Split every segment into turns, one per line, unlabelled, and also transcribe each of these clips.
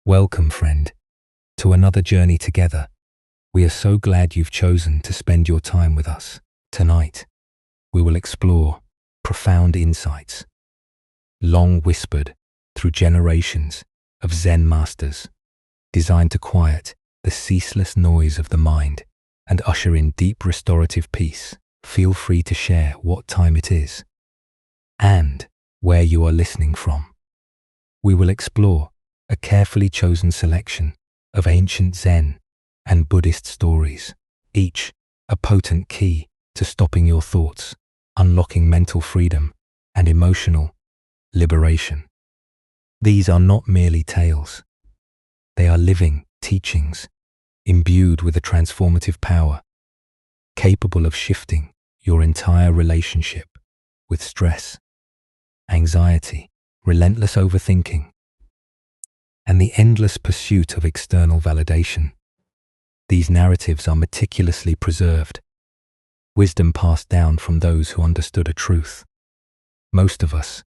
Welcome, friend, to another journey together. We are so glad you've chosen to spend your time with us. Tonight, we will explore profound insights, long whispered through generations of Zen masters, designed to quiet the ceaseless noise of the mind and usher in deep restorative peace. Feel free to share what time it is and where you are listening from. We will explore a carefully chosen selection of ancient Zen and Buddhist stories, each a potent key to stopping your thoughts, unlocking mental freedom and emotional liberation. These are not merely tales. They are living teachings imbued with a transformative power, capable of shifting your entire relationship with stress, anxiety, relentless overthinking, and the endless pursuit of external validation. These narratives are meticulously preserved, wisdom passed down from those who understood a truth. Most of us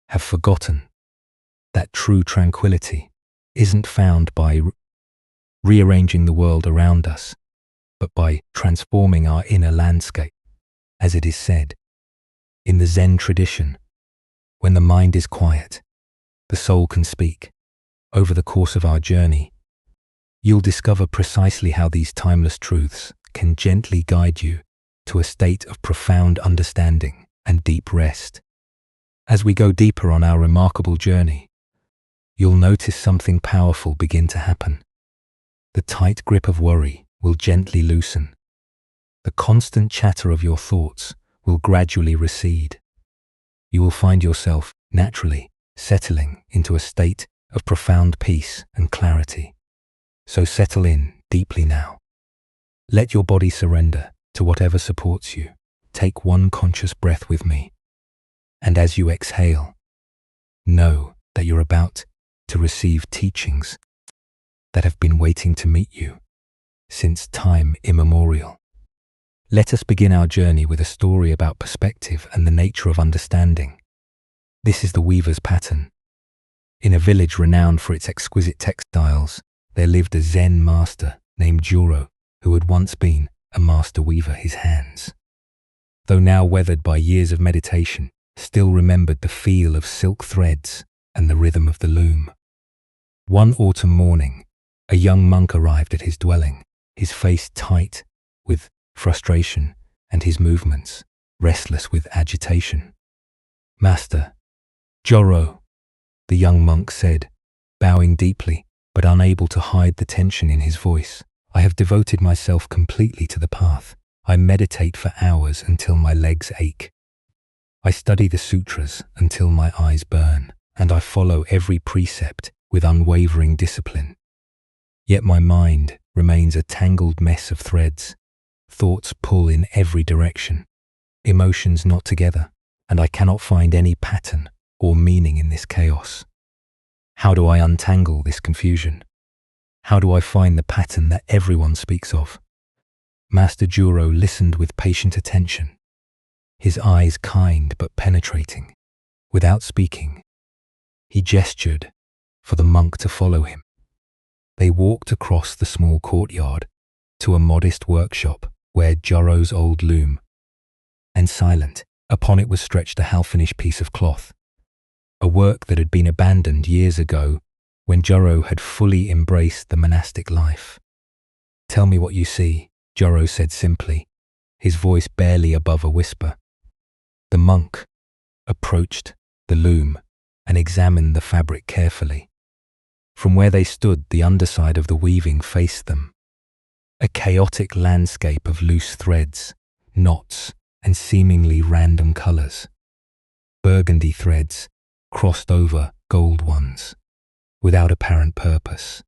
have forgotten that true tranquility isn't found by rearranging the world around us, but by transforming our inner landscape. As it is said, in the Zen tradition, when the mind is quiet, the soul can speak. Over the course of our journey, you'll discover precisely how these timeless truths can gently guide you to a state of profound understanding and deep rest. As we go deeper on our remarkable journey, you'll notice something powerful begin to happen. The tight grip of worry will gently loosen. The constant chatter of your thoughts will gradually recede. You will find yourself naturally settling into a state of profound peace and clarity. So settle in deeply now. Let your body surrender to whatever supports you. Take one conscious breath with me. And as you exhale, know that you're about to receive teachings that have been waiting to meet you since time immemorial. Let us begin our journey with a story about perspective and the nature of understanding. This is the weaver's pattern. In a village renowned for its exquisite textiles, there lived a Zen master named Joro, who had once been a master weaver. His hands, though now weathered by years of meditation, still remembered the feel of silk threads and the rhythm of the loom. One autumn morning, a young monk arrived at his dwelling, his face tight with frustration and his movements restless with agitation. "Master, Joro," the young monk said, bowing deeply but unable to hide the tension in his voice. "I have devoted myself completely to the path. I meditate for hours until my legs ache. I study the sutras until my eyes burn, and I follow every precept with unwavering discipline. Yet my mind remains a tangled mess of threads. Thoughts pull in every direction, emotions knot together, and I cannot find any pattern or meaning in this chaos. How do I untangle this confusion? How do I find the pattern that everyone speaks of?" Master Juro listened with patient attention, his eyes kind but penetrating. Without speaking, he gestured for the monk to follow him. They walked across the small courtyard to a modest workshop where Joro's old loom, and silent, upon it was stretched a half-finished piece of cloth, a work that had been abandoned years ago when Joro had fully embraced the monastic life. "Tell me what you see," Joro said simply, his voice barely above a whisper. The monk approached the loom and examined the fabric carefully. From where they stood, the underside of the weaving faced them, a chaotic landscape of loose threads, knots, and seemingly random colors. Burgundy threads crossed over gold ones, without apparent purpose.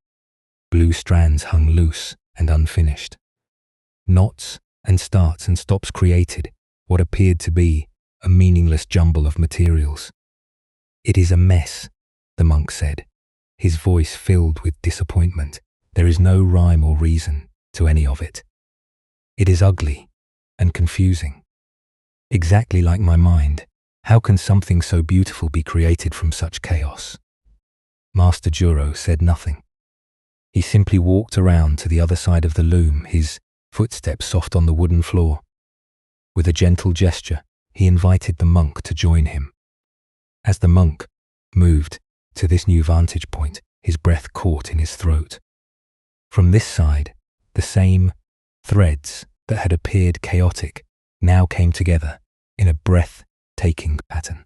Blue strands hung loose and unfinished. Knots and starts and stops created what appeared to be a meaningless jumble of materials. "It is a mess," the monk said, his voice filled with disappointment. "There is no rhyme or reason to any of it. It is ugly and confusing. Exactly like my mind. How can something so beautiful be created from such chaos?" Master Juro said nothing. He simply walked around to the other side of the loom, his footsteps soft on the wooden floor. With a gentle gesture, he invited the monk to join him. As the monk moved to this new vantage point, his breath caught in his throat. From this side, the same threads that had appeared chaotic now came together in a breathtaking pattern.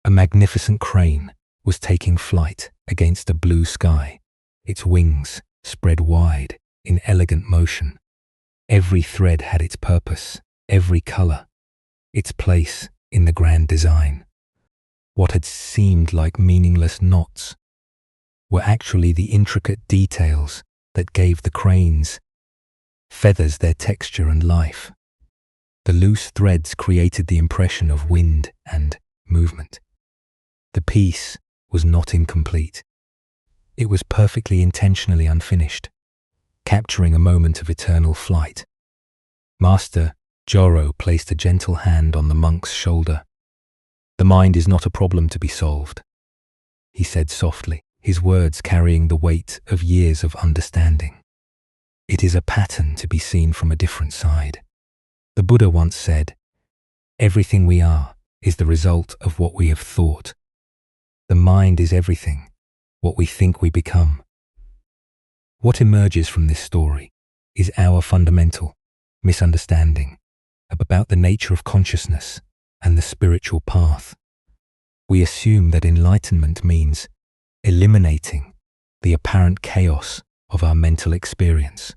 A magnificent crane was taking flight against a blue sky, its wings spread wide in elegant motion. Every thread had its purpose, every color, its place in the grand design. What had seemed like meaningless knots were actually the intricate details that gave the crane's feathers their texture and life. The loose threads created the impression of wind and movement. The piece was not incomplete. It was perfectly intentionally unfinished, capturing a moment of eternal flight. Master Juro placed a gentle hand on the monk's shoulder. "The mind is not a problem to be solved," he said softly, his words carrying the weight of years of understanding. "It is a pattern to be seen from a different side. The Buddha once said, 'Everything we are is the result of what we have thought. The mind is everything, what we think we become.'" What emerges from this story is our fundamental misunderstanding about the nature of consciousness and the spiritual path. We assume that enlightenment means eliminating the apparent chaos of our mental experience,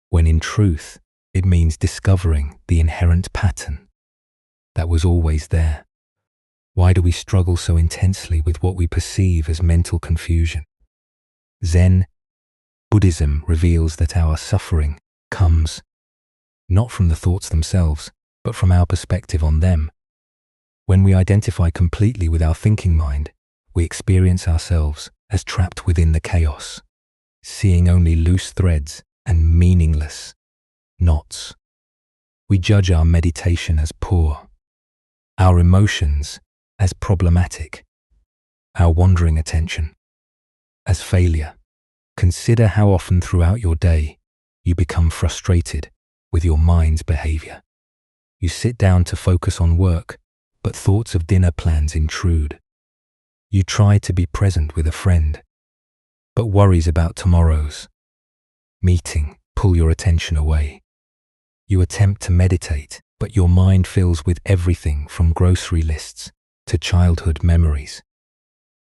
when in truth it means discovering the inherent pattern that was always there. Why do we struggle so intensely with what we perceive as mental confusion? Zen Buddhism reveals that our suffering comes not from the thoughts themselves, but from our perspective on them. When we identify completely with our thinking mind, we experience ourselves as trapped within the chaos, seeing only loose threads and meaningless knots. We judge our meditation as poor, our emotions as problematic, our wandering attention as failure. Consider how often throughout your day you become frustrated with your mind's behavior. You sit down to focus on work, but thoughts of dinner plans intrude. You try to be present with a friend, but worries about tomorrow's meeting pull your attention away. You attempt to meditate, but your mind fills with everything from grocery lists to childhood memories.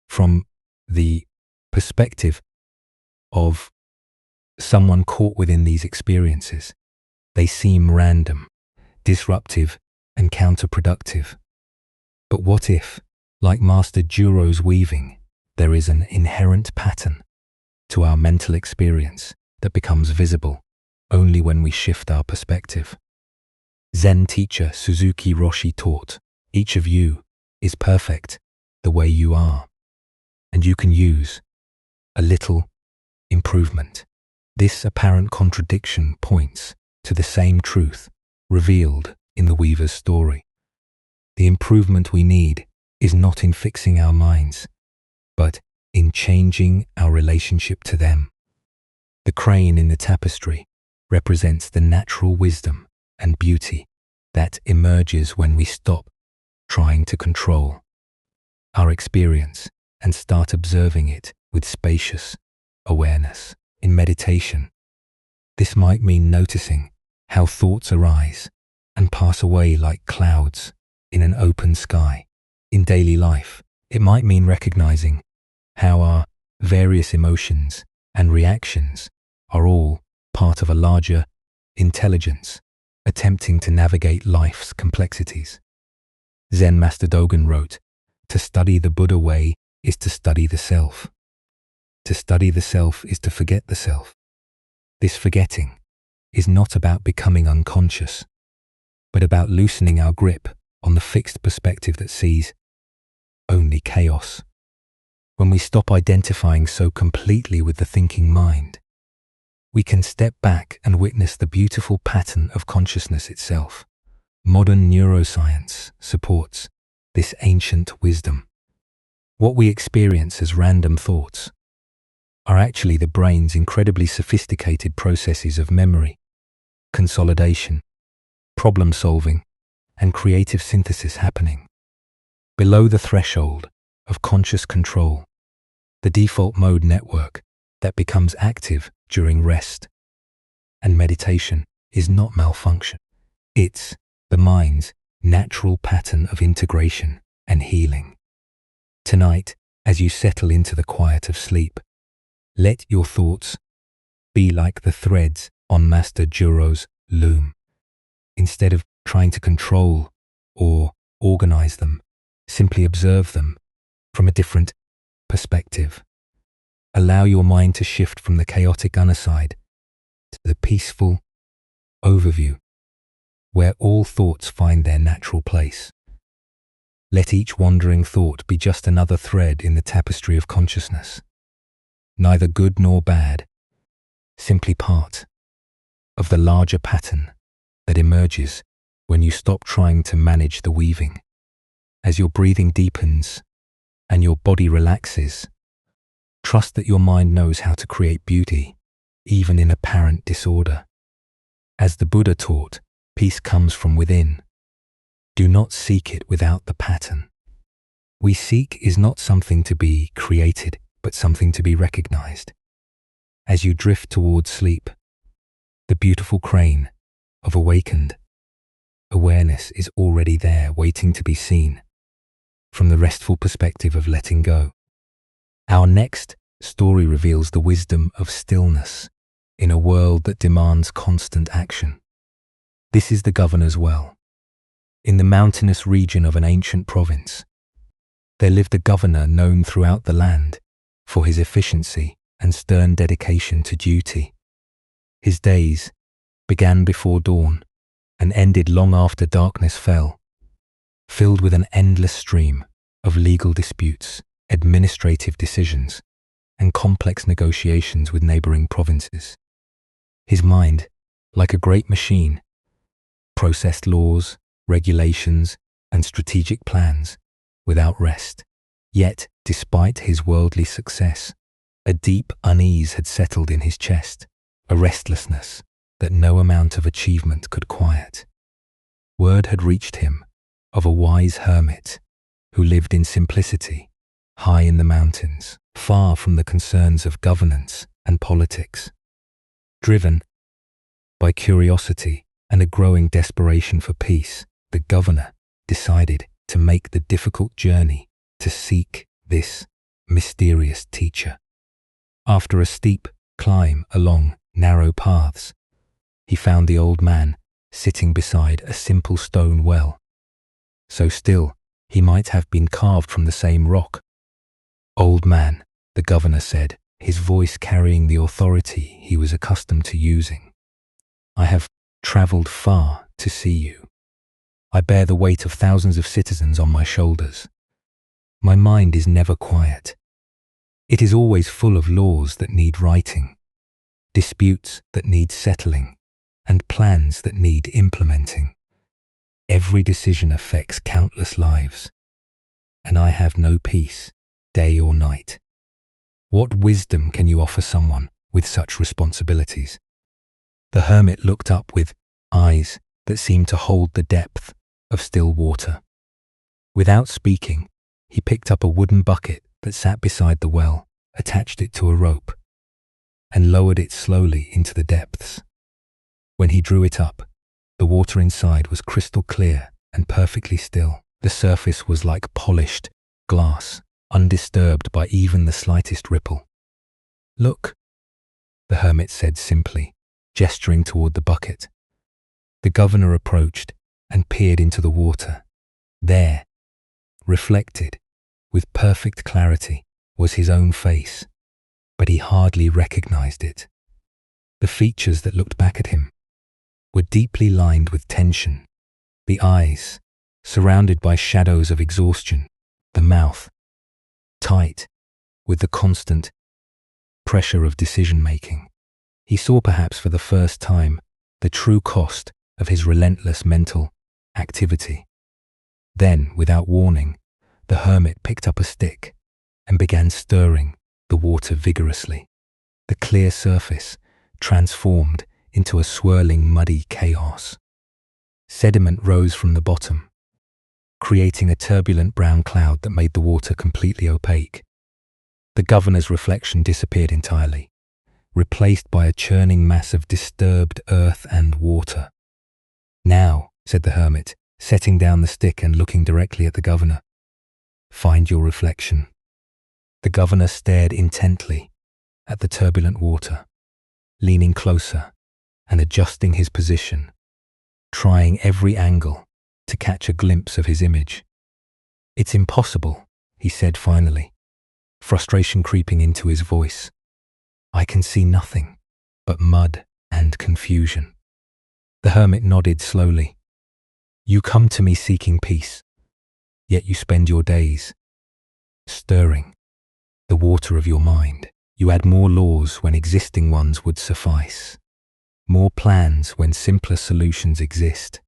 From the perspective of someone caught within these experiences, they seem random, disruptive, and counterproductive. But what if, like Master Juro's weaving, there is an inherent pattern to our mental experience that becomes visible only when we shift our perspective? Zen teacher Suzuki Roshi taught, "Each of you is perfect the way you are, and you can use a little improvement." This apparent contradiction points to the same truth revealed in the weaver's story. The improvement we need is not in fixing our minds, but in changing our relationship to them. The crane in the tapestry represents the natural wisdom and beauty that emerges when we stop trying to control our experience and start observing it with spacious awareness. In meditation, this might mean noticing how thoughts arise and pass away like clouds in an open sky. In daily life, it might mean recognizing how our various emotions and reactions are all part of a larger intelligence, attempting to navigate life's complexities. Zen Master Dogen wrote, "To study the Buddha way is to study the self. To study the self is to forget the self." This forgetting is not about becoming unconscious, but about loosening our grip on the fixed perspective that sees only chaos. When we stop identifying so completely with the thinking mind, we can step back and witness the beautiful pattern of consciousness itself. Modern neuroscience supports this ancient wisdom. What we experience as random thoughts are actually the brain's incredibly sophisticated processes of memory, consolidation, problem solving, and creative synthesis happening below the threshold of conscious control, the default mode network that becomes active during rest and meditation is not malfunction. It's the mind's natural pattern of integration and healing. Tonight, as you settle into the quiet of sleep, let your thoughts be like the threads on Master Juro's loom. Instead of trying to control or organize them, simply observe them from a different perspective. Allow your mind to shift from the chaotic unaside to the peaceful overview, where all thoughts find their natural place. Let each wandering thought be just another thread in the tapestry of consciousness, neither good nor bad, simply part of the larger pattern that emerges when you stop trying to manage the weaving. As your breathing deepens and your body relaxes, trust that your mind knows how to create beauty, even in apparent disorder. As the Buddha taught, peace comes from within. Do not seek it without the pattern. We seek is not something to be created, but something to be recognized. As you drift towards sleep, the beautiful crane of awakened awareness is already there, waiting to be seen from the restful perspective of letting go. Our next story reveals the wisdom of stillness in a world that demands constant action. This is the governor's well. In the mountainous region of an ancient province, there lived a governor known throughout the land for his efficiency and stern dedication to duty. His days began before dawn and ended long after darkness fell, filled with an endless stream of legal disputes, administrative decisions, and complex negotiations with neighboring provinces. His mind, like a great machine, processed laws, regulations, and strategic plans without rest. Yet, despite his worldly success, a deep unease had settled in his chest, a restlessness that no amount of achievement could quiet. Word had reached him of a wise hermit who lived in simplicity, high in the mountains, far from the concerns of governance and politics. Driven by curiosity and a growing desperation for peace, the governor decided to make the difficult journey to seek this mysterious teacher. After a steep climb along narrow paths, he found the old man sitting beside a simple stone well, so still he might have been carved from the same rock. "Old man," the governor said, his voice carrying the authority he was accustomed to using, "I have traveled far to see you. I bear the weight of thousands of citizens on my shoulders. My mind is never quiet. It is always full of laws that need writing, disputes that need settling, and plans that need implementing. Every decision affects countless lives, and I have no peace, day or night. What wisdom can you offer someone with such responsibilities?" The hermit looked up with eyes that seemed to hold the depth of still water. Without speaking, he picked up a wooden bucket that sat beside the well, attached it to a rope, and lowered it slowly into the depths. When he drew it up, the water inside was crystal clear and perfectly still. The surface was like polished glass, undisturbed by even the slightest ripple. "Look," the hermit said simply, gesturing toward the bucket. The governor approached and peered into the water. There, reflected with perfect clarity, was his own face, but he hardly recognized it. The features that looked back at him were deeply lined with tension, the eyes surrounded by shadows of exhaustion, the mouth tight with the constant pressure of decision-making. He saw perhaps for the first time the true cost of his relentless mental activity. Then, without warning, the hermit picked up a stick and began stirring the water vigorously. The clear surface transformed into a swirling, muddy chaos. Sediment rose from the bottom, creating a turbulent brown cloud that made the water completely opaque. The governor's reflection disappeared entirely, replaced by a churning mass of disturbed earth and water. "Now," said the hermit, setting down the stick and looking directly at the governor, "find your reflection." The governor stared intently at the turbulent water, leaning closer and adjusting his position, trying every angle to catch a glimpse of his image. "It's impossible," he said finally, frustration creeping into his voice. "I can see nothing but mud and confusion." The hermit nodded slowly. "You come to me seeking peace, yet you spend your days stirring the water of your mind. You add more laws when existing ones would suffice, more plans when simpler solutions exist,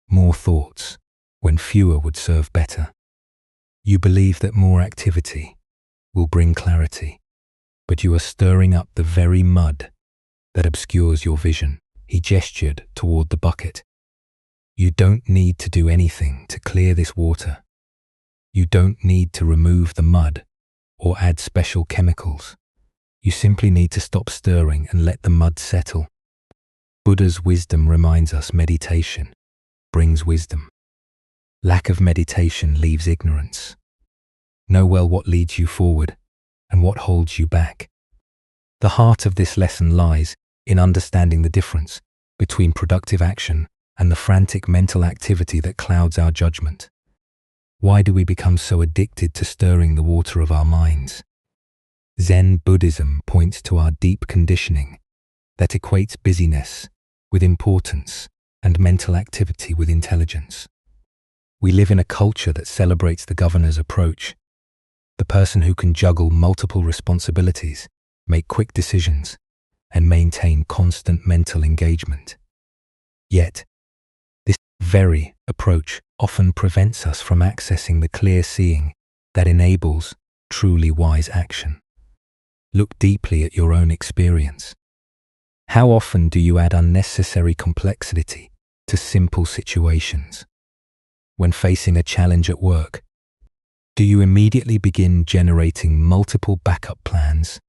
more thoughts when fewer would serve better. You believe that more activity will bring clarity, but you are stirring up the very mud that obscures your vision." He gestured toward the bucket. "You don't need to do anything to clear this water. You don't need to remove the mud or add special chemicals. You simply need to stop stirring and let the mud settle." Buddha's wisdom reminds us meditation brings wisdom. Lack of meditation leaves ignorance. Know well what leads you forward and what holds you back. The heart of this lesson lies in understanding the difference between productive action and the frantic mental activity that clouds our judgment. Why do we become so addicted to stirring the water of our minds? Zen Buddhism points to our deep conditioning that equates busyness with importance and mental activity with intelligence. We live in a culture that celebrates the governor's approach, the person who can juggle multiple responsibilities, make quick decisions, and maintain constant mental engagement. Yet, this very approach often prevents us from accessing the clear seeing that enables truly wise action. Look deeply at your own experience. How often do you add unnecessary complexity to simple situations? When facing a challenge at work, do you immediately begin generating multiple backup plans,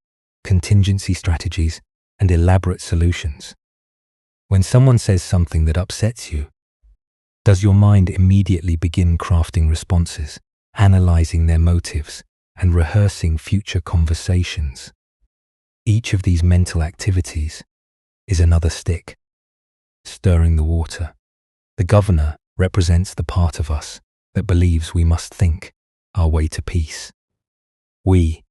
contingency strategies, and elaborate solutions? When someone says something that upsets you, does your mind immediately begin crafting responses, analyzing their motives, and rehearsing future conversations? Each of these mental activities is another stick, stirring the water. The governor represents the part of us that believes we must think our way to peace. We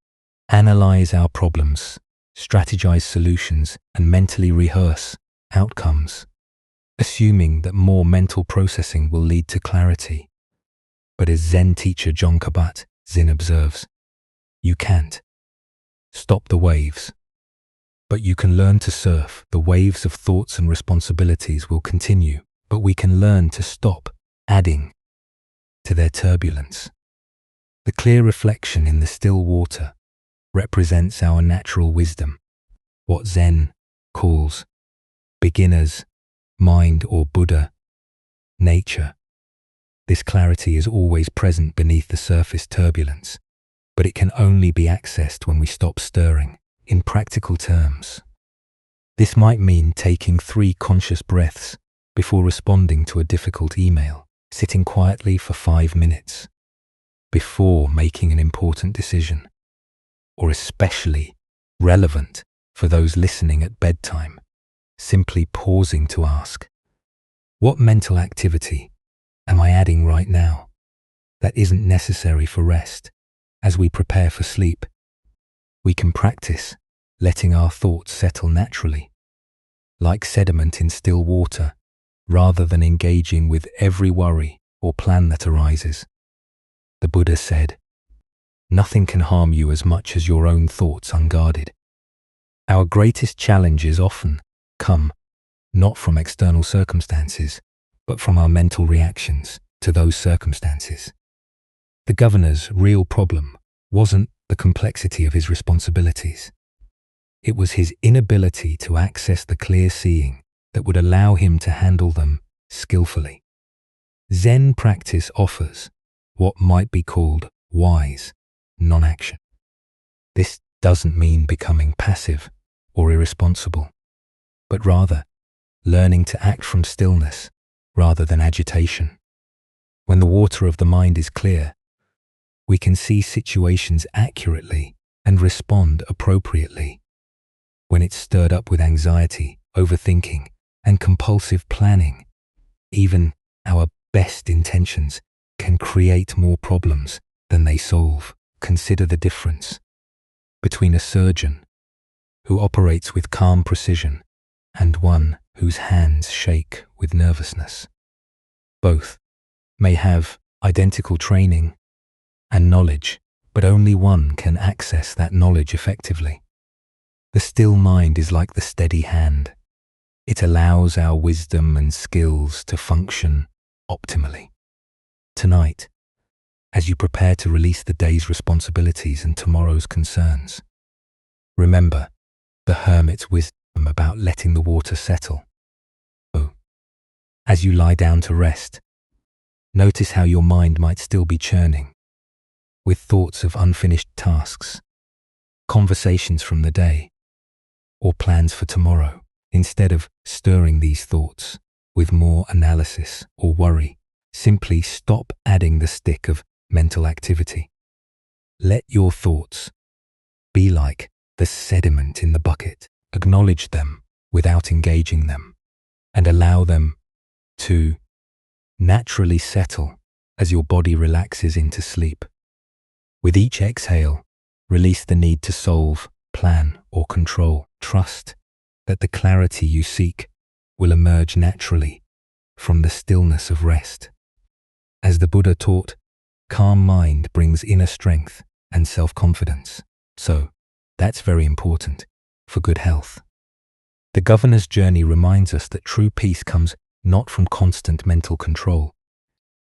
analyze our problems, strategize solutions, and mentally rehearse outcomes, assuming that more mental processing will lead to clarity. But as Zen teacher John Kabat-Zinn observes, you can't stop the waves, but you can learn to surf. The waves of thoughts and responsibilities will continue, but we can learn to stop adding to their turbulence. The clear reflection in the still water represents our natural wisdom, what Zen calls beginner's mind or Buddha nature. This clarity is always present beneath the surface turbulence, but it can only be accessed when we stop stirring. In practical terms, this might mean taking 3 conscious breaths before responding to a difficult email, sitting quietly for 5 minutes before making an important decision, or especially relevant for those listening at bedtime, simply pausing to ask, what mental activity am I adding right now that isn't necessary for rest? As we prepare for sleep, we can practice letting our thoughts settle naturally, like sediment in still water, rather than engaging with every worry or plan that arises. The Buddha said, "Nothing can harm you as much as your own thoughts unguarded." Our greatest challenges often come not from external circumstances, but from our mental reactions to those circumstances. The governor's real problem wasn't the complexity of his responsibilities. It was his inability to access the clear seeing that would allow him to handle them skillfully. Zen practice offers what might be called wise non-action. This doesn't mean becoming passive or irresponsible, but rather learning to act from stillness rather than agitation. When the water of the mind is clear, we can see situations accurately and respond appropriately. When it's stirred up with anxiety, overthinking, and compulsive planning, even our best intentions can create more problems than they solve. Consider the difference between a surgeon who operates with calm precision and one whose hands shake with nervousness. Both may have identical training and knowledge, but only one can access that knowledge effectively. The still mind is like the steady hand. It allows our wisdom and skills to function optimally. Tonight, as you prepare to release the day's responsibilities and tomorrow's concerns, remember the hermit's wisdom about letting the water settle. So, as you lie down to rest, notice how your mind might still be churning with thoughts of unfinished tasks, conversations from the day, or plans for tomorrow. Instead of stirring these thoughts with more analysis or worry, simply stop adding the stick of mental activity. Let your thoughts be like the sediment in the bucket. Acknowledge them without engaging them, and allow them to naturally settle as your body relaxes into sleep. With each exhale, release the need to solve, plan, or control. Trust that the clarity you seek will emerge naturally from the stillness of rest. As the Buddha taught, calm mind brings inner strength and self-confidence. So, that's very important for good health. The Governor's Journey reminds us that true peace comes not from constant mental control,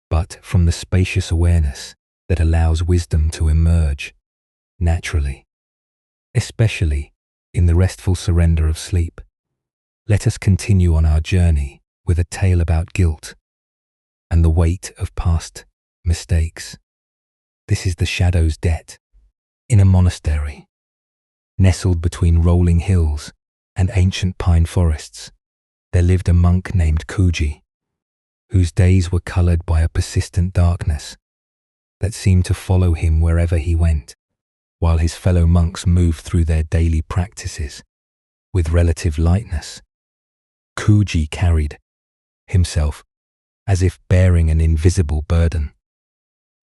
but from the spacious awareness that allows wisdom to emerge naturally, especially in the restful surrender of sleep. Let us continue on our journey with a tale about guilt and the weight of past mistakes. This is the shadow's debt. In a monastery, nestled between rolling hills and ancient pine forests, there lived a monk named Kuji, whose days were colored by a persistent darkness that seemed to follow him wherever he went, while his fellow monks moved through their daily practices with relative lightness. Kuji carried himself as if bearing an invisible burden.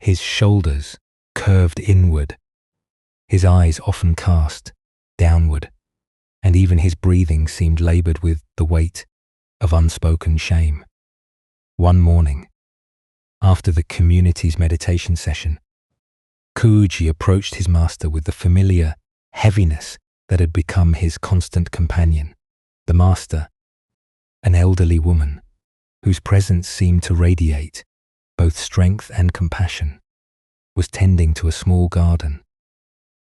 His shoulders curved inward, his eyes often cast downward, and even his breathing seemed labored with the weight of unspoken shame. One morning, after the community's meditation session, Kuji approached his master with the familiar heaviness that had become his constant companion. The master, an elderly woman whose presence seemed to radiate both strength and compassion, was tending to a small garden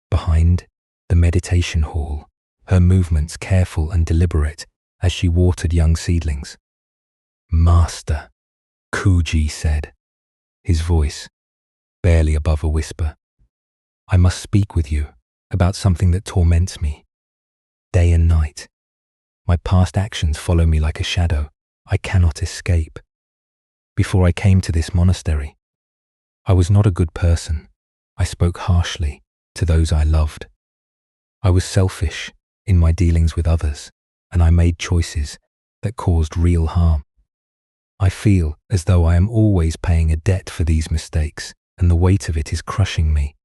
behind the meditation hall, her movements careful and deliberate as she watered young seedlings. "Master," Kuji said, his voice barely above a whisper, "I must speak with you about something that torments me day and night. My past actions follow me like a shadow I cannot escape. Before I came to this monastery, I was not a good person. I spoke harshly to those I loved. I was selfish in my dealings with others, and I made choices that caused real harm. I feel as though I am always paying a debt for these mistakes, and the weight of it is crushing me.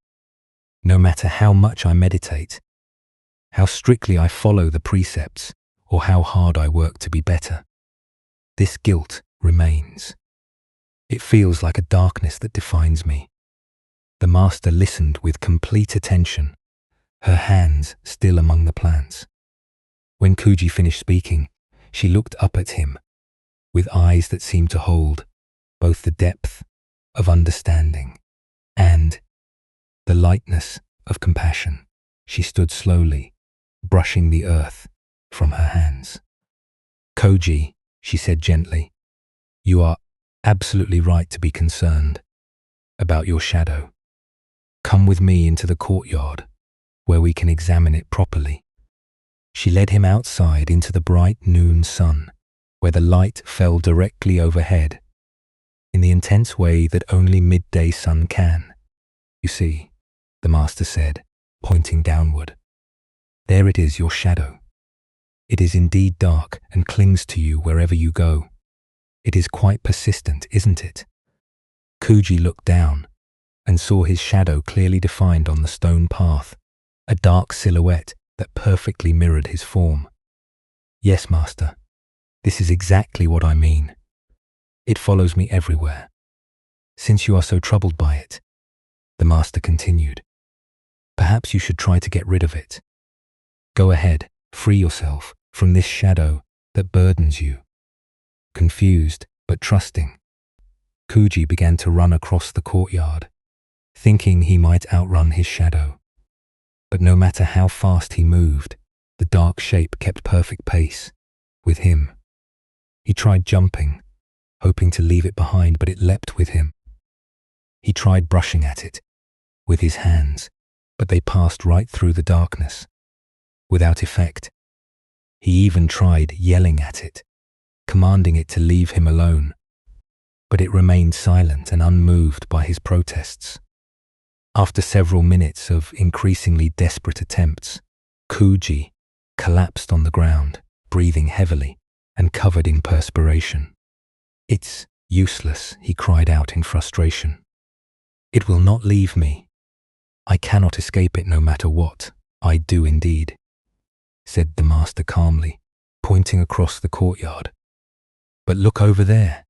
No matter how much I meditate, how strictly I follow the precepts, or how hard I work to be better, this guilt remains. It feels like a darkness that defines me." The master listened with complete attention, her hands still among the plants. When Kuji finished speaking, she looked up at him with eyes that seemed to hold both the depth of understanding and the lightness of compassion. She stood slowly, brushing the earth from her hands. Koji, she said gently, you are absolutely right to be concerned about your shadow. Come with me into the courtyard where we can examine it properly. She led him outside into the bright noon sun, where the light fell directly overhead in the intense way that only midday sun can. You see, the master said, pointing downward. There it is, your shadow. It is indeed dark and clings to you wherever you go. It is quite persistent, isn't it? Kuji looked down and saw his shadow clearly defined on the stone path, a dark silhouette that perfectly mirrored his form. Yes, master, this is exactly what I mean. It follows me everywhere. Since you are so troubled by it, the master continued, perhaps you should try to get rid of it. Go ahead, free yourself from this shadow that burdens you. Confused but trusting, Kuji began to run across the courtyard, thinking he might outrun his shadow. But no matter how fast he moved, the dark shape kept perfect pace with him. He tried jumping, hoping to leave it behind, but it leapt with him. He tried brushing at it with his hands, but they passed right through the darkness, without effect. He even tried yelling at it, commanding it to leave him alone, but it remained silent and unmoved by his protests. After several minutes of increasingly desperate attempts, Kuji collapsed on the ground, breathing heavily and covered in perspiration. It's useless, he cried out in frustration. It will not leave me. I cannot escape it no matter what. I do indeed, said the master calmly, pointing across the courtyard. But look over there.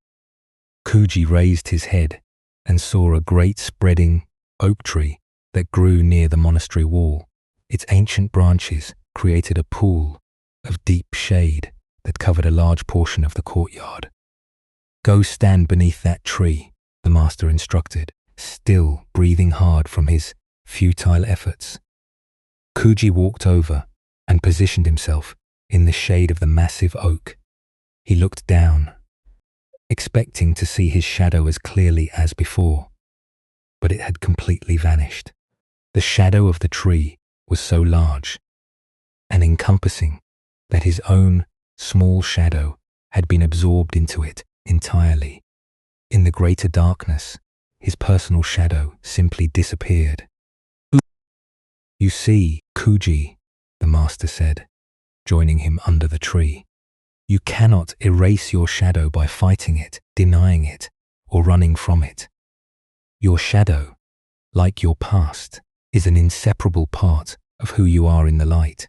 Kuji raised his head and saw a great spreading oak tree that grew near the monastery wall. Its ancient branches created a pool of deep shade that covered a large portion of the courtyard. Go stand beneath that tree, the master instructed, still breathing hard from his futile efforts. Kuji walked over and positioned himself in the shade of the massive oak. He looked down, expecting to see his shadow as clearly as before, but it had completely vanished. The shadow of the tree was so large and encompassing that his own small shadow had been absorbed into it entirely. In the greater darkness, his personal shadow simply disappeared. You see, Kuji, the master said, joining him under the tree. You cannot erase your shadow by fighting it, denying it, or running from it. Your shadow, like your past, is an inseparable part of who you are in the light.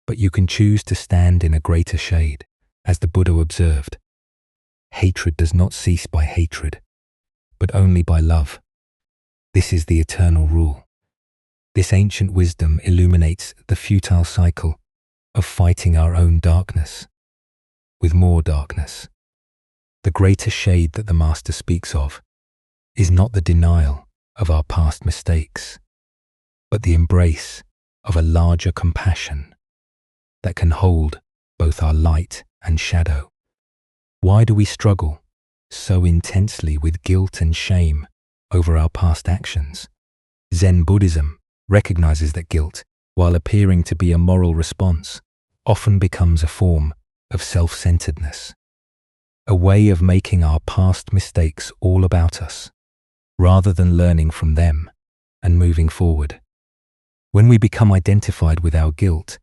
But you can choose to stand in a greater shade, as the Buddha observed. Hatred does not cease by hatred, but only by love. This is the eternal rule. This ancient wisdom illuminates the futile cycle of fighting our own darkness with more darkness. The greater shade that the Master speaks of is not the denial of our past mistakes, but the embrace of a larger compassion that can hold both our light and shadow. Why do we struggle so intensely with guilt and shame over our past actions? Zen Buddhism recognizes that guilt, while appearing to be a moral response, often becomes a form of self-centeredness, a way of making our past mistakes all about us, rather than learning from them and moving forward. When we become identified with our guilt,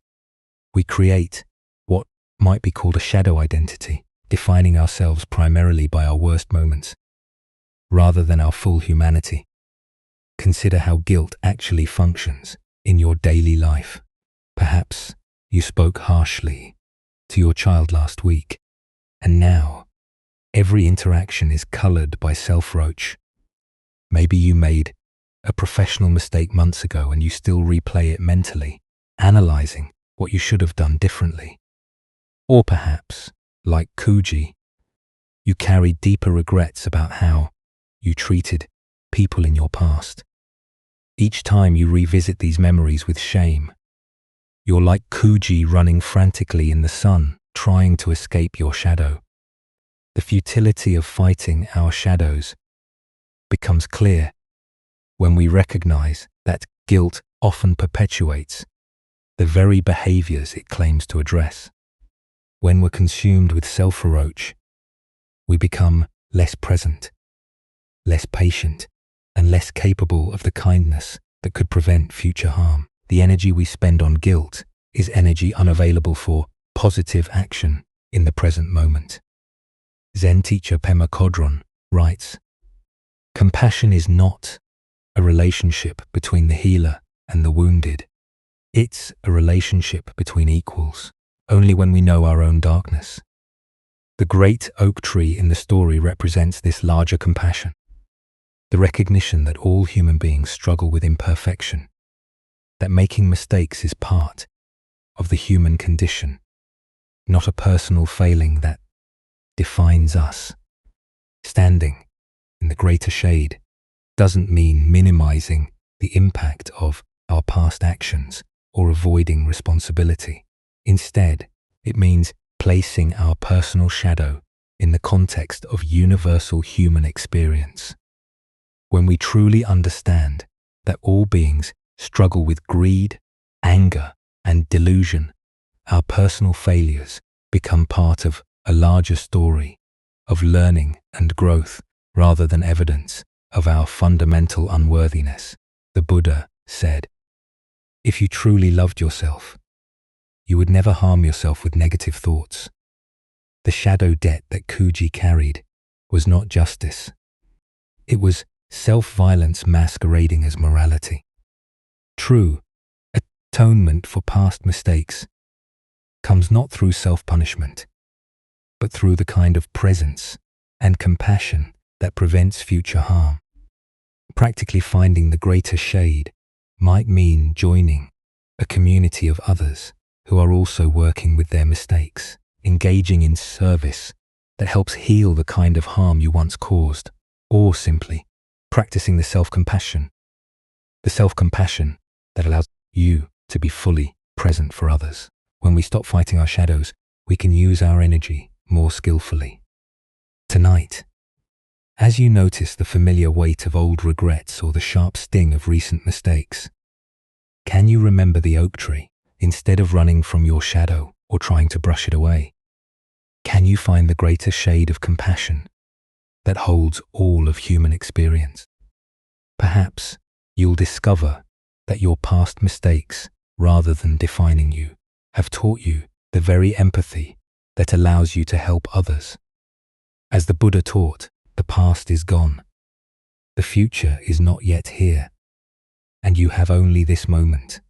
we create what might be called a shadow identity, defining ourselves primarily by our worst moments, rather than our full humanity. Consider how guilt actually functions in your daily life. Perhaps you spoke harshly to your child last week, and now every interaction is colored by self-reproach. Maybe you made a professional mistake months ago and you still replay it mentally, analyzing what you should have done differently. Or perhaps, like Kuji, you carry deeper regrets about how you treated people in your past. Each time you revisit these memories with shame, you're like Kuji running frantically in the sun, trying to escape your shadow. The futility of fighting our shadows becomes clear when we recognize that guilt often perpetuates the very behaviors it claims to address. When we're consumed with self-reproach, we become less present, less patient, and less capable of the kindness that could prevent future harm. The energy we spend on guilt is energy unavailable for positive action in the present moment. Zen teacher Pema Chodron writes, "Compassion is not a relationship between the healer and the wounded. It's a relationship between equals, only when we know our own darkness." The great oak tree in the story represents this larger compassion, the recognition that all human beings struggle with imperfection, that making mistakes is part of the human condition, not a personal failing that defines us. Standing in the greater shade doesn't mean minimizing the impact of our past actions or avoiding responsibility. Instead, it means placing our personal shadow in the context of universal human experience. When we truly understand that all beings struggle with greed, anger, and delusion, our personal failures become part of a larger story of learning and growth rather than evidence of our fundamental unworthiness. The Buddha said, "If you truly loved yourself, you would never harm yourself with negative thoughts." The shadow debt that Kuji carried was not justice. It was self-violence masquerading as morality. True atonement for past mistakes comes not through self-punishment, but through the kind of presence and compassion that prevents future harm. Practically finding the greater shade might mean joining a community of others who are also working with their mistakes, engaging in service that helps heal the kind of harm you once caused, or simply practicing the self-compassion that allows you to be fully present for others. When we stop fighting our shadows, we can use our energy more skillfully. Tonight, as you notice the familiar weight of old regrets or the sharp sting of recent mistakes, can you remember the oak tree instead of running from your shadow or trying to brush it away? Can you find the greater shade of compassion that holds all of human experience? Perhaps you'll discover that your past mistakes, rather than defining you, have taught you the very empathy that allows you to help others. As the Buddha taught, the past is gone. The future is not yet here, and you have only this moment.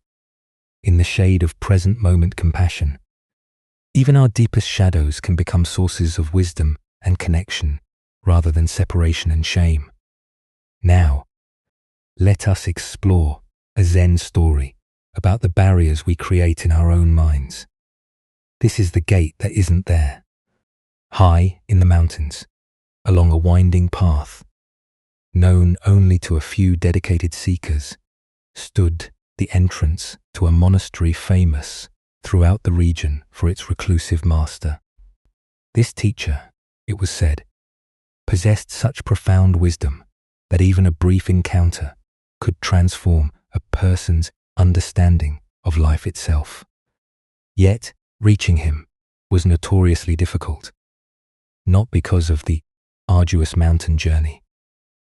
In the shade of present moment compassion, even our deepest shadows can become sources of wisdom and connection rather than separation and shame. Now, let us explore a Zen story about the barriers we create in our own minds. This is the gate that isn't there. High in the mountains, along a winding path, known only to a few dedicated seekers, stood the entrance to a monastery famous throughout the region for its reclusive master. This teacher, it was said, possessed such profound wisdom that even a brief encounter could transform a person's understanding of life itself. Yet, reaching him was notoriously difficult, not because of the arduous mountain journey,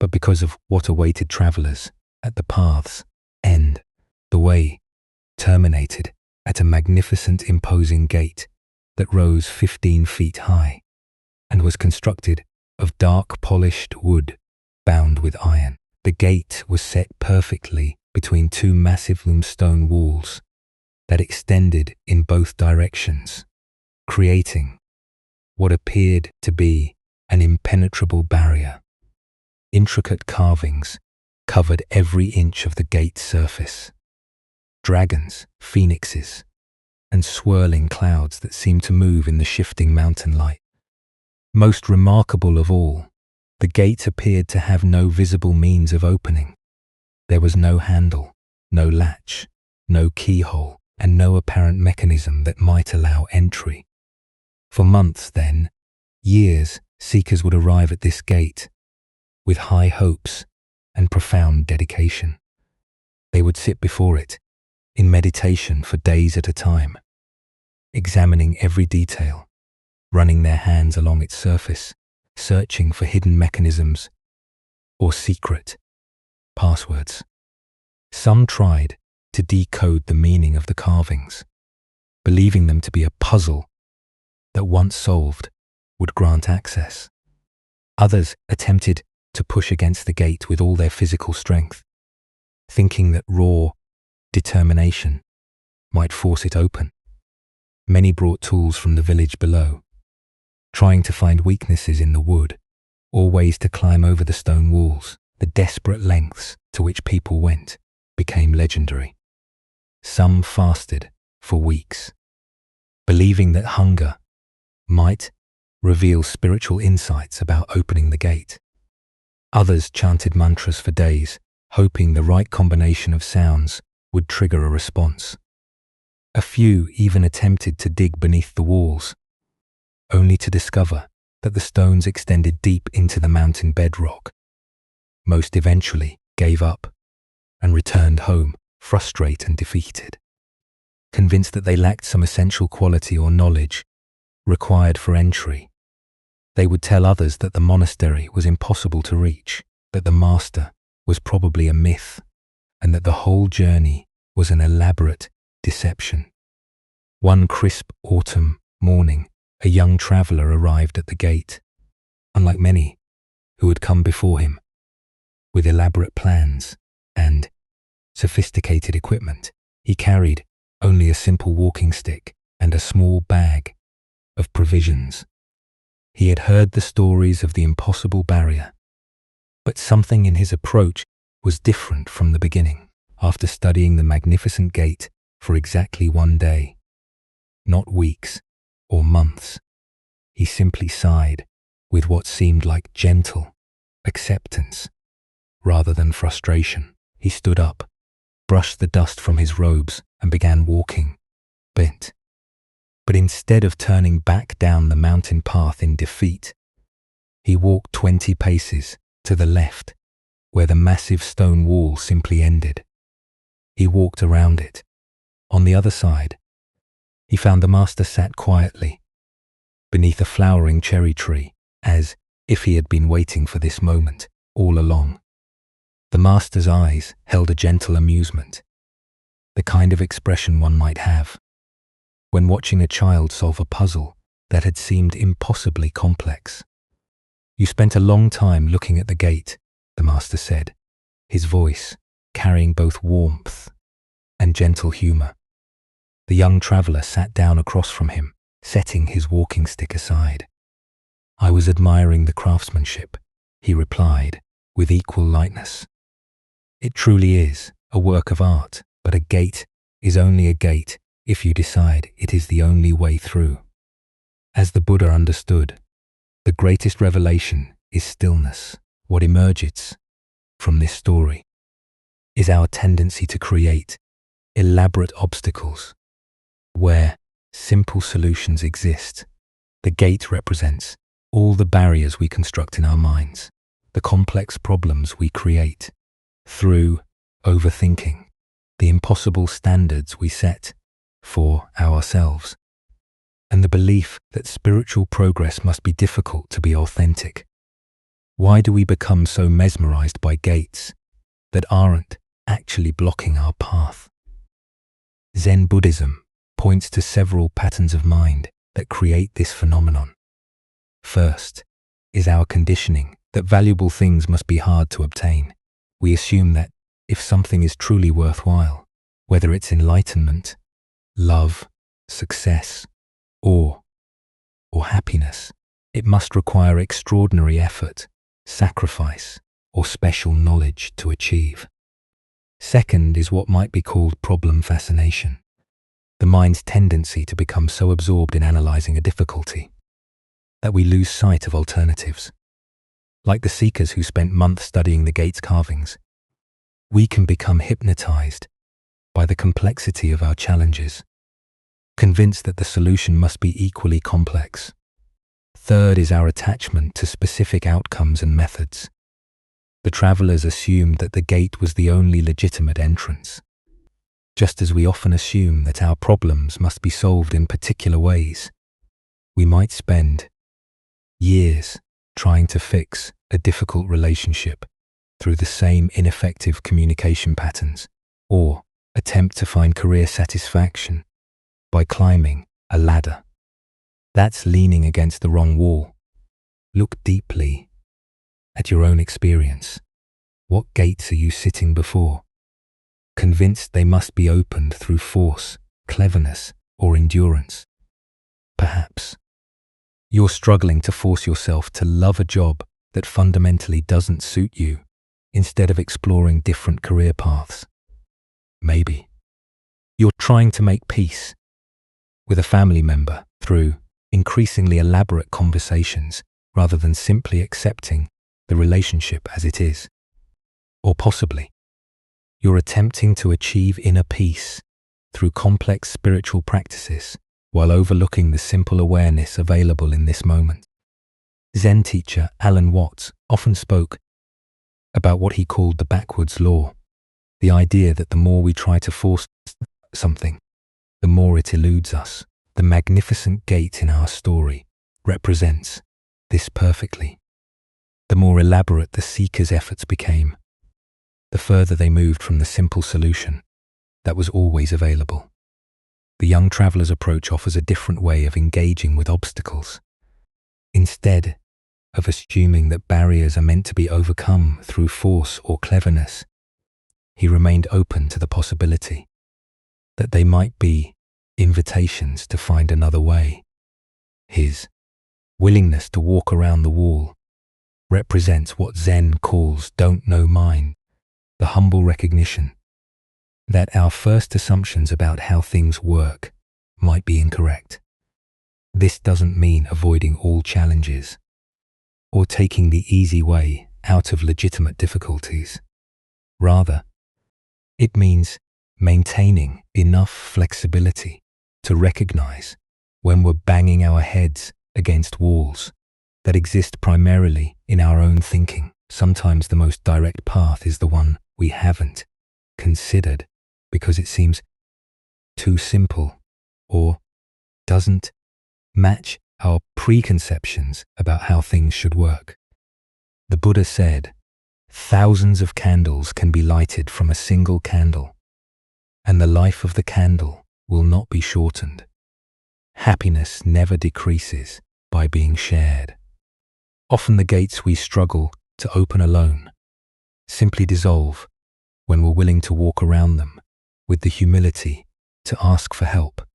but because of what awaited travelers at the path's end. The way terminated at a magnificent, imposing gate that rose 15 feet high and was constructed of dark polished wood bound with iron. The gate was set perfectly between two massive limestone walls that extended in both directions, creating what appeared to be an impenetrable barrier. Intricate carvings covered every inch of the gate's surface. Dragons, phoenixes, and swirling clouds that seemed to move in the shifting mountain light. Most remarkable of all, the gate appeared to have no visible means of opening. There was no handle, no latch, no keyhole, and no apparent mechanism that might allow entry. For months then, years, seekers would arrive at this gate with high hopes and profound dedication. They would sit before it in meditation for days at a time, examining every detail, running their hands along its surface, searching for hidden mechanisms or secret passwords. Some tried to decode the meaning of the carvings, believing them to be a puzzle that once solved would grant access. Others attempted to push against the gate with all their physical strength, thinking that raw determination might force it open. Many brought tools from the village below, trying to find weaknesses in the wood or ways to climb over the stone walls. The desperate lengths to which people went became legendary. Some fasted for weeks, believing that hunger might reveal spiritual insights about opening the gate. Others chanted mantras for days, hoping the right combination of sounds would trigger a response. A few even attempted to dig beneath the walls, only to discover that the stones extended deep into the mountain bedrock. Most eventually gave up and returned home, frustrated and defeated, convinced that they lacked some essential quality or knowledge required for entry. They would tell others that the monastery was impossible to reach, that the master was probably a myth, and that the whole journey was an elaborate deception. One crisp autumn morning, a young traveller arrived at the gate, unlike many who had come before him, with elaborate plans and sophisticated equipment. He carried only a simple walking stick and a small bag of provisions. He had heard the stories of the impossible barrier, but something in his approach was different from the beginning. After studying the magnificent gate for exactly one day, not weeks or months, he simply sighed with what seemed like gentle acceptance rather than frustration. He stood up, brushed the dust from his robes, and began walking, bent. But instead of turning back down the mountain path in defeat, he walked 20 paces to the left, where the massive stone wall simply ended. He walked around it. On the other side, he found the master sat quietly beneath a flowering cherry tree, as if he had been waiting for this moment all along. The master's eyes held a gentle amusement, the kind of expression one might have when watching a child solve a puzzle that had seemed impossibly complex. "You spent a long time looking at the gate," the master said, his voice carrying both warmth and gentle humour. The young traveller sat down across from him, setting his walking stick aside. "I was admiring the craftsmanship," he replied with equal lightness. "It truly is a work of art, but a gate is only a gate if you decide it is the only way through." As the Buddha understood, the greatest revelation is stillness. What emerges from this story is our tendency to create elaborate obstacles where simple solutions exist. The gate represents all the barriers we construct in our minds, the complex problems we create through overthinking, the impossible standards we set for ourselves, and the belief that spiritual progress must be difficult to be authentic. Why do we become so mesmerized by gates that aren't actually blocking our path? Zen Buddhism points to several patterns of mind that create this phenomenon. First is our conditioning that valuable things must be hard to obtain. We assume that if something is truly worthwhile, whether it's enlightenment, love, success, or happiness, it must require extraordinary effort, sacrifice, or special knowledge to achieve. Second is what might be called problem fascination, the mind's tendency to become so absorbed in analyzing a difficulty that we lose sight of alternatives. Like the seekers who spent months studying the gate's carvings, We can become hypnotized by the complexity of our challenges, convinced that the solution must be equally complex. Third is our attachment to specific outcomes and methods. The travelers assumed that the gate was the only legitimate entrance, just as we often assume that our problems must be solved in particular ways. We might spend years trying to fix a difficult relationship through the same ineffective communication patterns, or attempt to find career satisfaction by climbing a ladder. That's leaning against the wrong wall. Look deeply at your own experience. What gates are you sitting before, convinced they must be opened through force, cleverness, or endurance? Perhaps you're struggling to force yourself to love a job that fundamentally doesn't suit you, instead of exploring different career paths. Maybe you're trying to make peace with a family member through increasingly elaborate conversations rather than simply accepting the relationship as it is. Or possibly you're attempting to achieve inner peace through complex spiritual practices while overlooking the simple awareness available in this moment. Zen teacher Alan Watts often spoke about what he called the backwards law, the idea that the more we try to force something, the more it eludes us. The magnificent gate in our story represents this perfectly. The more elaborate the seeker's efforts became, the further they moved from the simple solution that was always available. The young traveler's approach offers a different way of engaging with obstacles. Instead of assuming that barriers are meant to be overcome through force or cleverness, he remained open to the possibility that they might be invitations to find another way. His willingness to walk around the wall represents what Zen calls don't know mind, the humble recognition that our first assumptions about how things work might be incorrect. This doesn't mean avoiding all challenges or taking the easy way out of legitimate difficulties. Rather, it means maintaining enough flexibility to recognize when we're banging our heads against walls that exist primarily in our own thinking. Sometimes the most direct path is the one we haven't considered because it seems too simple or doesn't match our preconceptions about how things should work. The Buddha said, "Thousands of candles can be lighted from a single candle, and the life of the candle will not be shortened. Happiness never decreases by being shared." Often the gates we struggle to open alone simply dissolve when we're willing to walk around them with the humility to ask for help,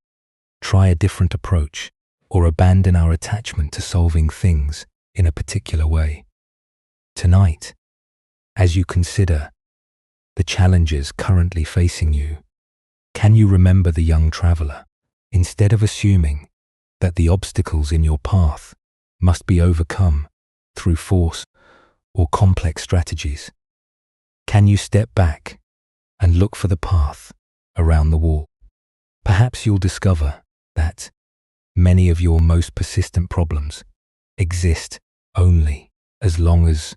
try a different approach, or abandon our attachment to solving things in a particular way. Tonight, as you consider the challenges currently facing you, can you remember the young traveler? Instead of assuming that the obstacles in your path must be overcome through force or complex strategies, can you step back and look for the path around the wall? Perhaps you'll discover that many of your most persistent problems exist only as long as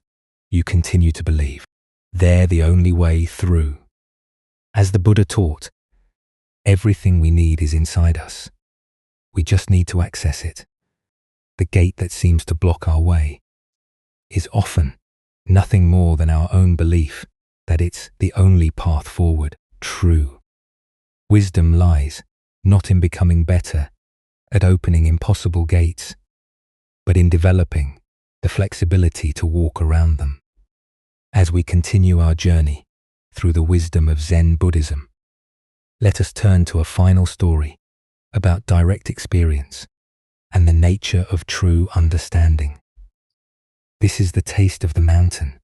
you continue to believe they're the only way through. As the Buddha taught, everything we need is inside us. We just need to access it. The gate that seems to block our way is often nothing more than our own belief that it's the only path forward. True wisdom lies not in becoming better at opening impossible gates, but in developing the flexibility to walk around them. As we continue our journey through the wisdom of Zen Buddhism, let us turn to a final story about direct experience and the nature of true understanding. This is the taste of the mountain.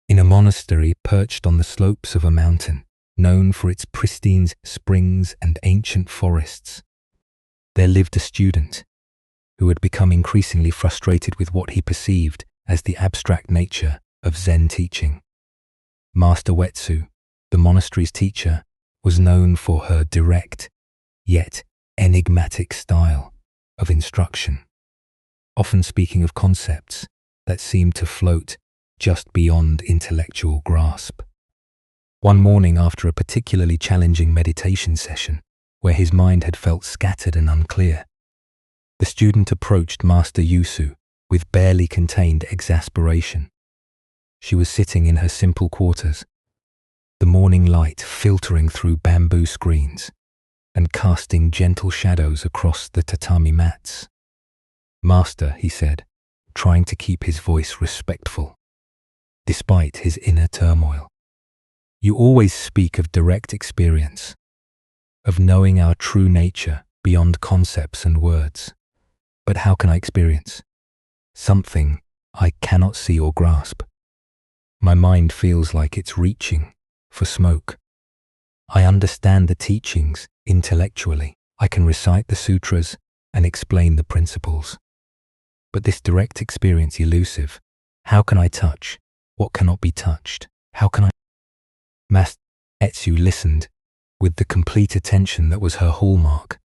In a monastery perched on the slopes of a mountain, known for its pristine springs and ancient forests, there lived a student who had become increasingly frustrated with what he perceived as the abstract nature of Zen teaching. Master Wetsu, the monastery's teacher, was known for her direct, yet enigmatic style of instruction, often speaking of concepts that seemed to float just beyond intellectual grasp. One morning, after a particularly challenging meditation session, where his mind had felt scattered and unclear, the student approached Master Yusu with barely contained exasperation. She was sitting in her simple quarters, the morning light filtering through bamboo screens and casting gentle shadows across the tatami mats. "Master," he said, trying to keep his voice respectful, despite his inner turmoil, "you always speak of direct experience, of knowing our true nature beyond concepts and words. But how can I experience something I cannot see or grasp? My mind feels like it's reaching for smoke. I understand the teachings intellectually. I can recite the sutras and explain the principles. But this direct experience elusive. How can I touch what cannot be touched? How can I?" Master Etsu listened with the complete attention that was her hallmark,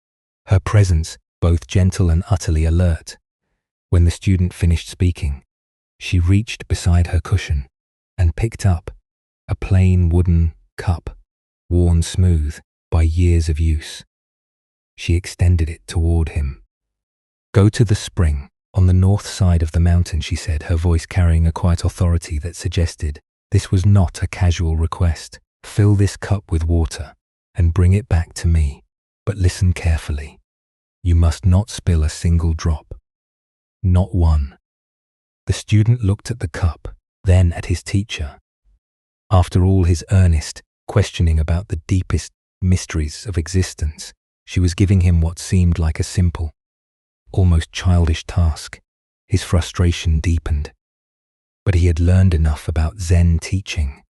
her presence both gentle and utterly alert. When the student finished speaking, she reached beside her cushion and picked up a plain wooden cup, worn smooth by years of use. She extended it toward him. "Go to the spring on the north side of the mountain," she said, her voice carrying a quiet authority that suggested this was not a casual request. "Fill this cup with water and bring it back to me, but listen carefully. You must not spill a single drop. Not one." The student looked at the cup, then at his teacher. After all his earnest questioning about the deepest mysteries of existence, she was giving him what seemed like a simple, almost childish task. His frustration deepened. But he had learned enough about Zen teaching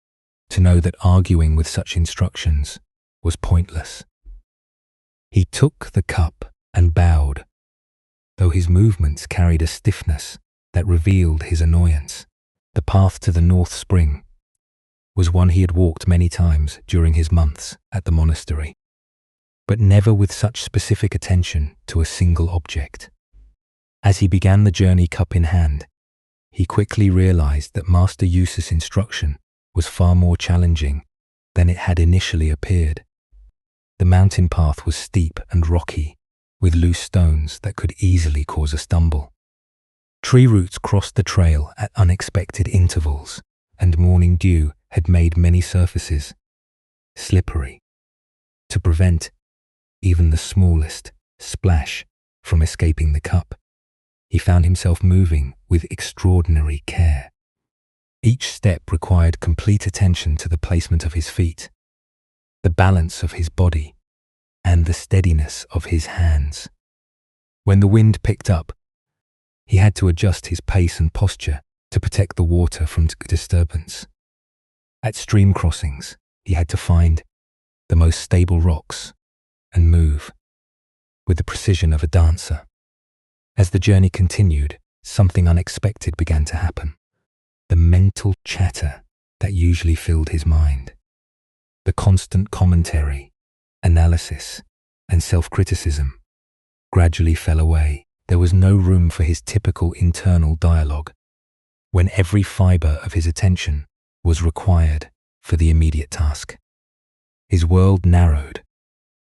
to know that arguing with such instructions was pointless. He took the cup and bowed, though his movements carried a stiffness that revealed his annoyance. The path to the North Spring was one he had walked many times during his months at the monastery, but never with such specific attention to a single object. As he began the journey cup in hand, he quickly realized that Master Yusu's instruction was far more challenging than it had initially appeared. The mountain path was steep and rocky, with loose stones that could easily cause a stumble. Tree roots crossed the trail at unexpected intervals, and morning dew had made many surfaces slippery. To prevent even the smallest splash from escaping the cup, he found himself moving with extraordinary care. Each step required complete attention to the placement of his feet, the balance of his body, and the steadiness of his hands. When the wind picked up, he had to adjust his pace and posture to protect the water from disturbance. At stream crossings, he had to find the most stable rocks and move with the precision of a dancer. As the journey continued, something unexpected began to happen. The mental chatter that usually filled his mind, the constant commentary, analysis, and self-criticism gradually fell away. There was no room for his typical internal dialogue, when every fiber of his attention was required for the immediate task. His world narrowed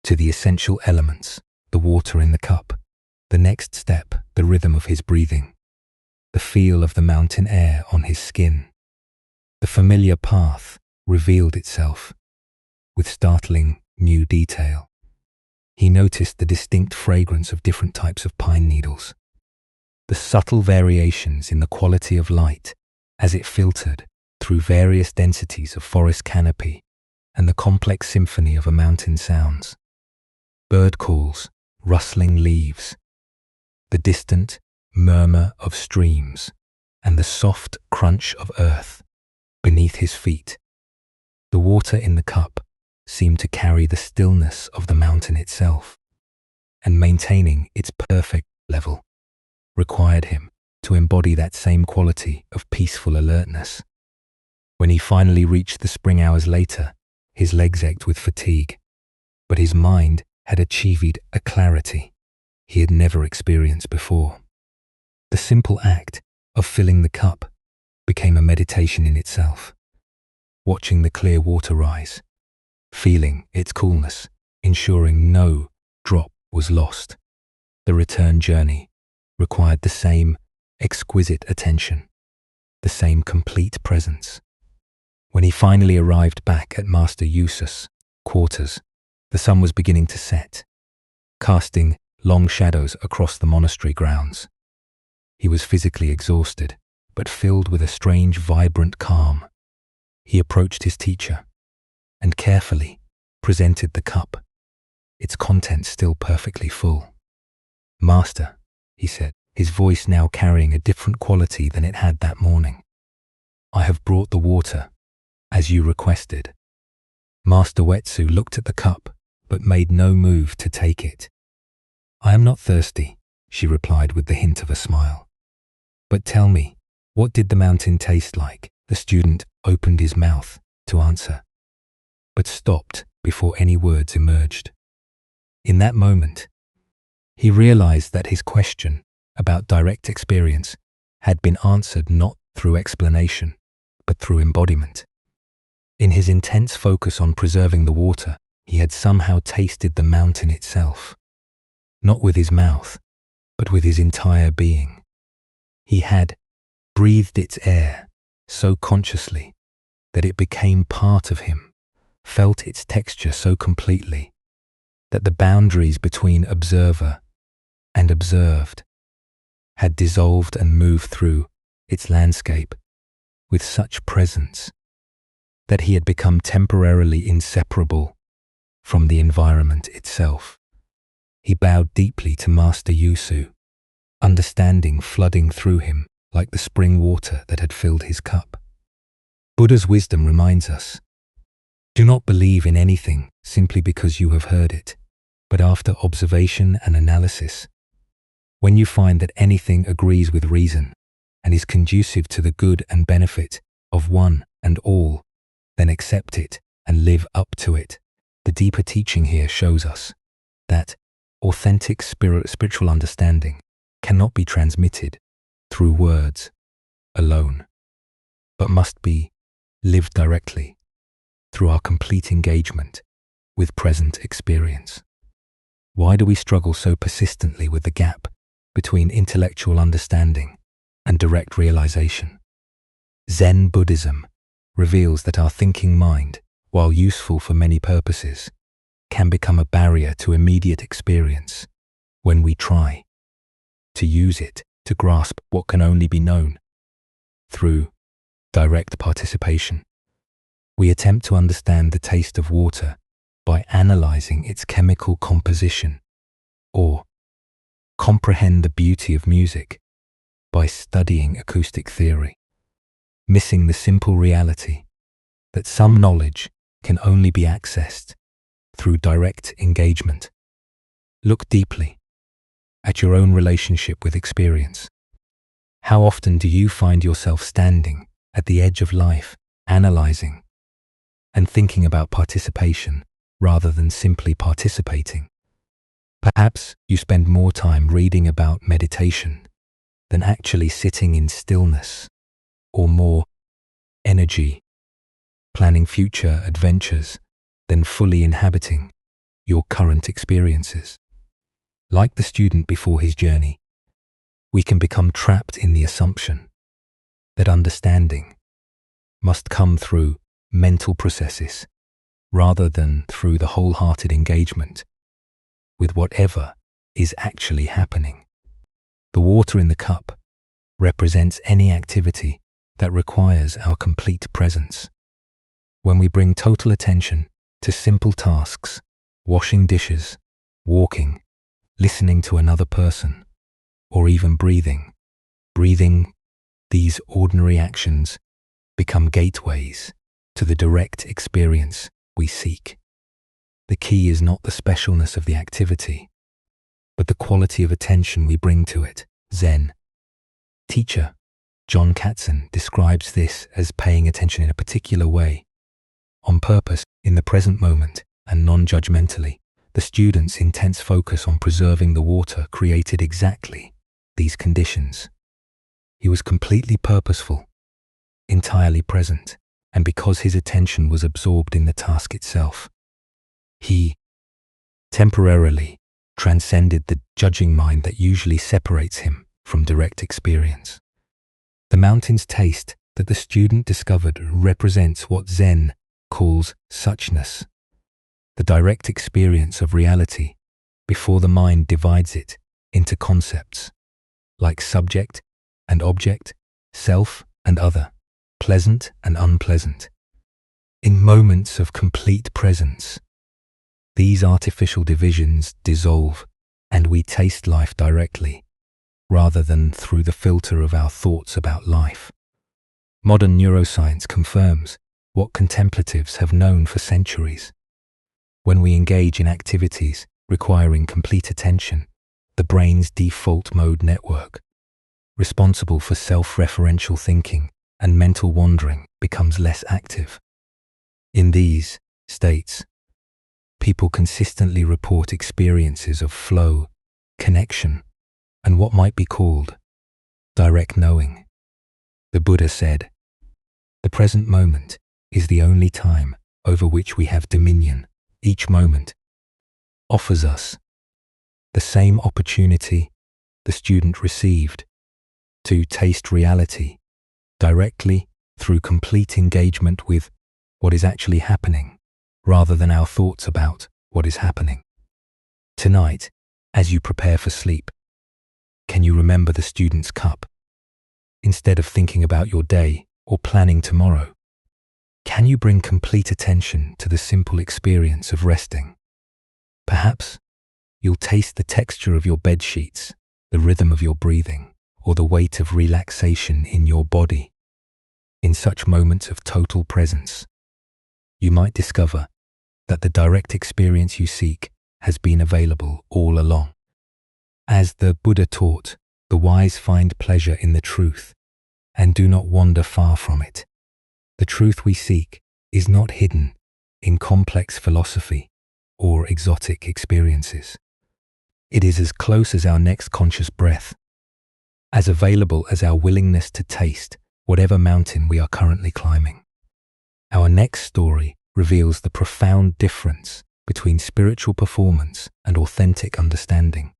to the essential elements, the water in the cup, the next step, the rhythm of his breathing, the feel of the mountain air on his skin. The familiar path revealed itself with startling new detail. He noticed the distinct fragrance of different types of pine needles, the subtle variations in the quality of light as it filtered through various densities of forest canopy, and the complex symphony of a mountain sounds. Bird calls, rustling leaves, the distant murmur of streams, and the soft crunch of earth beneath his feet. The water in the cup seemed to carry the stillness of the mountain itself, and maintaining its perfect level required him to embody that same quality of peaceful alertness. When he finally reached the spring hours later, his legs ached with fatigue, but his mind had achieved a clarity he had never experienced before. The simple act of filling the cup became a meditation in itself. Watching the clear water rise, feeling its coolness, ensuring no drop was lost. The return journey required the same exquisite attention, the same complete presence. When he finally arrived back at Master Yusuf's quarters, the sun was beginning to set, casting long shadows across the monastery grounds. He was physically exhausted, but filled with a strange, vibrant calm. He approached his teacher and carefully presented the cup, its contents still perfectly full. "Master," he said, his voice now carrying a different quality than it had that morning, "I have brought the water, as you requested." Master Wetsu looked at the cup, but made no move to take it. "I am not thirsty," she replied with the hint of a smile. "But tell me, what did the mountain taste like?" The student opened his mouth to answer, but stopped before any words emerged. In that moment, he realized that his question about direct experience had been answered not through explanation, but through embodiment. In his intense focus on preserving the water, he had somehow tasted the mountain itself, not with his mouth, but with his entire being. He had breathed its air so consciously that it became part of him, felt its texture so completely that the boundaries between observer and observed had dissolved and moved through its landscape with such presence that he had become temporarily inseparable from the environment itself. He bowed deeply to Master Yusu, understanding flooding through him like the spring water that had filled his cup. Buddha's wisdom reminds us, do not believe in anything simply because you have heard it, but after observation and analysis. When you find that anything agrees with reason and is conducive to the good and benefit of one and all, then accept it and live up to it. The deeper teaching here shows us that authentic spiritual understanding cannot be transmitted through words alone, but must be lived directly through our complete engagement with present experience. Why do we struggle so persistently with the gap between intellectual understanding and direct realization? Zen Buddhism reveals that our thinking mind, while useful for many purposes, can become a barrier to immediate experience when we try to use it to grasp what can only be known through direct participation. We attempt to understand the taste of water by analyzing its chemical composition, or comprehend the beauty of music by studying acoustic theory, missing the simple reality that some knowledge can only be accessed through direct engagement. Look deeply at your own relationship with experience. How often do you find yourself standing at the edge of life, analyzing and thinking about participation rather than simply participating? Perhaps you spend more time reading about meditation than actually sitting in stillness, or more energy planning future adventures than fully inhabiting your current experiences. Like the student before his journey, we can become trapped in the assumption that understanding must come through mental processes rather than through the wholehearted engagement with whatever is actually happening. The water in the cup represents any activity that requires our complete presence. When we bring total attention to simple tasks, washing dishes, walking, listening to another person, or even breathing, these ordinary actions become gateways to the direct experience we seek. The key is not the specialness of the activity, but the quality of attention we bring to it. Zen. Teacher, John Katzen describes this as paying attention in a particular way, on purpose, in the present moment, and non-judgmentally. The student's intense focus on preserving the water created exactly these conditions. He was completely purposeful, entirely present, and because his attention was absorbed in the task itself, he temporarily transcended the judging mind that usually separates him from direct experience. The mountain's taste that the student discovered represents what Zen calls suchness, the direct experience of reality before the mind divides it into concepts like subject and object, self and other, pleasant and unpleasant. In moments of complete presence, these artificial divisions dissolve and we taste life directly, rather than through the filter of our thoughts about life. Modern neuroscience confirms what contemplatives have known for centuries. When we engage in activities requiring complete attention, the brain's default mode network, responsible for self-referential thinking and mental wandering, becomes less active. In these states, people consistently report experiences of flow, connection, and what might be called direct knowing. The Buddha said, "The present moment is the only time over which we have dominion. Each moment offers us the same opportunity the student received to taste reality directly through complete engagement with what is actually happening, rather than our thoughts about what is happening." Tonight, as you prepare for sleep, can you remember the student's cup? Instead of thinking about your day or planning tomorrow, can you bring complete attention to the simple experience of resting? Perhaps you'll taste the texture of your bed sheets, the rhythm of your breathing, or the weight of relaxation in your body. In such moments of total presence, you might discover that the direct experience you seek has been available all along. As the Buddha taught, the wise find pleasure in the truth and do not wander far from it. The truth we seek is not hidden in complex philosophy or exotic experiences. It is as close as our next conscious breath, as available as our willingness to taste whatever mountain we are currently climbing. Our next story reveals the profound difference between spiritual performance and authentic understanding.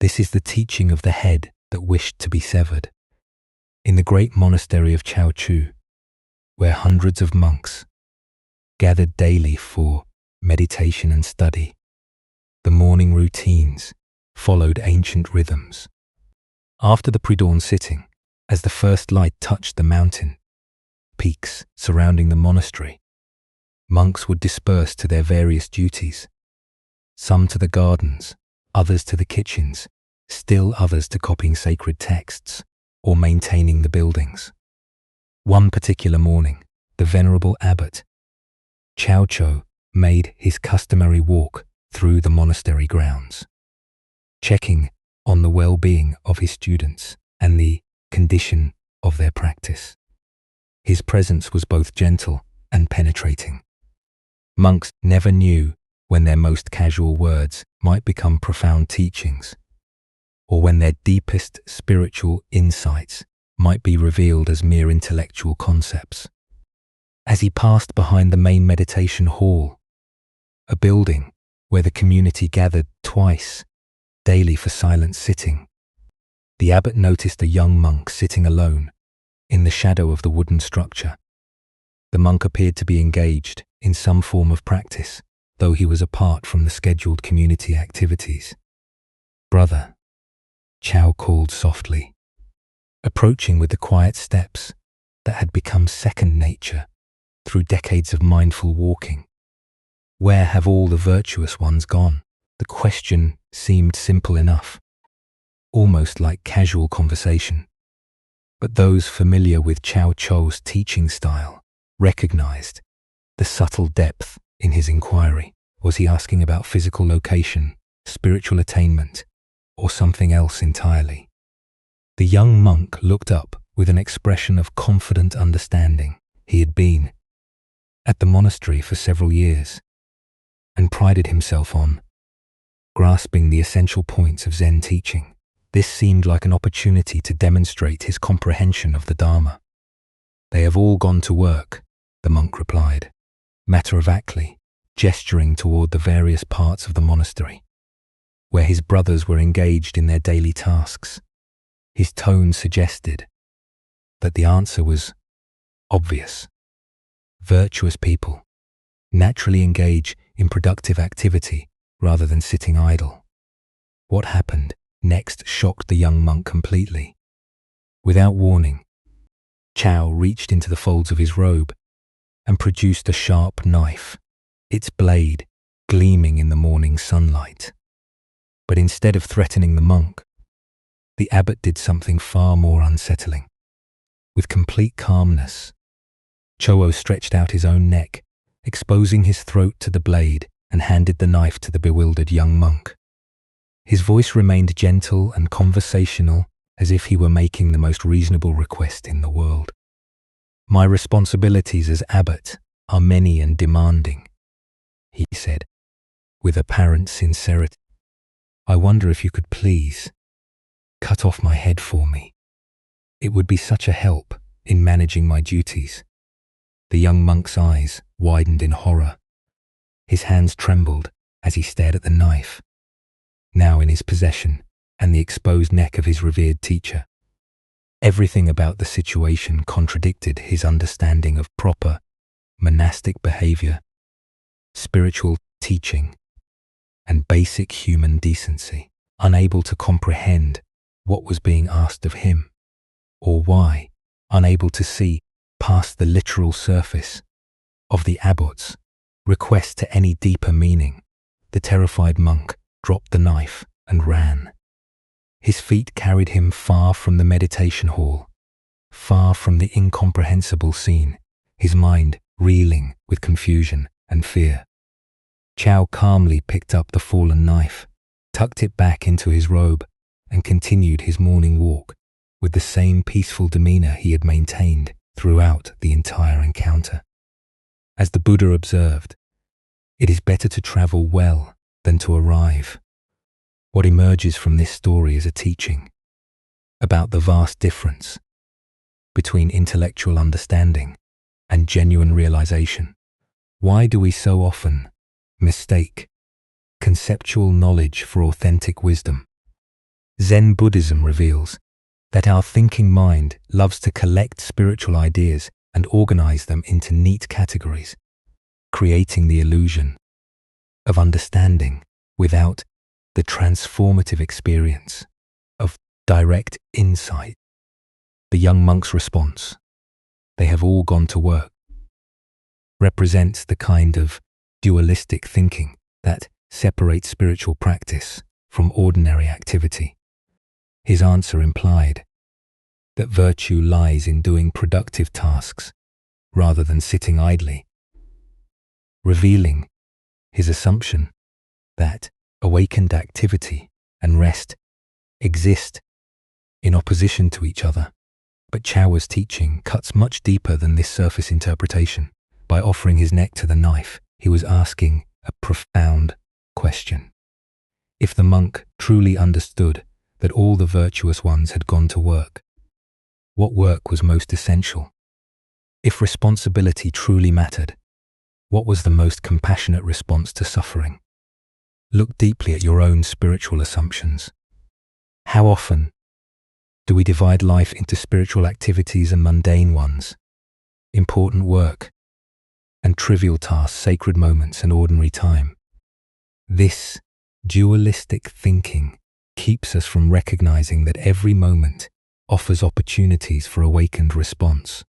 This is the teaching of the head that wished to be severed. In the great monastery of Chao Chu, where hundreds of monks gathered daily for meditation and study, the morning routines followed ancient rhythms. After the pre-dawn sitting, as the first light touched the mountain peaks surrounding the monastery, monks would disperse to their various duties, some to the gardens, others to the kitchens, still others to copying sacred texts or maintaining the buildings. One particular morning, the venerable abbot, Chao Cho, made his customary walk through the monastery grounds, checking on the well-being of his students and the condition of their practice. His presence was both gentle and penetrating. Monks never knew when their most casual words might become profound teachings, or when their deepest spiritual insights might be revealed as mere intellectual concepts. As he passed behind the main meditation hall, a building where the community gathered twice daily for silent sitting, the abbot noticed a young monk sitting alone in the shadow of the wooden structure. The monk appeared to be engaged in some form of practice, though he was apart from the scheduled community activities. "Brother," Chao called softly, approaching with the quiet steps that had become second nature through decades of mindful walking. "Where have all the virtuous ones gone?" The question seemed simple enough, almost like casual conversation. But those familiar with Chao Cho's teaching style recognized the subtle depth in his inquiry. Was he asking about physical location, spiritual attainment, or something else entirely? The young monk looked up with an expression of confident understanding. He had been at the monastery for several years and prided himself on grasping the essential points of Zen teaching. This seemed like an opportunity to demonstrate his comprehension of the Dharma. "They have all gone to work," the monk replied, matter-of-factly, gesturing toward the various parts of the monastery, where his brothers were engaged in their daily tasks. His tone suggested that the answer was obvious. Virtuous people naturally engage in productive activity rather than sitting idle. What happened next shocked the young monk completely. Without warning, Chao reached into the folds of his robe and produced a sharp knife, its blade gleaming in the morning sunlight. But instead of threatening the monk, the abbot did something far more unsettling. With complete calmness, Chou stretched out his own neck, exposing his throat to the blade, and handed the knife to the bewildered young monk. His voice remained gentle and conversational, as if he were making the most reasonable request in the world. "My responsibilities as abbot are many and demanding," he said, with apparent sincerity. "I wonder if you could please cut off my head for me. It would be such a help in managing my duties." The young monk's eyes widened in horror. His hands trembled as he stared at the knife, now in his possession, and the exposed neck of his revered teacher. Everything about the situation contradicted his understanding of proper monastic behavior, spiritual teaching, and basic human decency. Unable to comprehend what was being asked of him, or why, unable to see past the literal surface of the abbot's request to any deeper meaning, the terrified monk dropped the knife and ran. His feet carried him far from the meditation hall, far from the incomprehensible scene, his mind reeling with confusion and fear. Chao calmly picked up the fallen knife, tucked it back into his robe, and continued his morning walk with the same peaceful demeanor he had maintained throughout the entire encounter. As the Buddha observed, it is better to travel well than to arrive. What emerges from this story is a teaching about the vast difference between intellectual understanding and genuine realization. Why do we so often mistake conceptual knowledge for authentic wisdom? Zen Buddhism reveals that our thinking mind loves to collect spiritual ideas and organize them into neat categories, creating the illusion of understanding without the transformative experience of direct insight. The young monk's response, "They have all gone to work," represents the kind of dualistic thinking that separates spiritual practice from ordinary activity. His answer implied that virtue lies in doing productive tasks rather than sitting idly, revealing his assumption that awakened activity and rest exist in opposition to each other. But Chao's teaching cuts much deeper than this surface interpretation. By offering his neck to the knife, he was asking a profound question. If the monk truly understood that all the virtuous ones had gone to work, what work was most essential? If responsibility truly mattered, what was the most compassionate response to suffering? Look deeply at your own spiritual assumptions. How often do we divide life into spiritual activities and mundane ones, important work and trivial tasks, sacred moments and ordinary time? This dualistic thinking keeps us from recognizing that every moment offers opportunities for awakened response.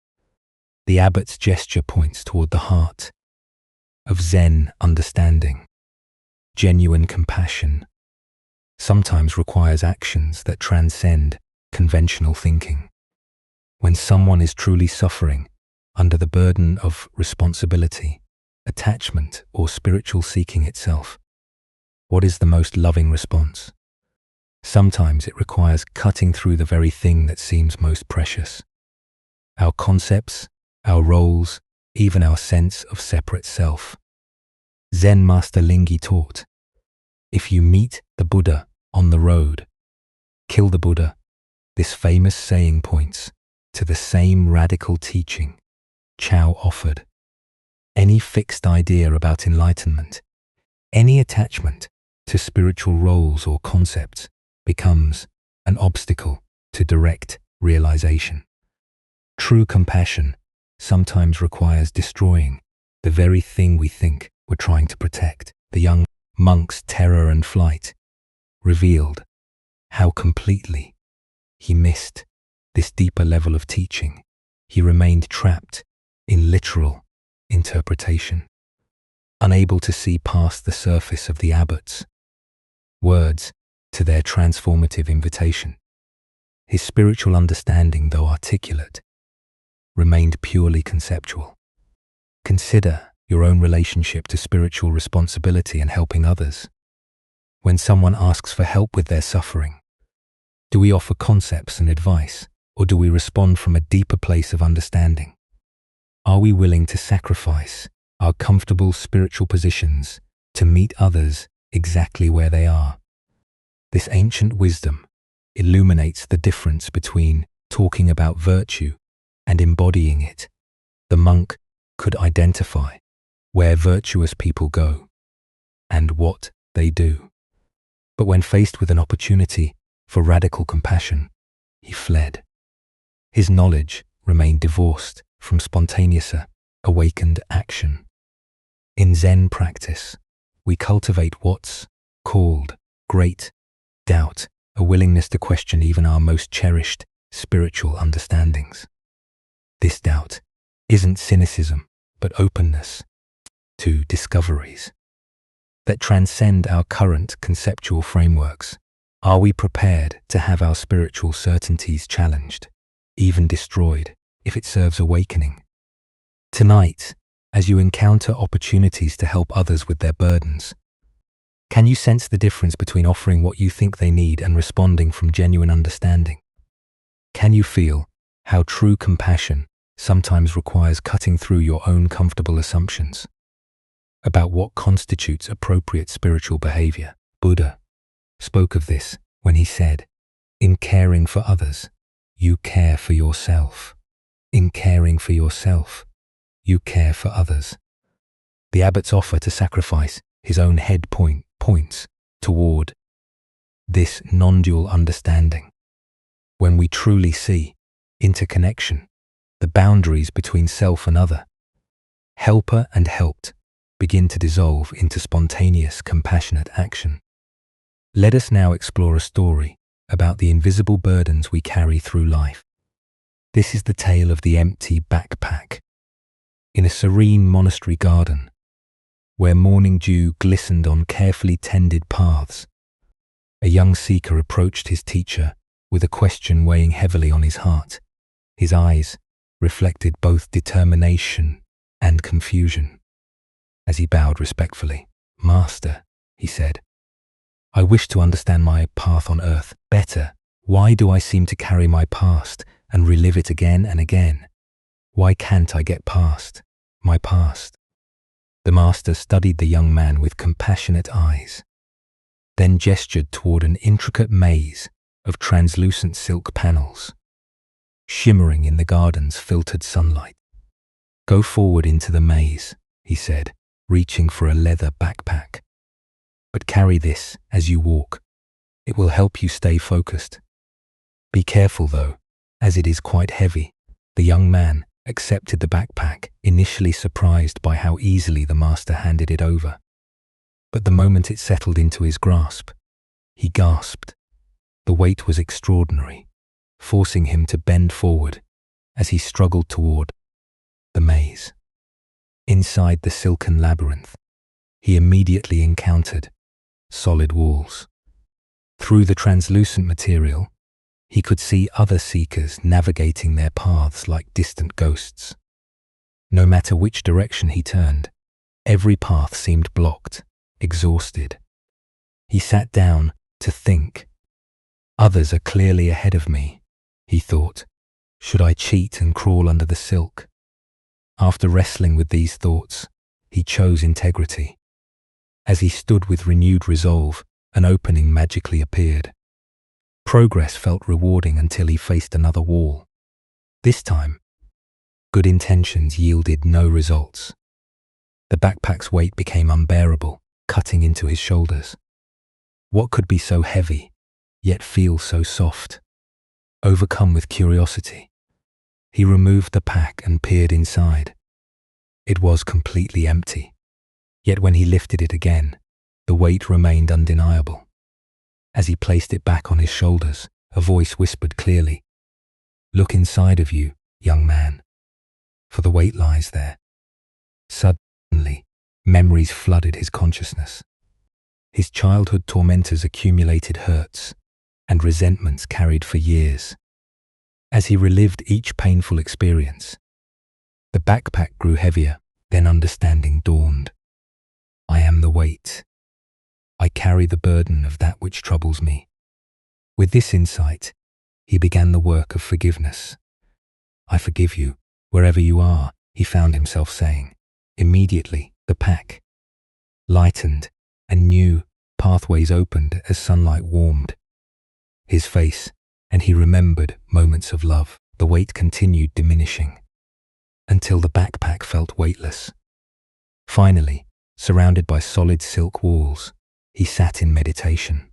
The abbot's gesture points toward the heart of Zen understanding. Genuine compassion sometimes requires actions that transcend conventional thinking. When someone is truly suffering under the burden of responsibility, attachment, or spiritual seeking itself, what is the most loving response? Sometimes it requires cutting through the very thing that seems most precious. our concepts, our roles, even our sense of separate self. Zen Master Lingi taught, if you meet the Buddha on the road, kill the Buddha. This famous saying points to the same radical teaching Chao offered. Any fixed idea about enlightenment, any attachment to spiritual roles or concepts becomes an obstacle to direct realization. True compassion sometimes requires destroying the very thing we think we're trying to protect. The young monk's terror and flight revealed how completely he missed this deeper level of teaching. He remained trapped in literal interpretation, unable to see past the surface of the abbot's words to their transformative invitation. His spiritual understanding, though articulate, remained purely conceptual. Consider your own relationship to spiritual responsibility and helping others. When someone asks for help with their suffering, do we offer concepts and advice, or do we respond from a deeper place of understanding? Are we willing to sacrifice our comfortable spiritual positions to meet others exactly where they are? This ancient wisdom illuminates the difference between talking about virtue and embodying it. The monk could identify where virtuous people go and what they do. But when faced with an opportunity for radical compassion, he fled. His knowledge remained divorced from spontaneous, awakened action. In Zen practice, we cultivate what's called great doubt, a willingness to question even our most cherished spiritual understandings. This doubt isn't cynicism, but openness to discoveries that transcend our current conceptual frameworks. Are we prepared to have our spiritual certainties challenged, even destroyed, if it serves awakening? Tonight, as you encounter opportunities to help others with their burdens, can you sense the difference between offering what you think they need and responding from genuine understanding? Can you feel how true compassion sometimes requires cutting through your own comfortable assumptions about what constitutes appropriate spiritual behavior? Buddha spoke of this when he said, in caring for others, you care for yourself. In caring for yourself, you care for others. The abbot's offer to sacrifice his own head points toward this non-dual understanding. When we truly see interconnection, the boundaries between self and other, helper and helped, begin to dissolve into spontaneous, compassionate action. Let us now explore a story about the invisible burdens we carry through life. This is the tale of the empty backpack. In a serene monastery garden, where morning dew glistened on carefully tended paths, a young seeker approached his teacher with a question weighing heavily on his heart. His eyes reflected both determination and confusion. As he bowed respectfully, "Master," he said, "I wish to understand my path on earth better. Why do I seem to carry my past and relive it again and again? Why can't I get past my past?" The master studied the young man with compassionate eyes, then gestured toward an intricate maze of translucent silk panels, shimmering in the garden's filtered sunlight. "Go forward into the maze," he said, reaching for a leather backpack. "But carry this as you walk. It will help you stay focused. Be careful though, as it is quite heavy." The young man accepted the backpack, initially surprised by how easily the master handed it over. But the moment it settled into his grasp, he gasped. The weight was extraordinary, forcing him to bend forward as he struggled toward the maze. Inside the silken labyrinth, he immediately encountered solid walls. Through the translucent material, he could see other seekers navigating their paths like distant ghosts. No matter which direction he turned, every path seemed blocked, exhausted. He sat down to think. "Others are clearly ahead of me," he thought, Should I cheat and crawl under the silk? After wrestling with these thoughts, he chose integrity. As he stood with renewed resolve, an opening magically appeared. Progress felt rewarding until he faced another wall. This time, good intentions yielded no results. The backpack's weight became unbearable, cutting into his shoulders. What could be so heavy, yet feel so soft? Overcome with curiosity, he removed the pack and peered inside. It was completely empty, yet when he lifted it again, the weight remained undeniable. As he placed it back on his shoulders, a voice whispered clearly, "Look inside of you, young man, for the weight lies there." Suddenly, memories flooded his consciousness. His childhood tormentors accumulated hurts and resentments carried for years. As he relived each painful experience, the backpack grew heavier, then understanding dawned. I am the weight. I carry the burden of that which troubles me. With this insight, he began the work of forgiveness. I forgive you, wherever you are, he found himself saying. Immediately, the pack lightened and new pathways opened as sunlight warmed his face, and he remembered moments of love. The weight continued diminishing until the backpack felt weightless. Finally, surrounded by solid silk walls, he sat in meditation.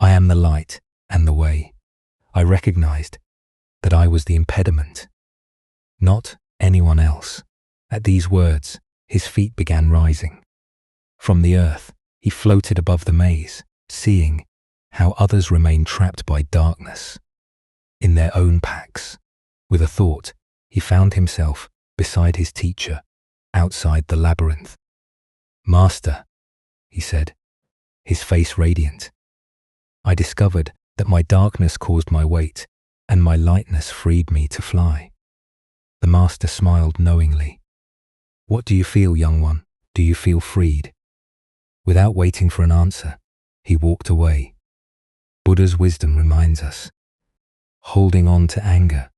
I am the light and the way. I recognized that I was the impediment, not anyone else. At these words, his feet began rising. From the earth, he floated above the maze, seeing how others remained trapped by darkness in their own packs. With a thought, he found himself beside his teacher, outside the labyrinth. "Master," he said, his face radiant, "I discovered that my darkness caused my weight, and my lightness freed me to fly." The master smiled knowingly. "What do you feel, young one? Do you feel freed?" Without waiting for an answer, he walked away. Buddha's wisdom reminds us, holding on to anger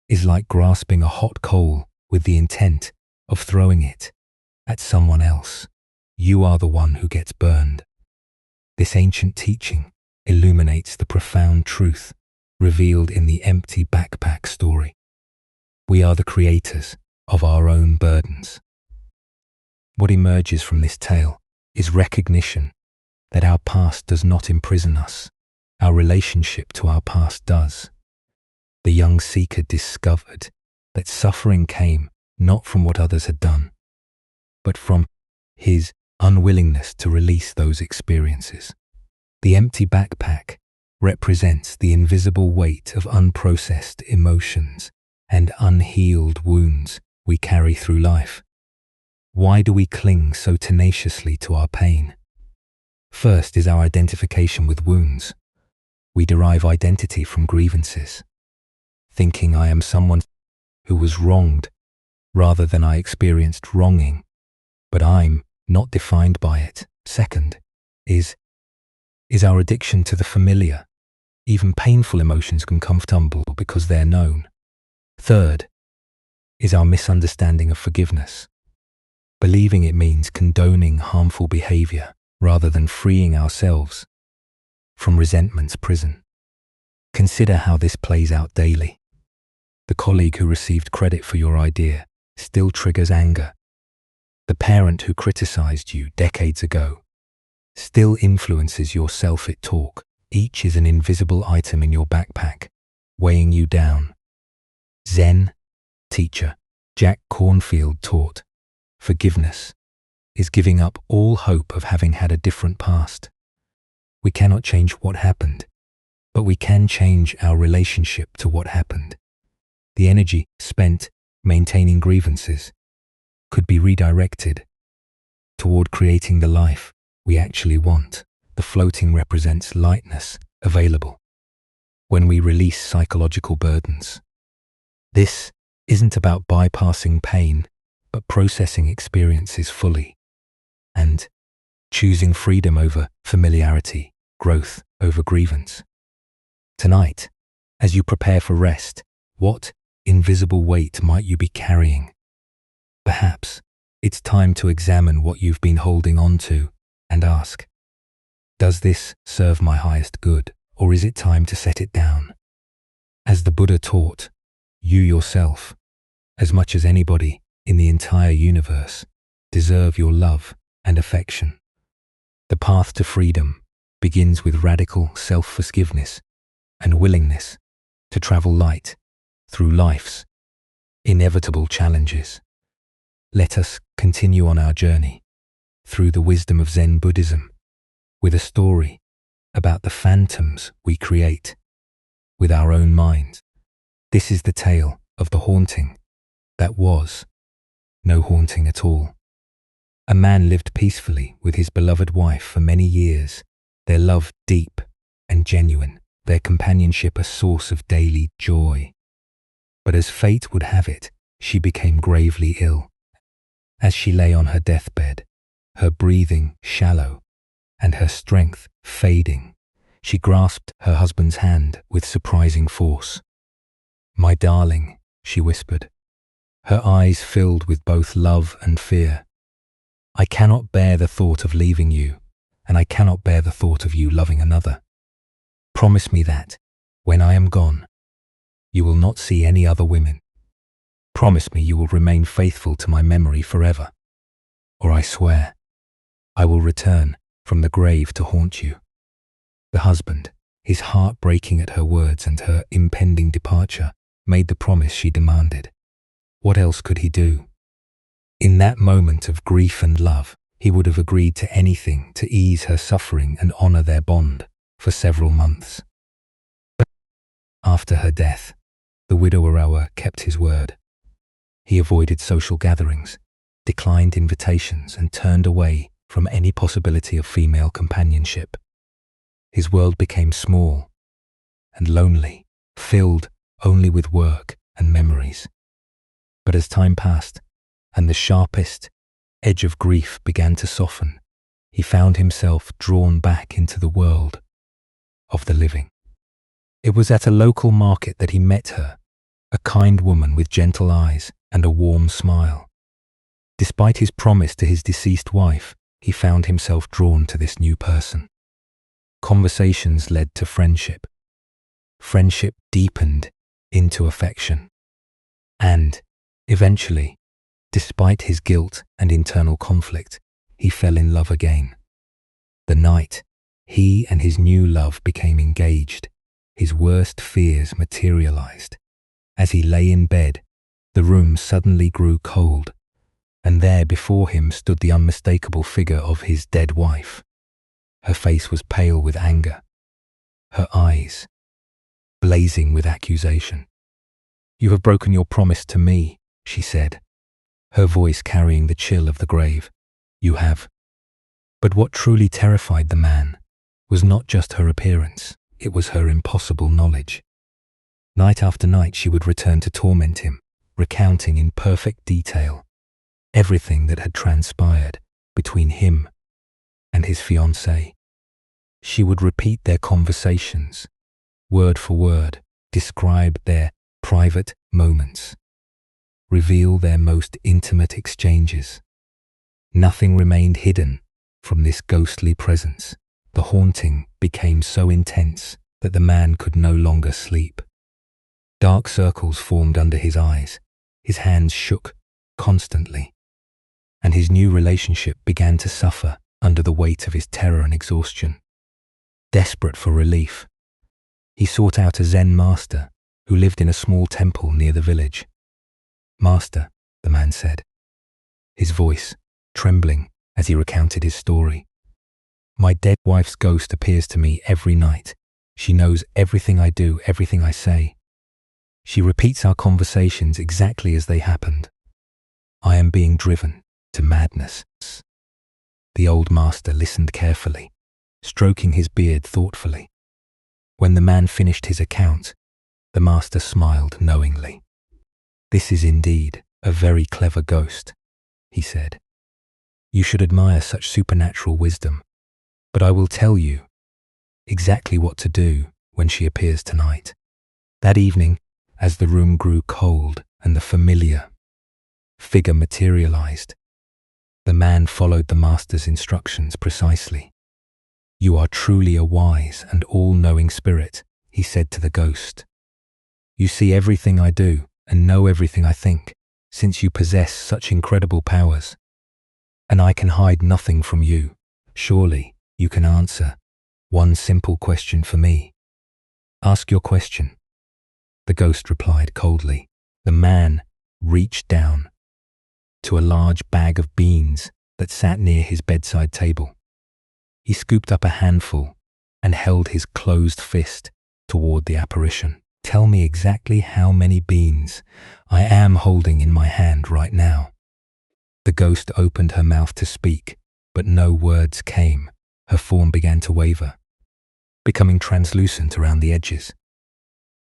is like grasping a hot coal with the intent of throwing it at someone else. You are the one who gets burned. This ancient teaching illuminates the profound truth revealed in the empty backpack story. We are the creators of our own burdens. What emerges from this tale is recognition that our past does not imprison us. Our relationship to our past does. The young seeker discovered that suffering came not from what others had done, but from his unwillingness to release those experiences. The empty backpack represents the invisible weight of unprocessed emotions and unhealed wounds we carry through life. Why do we cling so tenaciously to our pain? First is our identification with wounds. We derive identity from grievances, thinking I am someone who was wronged rather than I experienced wronging, but I'm not defined by it. Second is our addiction to the familiar. Even painful emotions can come comfortable because they're known. Third is our misunderstanding of forgiveness, believing it means condoning harmful behavior rather than freeing ourselves from resentment's prison. Consider how this plays out daily. The colleague who received credit for your idea still triggers anger. The parent who criticized you decades ago still influences your self-talk. Each is an invisible item in your backpack, weighing you down. Zen teacher Jack Cornfield taught, forgiveness is giving up all hope of having had a different past. We cannot change what happened, but we can change our relationship to what happened. The energy spent maintaining grievances could be redirected toward creating the life we actually want. The floating represents lightness available when we release psychological burdens. This isn't about bypassing pain, but processing experiences fully and choosing freedom over familiarity, growth over grievance. Tonight, as you prepare for rest, What invisible weight might you be carrying? Perhaps it's time to examine what you've been holding on to and ask, does this serve my highest good, or is it time to set it down? As the Buddha taught, you yourself, as much as anybody in the entire universe, deserve your love and affection. The path to freedom begins with radical self-forgiveness and willingness to travel light through life's inevitable challenges. Let us continue on our journey through the wisdom of Zen Buddhism with a story about the phantoms we create with our own minds. This is the tale of the haunting that was no haunting at all. A man lived peacefully with his beloved wife for many years, their love deep and genuine, their companionship a source of daily joy. But as fate would have it, she became gravely ill. As she lay on her deathbed, her breathing shallow and her strength fading, she grasped her husband's hand with surprising force. "My darling," she whispered, her eyes filled with both love and fear. "I cannot bear the thought of leaving you, and I cannot bear the thought of you loving another. Promise me that, when I am gone, you will not see any other women. Promise me you will remain faithful to my memory forever, or I swear I will return from the grave to haunt you." The husband, his heart breaking at her words and her impending departure, made the promise she demanded. What else could he do? In that moment of grief and love, he would have agreed to anything to ease her suffering and honor their bond for several months. But after her death, the widower kept his word. He avoided social gatherings, declined invitations, and turned away from any possibility of female companionship. His world became small and lonely, filled only with work and memories. But as time passed, and the sharpest edge of grief began to soften, he found himself drawn back into the world of the living. It was at a local market that he met her, a kind woman with gentle eyes and a warm smile. Despite his promise to his deceased wife, he found himself drawn to this new person. Conversations led to friendship. Friendship deepened into affection. And, eventually, despite his guilt and internal conflict, he fell in love again. The night he and his new love became engaged, his worst fears materialized. As he lay in bed, the room suddenly grew cold, and there before him stood the unmistakable figure of his dead wife. Her face was pale with anger, her eyes blazing with accusation. "You have broken your promise to me," she said, her voice carrying the chill of the grave. "You have." But what truly terrified the man was not just her appearance, it was her impossible knowledge. Night after night she would return to torment him, recounting in perfect detail everything that had transpired between him and his fiancée. She would repeat their conversations, word for word, describe their private moments, reveal their most intimate exchanges. Nothing remained hidden from this ghostly presence. The haunting became so intense that the man could no longer sleep. Dark circles formed under his eyes, his hands shook constantly, and his new relationship began to suffer under the weight of his terror and exhaustion. Desperate for relief, he sought out a Zen master who lived in a small temple near the village. "Master," the man said, his voice trembling as he recounted his story, "my dead wife's ghost appears to me every night. She knows everything I do, everything I say. She repeats our conversations exactly as they happened. I am being driven to madness." The old master listened carefully, stroking his beard thoughtfully. When the man finished his account, the master smiled knowingly. "This is indeed a very clever ghost," he said. "You should admire such supernatural wisdom, but I will tell you exactly what to do when she appears tonight." That evening, As the room grew cold and the familiar figure materialized, the man followed the master's instructions precisely. "You are truly a wise and all-knowing spirit," he said to the ghost. "You see everything I do and know everything I think, since you possess such incredible powers. And I can hide nothing from you. Surely you can answer one simple question for me. Ask your question." The ghost replied coldly. The man reached down to a large bag of beans that sat near his bedside table. He scooped up a handful and held his closed fist toward the apparition. "Tell me exactly how many beans I am holding in my hand right now." The ghost opened her mouth to speak, but no words came. Her form began to waver, becoming translucent around the edges.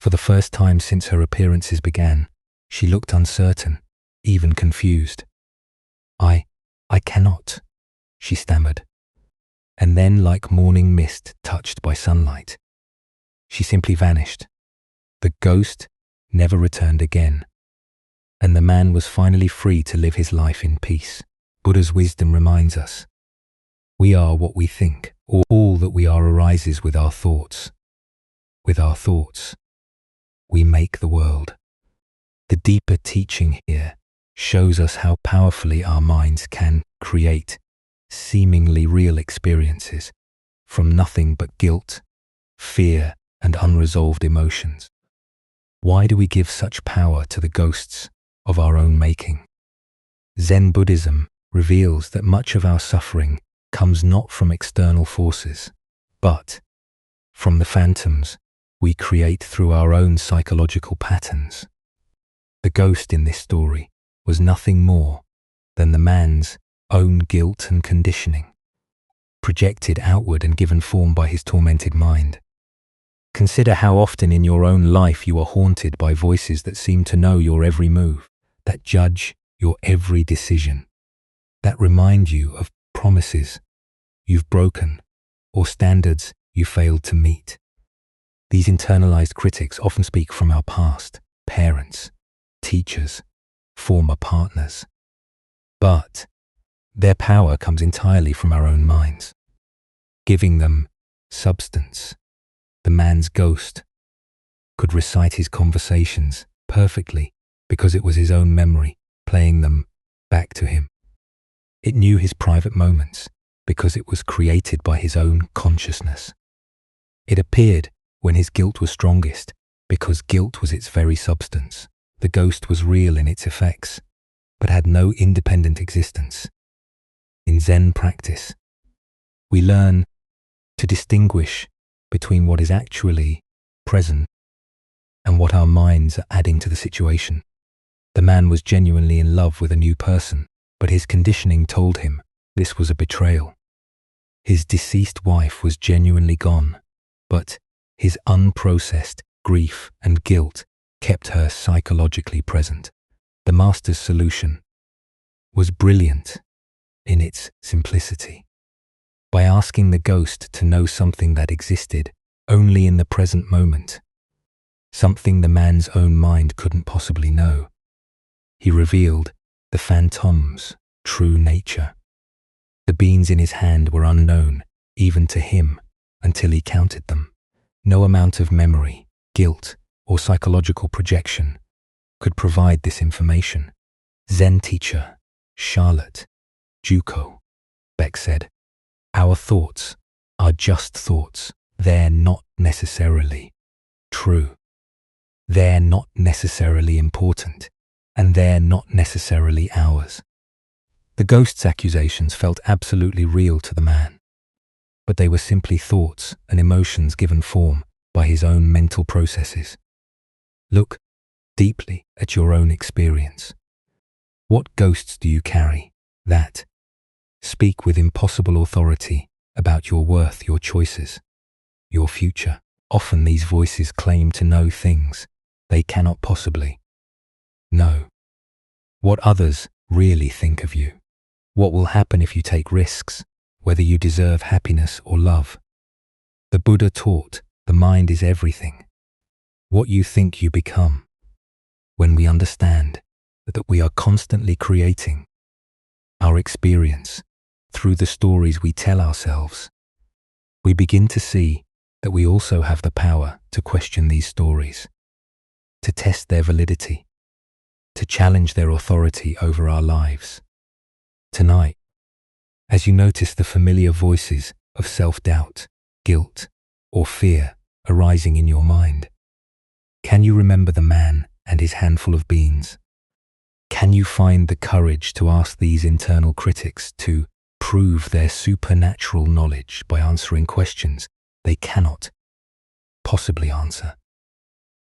For the first time since her appearances began, she looked uncertain, even confused. I cannot," she stammered. And then, like morning mist touched by sunlight, she simply vanished. The ghost never returned again, and the man was finally free to live his life in peace. Buddha's wisdom reminds us, we are what we think, or all that we are arises with our thoughts. With our thoughts, we make the world. The deeper teaching here shows us how powerfully our minds can create seemingly real experiences from nothing but guilt, fear, and unresolved emotions. Why do we give such power to the ghosts of our own making? Zen Buddhism reveals that much of our suffering comes not from external forces, but from the phantoms we create through our own psychological patterns. The ghost in this story was nothing more than the man's own guilt and conditioning, projected outward and given form by his tormented mind. Consider how often in your own life you are haunted by voices that seem to know your every move, that judge your every decision, that remind you of promises you've broken or standards you failed to meet. These internalized critics often speak from our past, parents, teachers, former partners. But their power comes entirely from our own minds, giving them substance. The man's ghost could recite his conversations perfectly because it was his own memory playing them back to him. It knew his private moments because it was created by his own consciousness. It appeared when his guilt was strongest because guilt was its very substance. The ghost was real in its effects, but had no independent existence. In Zen practice, we learn to distinguish between what is actually present and what our minds are adding to the situation. The man was genuinely in love with a new person, but his conditioning told him this was a betrayal. His deceased wife was genuinely gone, but his unprocessed grief and guilt kept her psychologically present. The master's solution was brilliant in its simplicity. By asking the ghost to know something that existed only in the present moment, something the man's own mind couldn't possibly know, he revealed the phantom's true nature. The beans in his hand were unknown, even to him, until he counted them. No amount of memory, guilt, or psychological projection could provide this information. Zen teacher Charlotte Juko Beck said, "Our thoughts are just thoughts. They're not necessarily true. They're not necessarily important, and they're not necessarily ours." The ghost's accusations felt absolutely real to the man, but they were simply thoughts and emotions given form by his own mental processes. Look deeply at your own experience. What ghosts do you carry that speak with impossible authority about your worth, your choices, your future? Often these voices claim to know things they cannot possibly know. What others really think of you. What will happen if you take risks, whether you deserve happiness or love. The Buddha taught the mind is everything. What you think you become. when we understand that we are constantly creating our experience through the stories we tell ourselves, we begin to see that we also have the power to question these stories, to test their validity, to challenge their authority over our lives. Tonight, as you notice the familiar voices of self-doubt, guilt, or fear arising in your mind, can you remember the man and his handful of beans? Can you find the courage to ask these internal critics to prove their supernatural knowledge by answering questions they cannot possibly answer?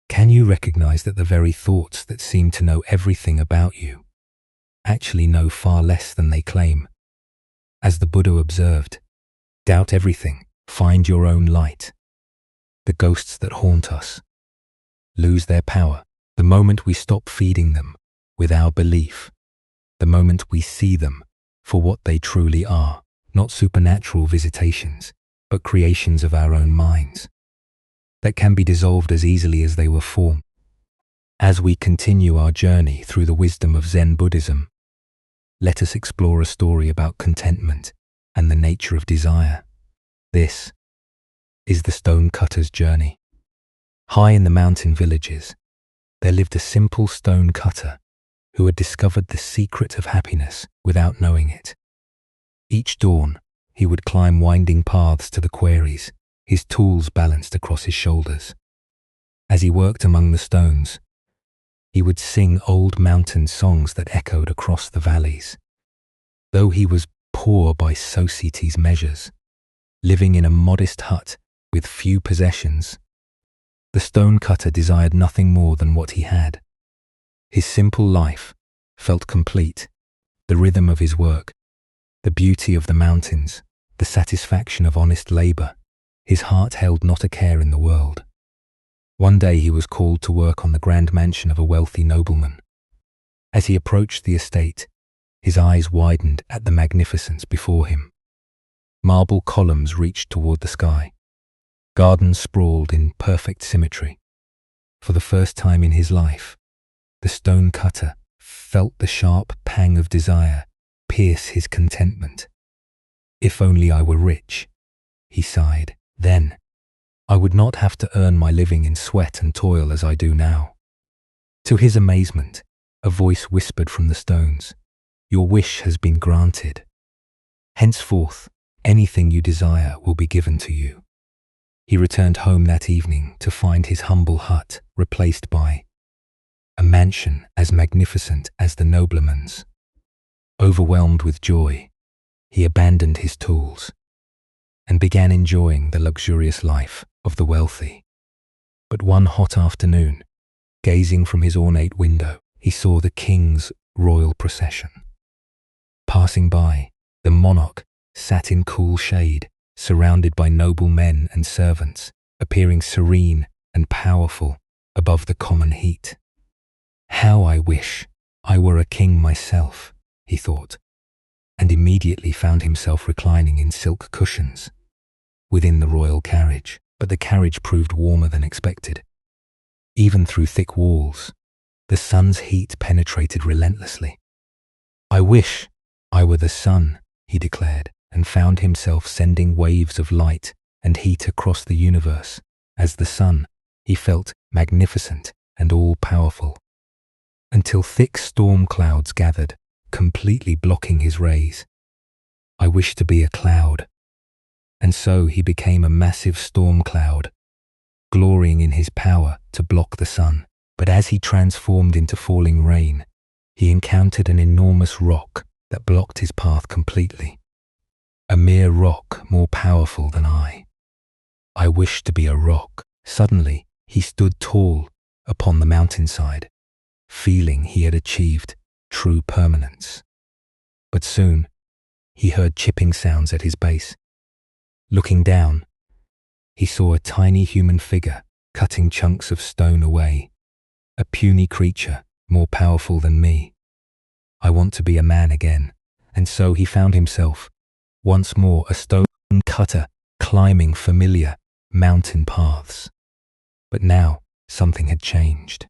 Can you recognize that the very thoughts that seem to know everything about you actually know far less than they claim? As the Buddha observed, doubt everything, find your own light. The ghosts that haunt us lose their power the moment we stop feeding them with our belief, the moment we see them for what they truly are, not supernatural visitations, but creations of our own minds that can be dissolved as easily as they were formed. As we continue our journey through the wisdom of Zen Buddhism, let us explore a story about contentment and the nature of desire. This is the stone-cutter's journey. High in the mountain villages, there lived a simple stone cutter who had discovered the secret of happiness without knowing it. Each dawn, he would climb winding paths to the quarries, his tools balanced across his shoulders. As he worked among the stones, he would sing old mountain songs that echoed across the valleys. Though he was poor by society's measures, living in a modest hut with few possessions, the stone-cutter desired nothing more than what he had. His simple life felt complete. The rhythm of his work, the beauty of the mountains, the satisfaction of honest labor. His heart held not a care in the world. One day he was called to work on the grand mansion of a wealthy nobleman. As he approached the estate, his eyes widened at the magnificence before him. Marble columns reached toward the sky. Gardens sprawled in perfect symmetry. For the first time in his life, the stone cutter felt the sharp pang of desire pierce his contentment. If only I were rich, he sighed. Then I would not have to earn my living in sweat and toil as I do now. To his amazement, a voice whispered from the stones, "Your wish has been granted. Henceforth, anything you desire will be given to you." He returned home that evening to find his humble hut replaced by a mansion as magnificent as the nobleman's. Overwhelmed with joy, he abandoned his tools and began enjoying the luxurious life of the wealthy. But one hot afternoon, gazing from his ornate window, he saw the king's royal procession. Passing by, the monarch sat in cool shade, surrounded by noble men and servants, appearing serene and powerful above the common heat. How I wish I were a king myself, he thought, and immediately found himself reclining in silk cushions within the royal carriage. But the carriage proved warmer than expected. Even through thick walls, the sun's heat penetrated relentlessly. "I wish I were the sun," he declared, and found himself sending waves of light and heat across the universe. As the sun, he felt magnificent and all-powerful, until thick storm clouds gathered, completely blocking his rays. "I wish to be a cloud." And so he became a massive storm cloud, glorying in his power to block the sun. But as he transformed into falling rain, he encountered an enormous rock that blocked his path completely. A mere rock more powerful than I. "I wish to be a rock." Suddenly, he stood tall upon the mountainside, feeling he had achieved true permanence. But soon, he heard chipping sounds at his base. Looking down, he saw a tiny human figure cutting chunks of stone away. A puny creature, more powerful than me. I want to be a man again. And so he found himself, once more a stone cutter, climbing familiar mountain paths. But now, something had changed.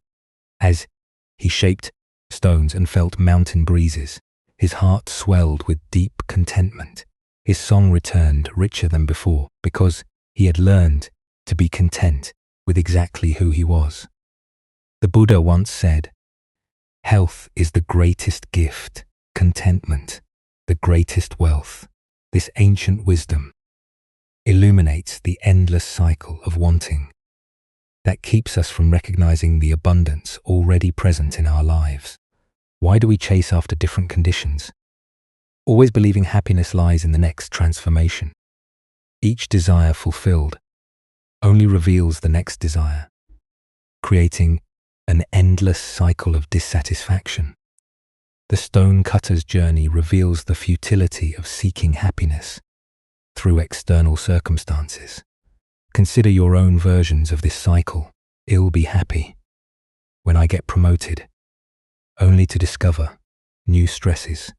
As He shaped stones and felt mountain breezes. His heart swelled with deep contentment. His song returned richer than before because he had learned to be content with exactly who he was. The Buddha once said, "Health is the greatest gift, contentment, the greatest wealth." This ancient wisdom illuminates the endless cycle of wanting that keeps us from recognizing the abundance already present in our lives. Why do we chase after different conditions, always believing happiness lies in the next transformation? Each desire fulfilled only reveals the next desire, creating an endless cycle of dissatisfaction. The stone cutter's journey reveals the futility of seeking happiness through external circumstances. Consider your own versions of this cycle. I'll be happy when I get promoted, only to discover new stresses.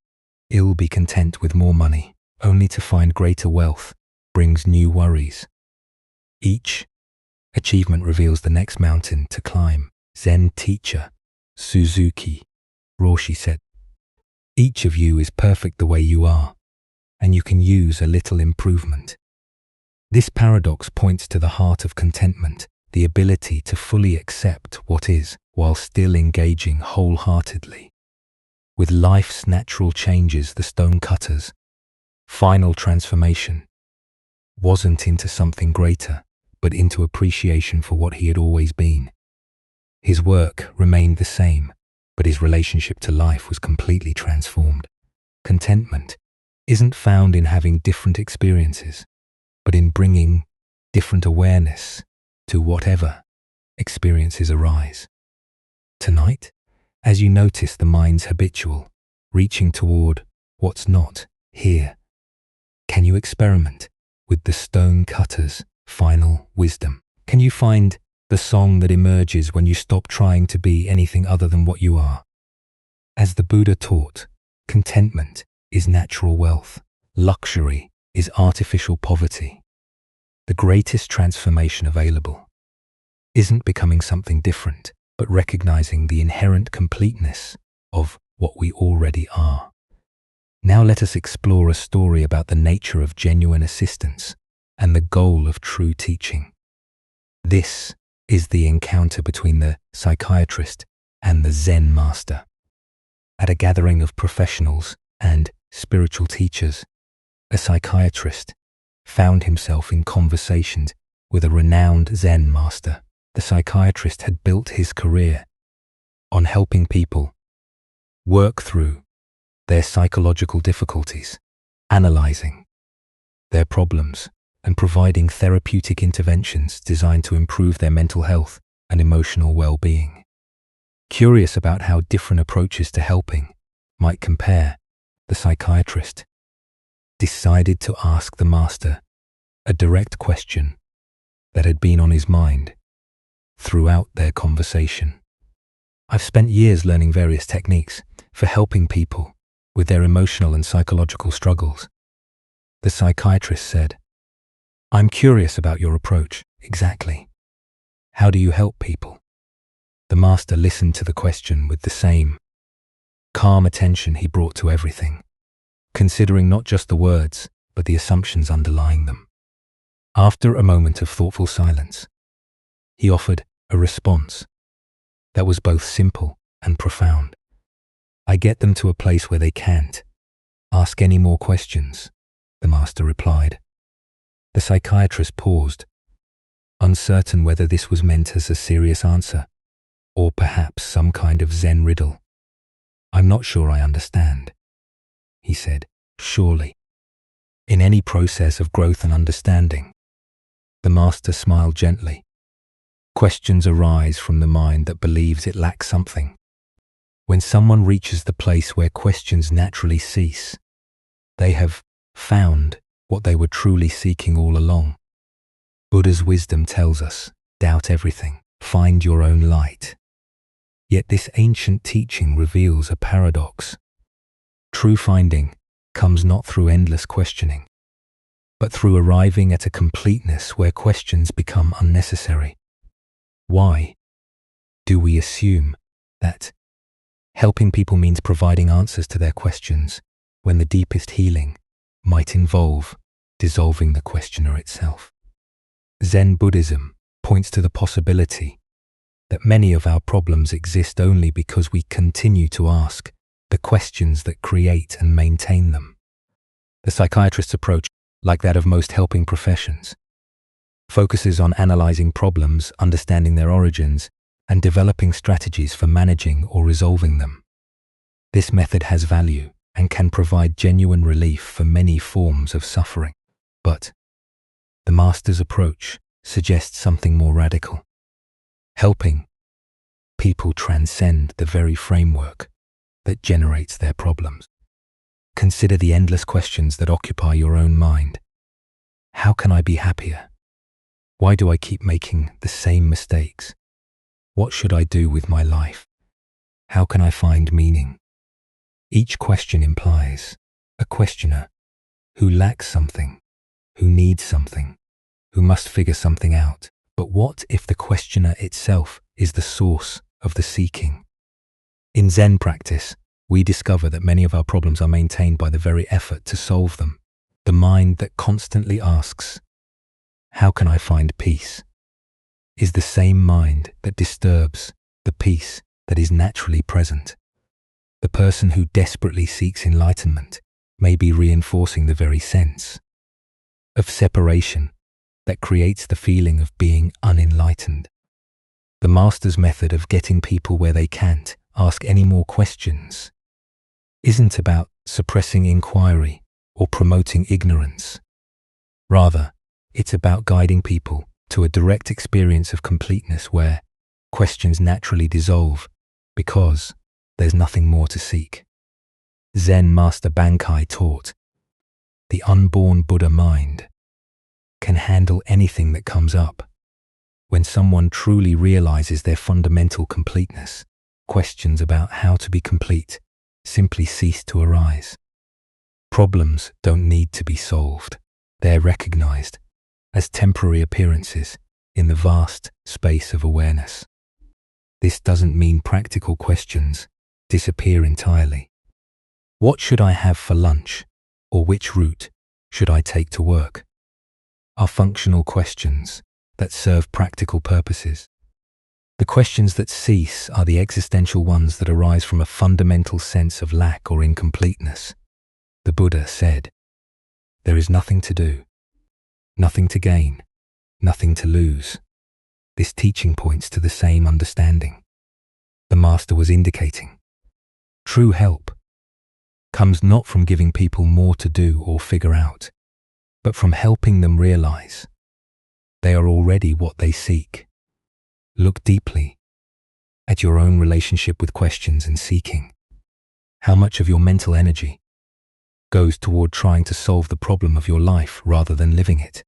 I'll be content with more money, only to find greater wealth brings new worries. Each achievement reveals the next mountain to climb. Zen teacher Suzuki Roshi said, "Each of you is perfect the way you are, and you can use a little improvement." This paradox points to the heart of contentment, the ability to fully accept what is while still engaging wholeheartedly with life's natural changes. The stone cutter's final transformation wasn't into something greater, but into appreciation for what he had always been. His work remained the same, but his relationship to life was completely transformed. Contentment isn't found in having different experiences, but in bringing different awareness to whatever experiences arise. Tonight, as you notice the mind's habitual reaching toward what's not here, can you experiment with the stone cutter's final wisdom? Can you find the song that emerges when you stop trying to be anything other than what you are? As the Buddha taught, contentment is natural wealth. Luxury is artificial poverty. The greatest transformation available isn't becoming something different, but recognizing the inherent completeness of what we already are. Now let us explore a story about the nature of genuine assistance and the goal of true teaching. This is the encounter between the psychiatrist and the Zen master. At a gathering of professionals and spiritual teachers, a psychiatrist found himself in conversations with a renowned Zen master. The psychiatrist had built his career on helping people work through their psychological difficulties, analyzing their problems, and providing therapeutic interventions designed to improve their mental health and emotional well-being. Curious about how different approaches to helping might compare, the psychiatrist decided to ask the master a direct question that had been on his mind throughout their conversation. "I've spent years learning various techniques for helping people with their emotional and psychological struggles," the psychiatrist said. "I'm curious about your approach. Exactly. How do you help people?" The master listened to the question with the same calm attention he brought to everything, considering not just the words, but the assumptions underlying them. After a moment of thoughtful silence, he offered a response that was both simple and profound. "I get them to a place where they can't ask any more questions," the master replied. The psychiatrist paused, uncertain whether this was meant as a serious answer, or perhaps some kind of Zen riddle. "I'm not sure I understand," he said. "Surely, in any process of growth and understanding," the master smiled gently, "questions arise from the mind that believes it lacks something. When someone reaches the place where questions naturally cease, they have found what they were truly seeking all along. Buddha's wisdom tells us, doubt everything, find your own light. Yet this ancient teaching reveals a paradox. True finding comes not through endless questioning, but through arriving at a completeness where questions become unnecessary. Why do we assume that Helping people means providing answers to their questions when the deepest healing might involve dissolving the questioner itself. Zen Buddhism points to the possibility that many of our problems exist only because we continue to ask the questions that create and maintain them. The psychiatrist's approach, like that of most helping professions, focuses on analyzing problems, understanding their origins, and developing strategies for managing or resolving them. This method has value and can provide genuine relief for many forms of suffering. But the master's approach suggests something more radical, helping people transcend the very framework that generates their problems. Consider the endless questions that occupy your own mind. How can I be happier? Why do I keep making the same mistakes? What should I do with my life? How can I find meaning? Each question implies a questioner who lacks something, who needs something, who must figure something out. But what if the questioner itself is the source of the seeking? In Zen practice, we discover that many of our problems are maintained by the very effort to solve them. The mind that constantly asks, "How can I find peace?" is the same mind that disturbs the peace that is naturally present. The person who desperately seeks enlightenment may be reinforcing the very sense of separation that creates the feeling of being unenlightened. The master's method of getting people where they can't ask any more questions isn't about suppressing inquiry or promoting ignorance. Rather, it's about guiding people to a direct experience of completeness where questions naturally dissolve because there's nothing more to seek. Zen Master Bankai taught, the unborn Buddha mind can handle anything that comes up. When someone truly realizes their fundamental completeness, questions about how to be complete simply cease to arise. Problems don't need to be solved. They're recognized as temporary appearances in the vast space of awareness. This doesn't mean practical questions disappear entirely. What should I have for lunch? Or which route should I take to work? Are functional questions that serve practical purposes. The questions that cease are the existential ones that arise from a fundamental sense of lack or incompleteness. The Buddha said, "There is nothing to do, nothing to gain, nothing to lose." This teaching points to the same understanding the master was indicating. True help comes not from giving people more to do or figure out, but from helping them realize they are already what they seek. Look deeply at your own relationship with questions and seeking. How much of your mental energy goes toward trying to solve the problem of your life rather than living it?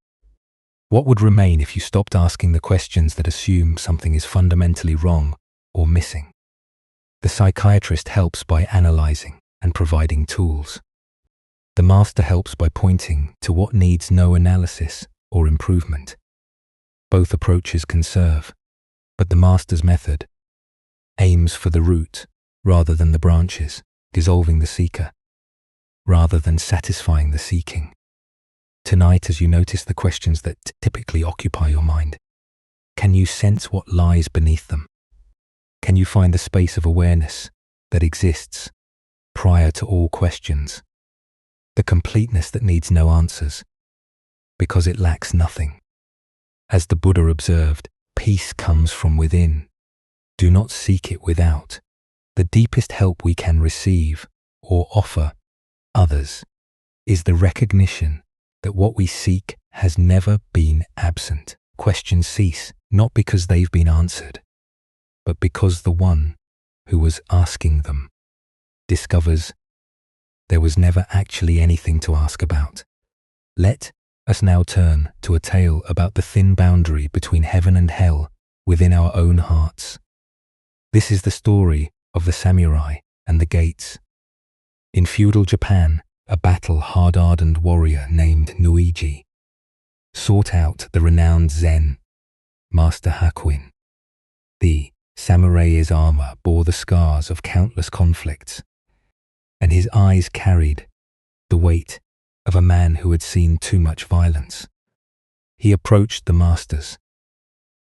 What would remain if you stopped asking the questions that assume something is fundamentally wrong or missing? The psychiatrist helps by analyzing and providing tools. The master helps by pointing to what needs no analysis or improvement. Both approaches can serve, but the master's method aims for the root rather than the branches, dissolving the seeker rather than satisfying the seeking. Tonight, as you notice the questions that typically occupy your mind, can you sense what lies beneath them? Can you find the space of awareness that exists prior to all questions? The completeness that needs no answers because it lacks nothing. As the Buddha observed, peace comes from within. Do not seek it without. The deepest help we can receive or offer others is the recognition that what we seek has never been absent. Questions cease not because they've been answered, but because the one who was asking them discovers there was never actually anything to ask about. Let us now turn to a tale about the thin boundary between heaven and hell within our own hearts. This is the story of the samurai and the gates. In feudal Japan, a battle-hardened warrior named Nuiji sought out the renowned Zen Master Hakuin, the Samurai's armor bore the scars of countless conflicts, and his eyes carried the weight of a man who had seen too much violence. He approached the masters,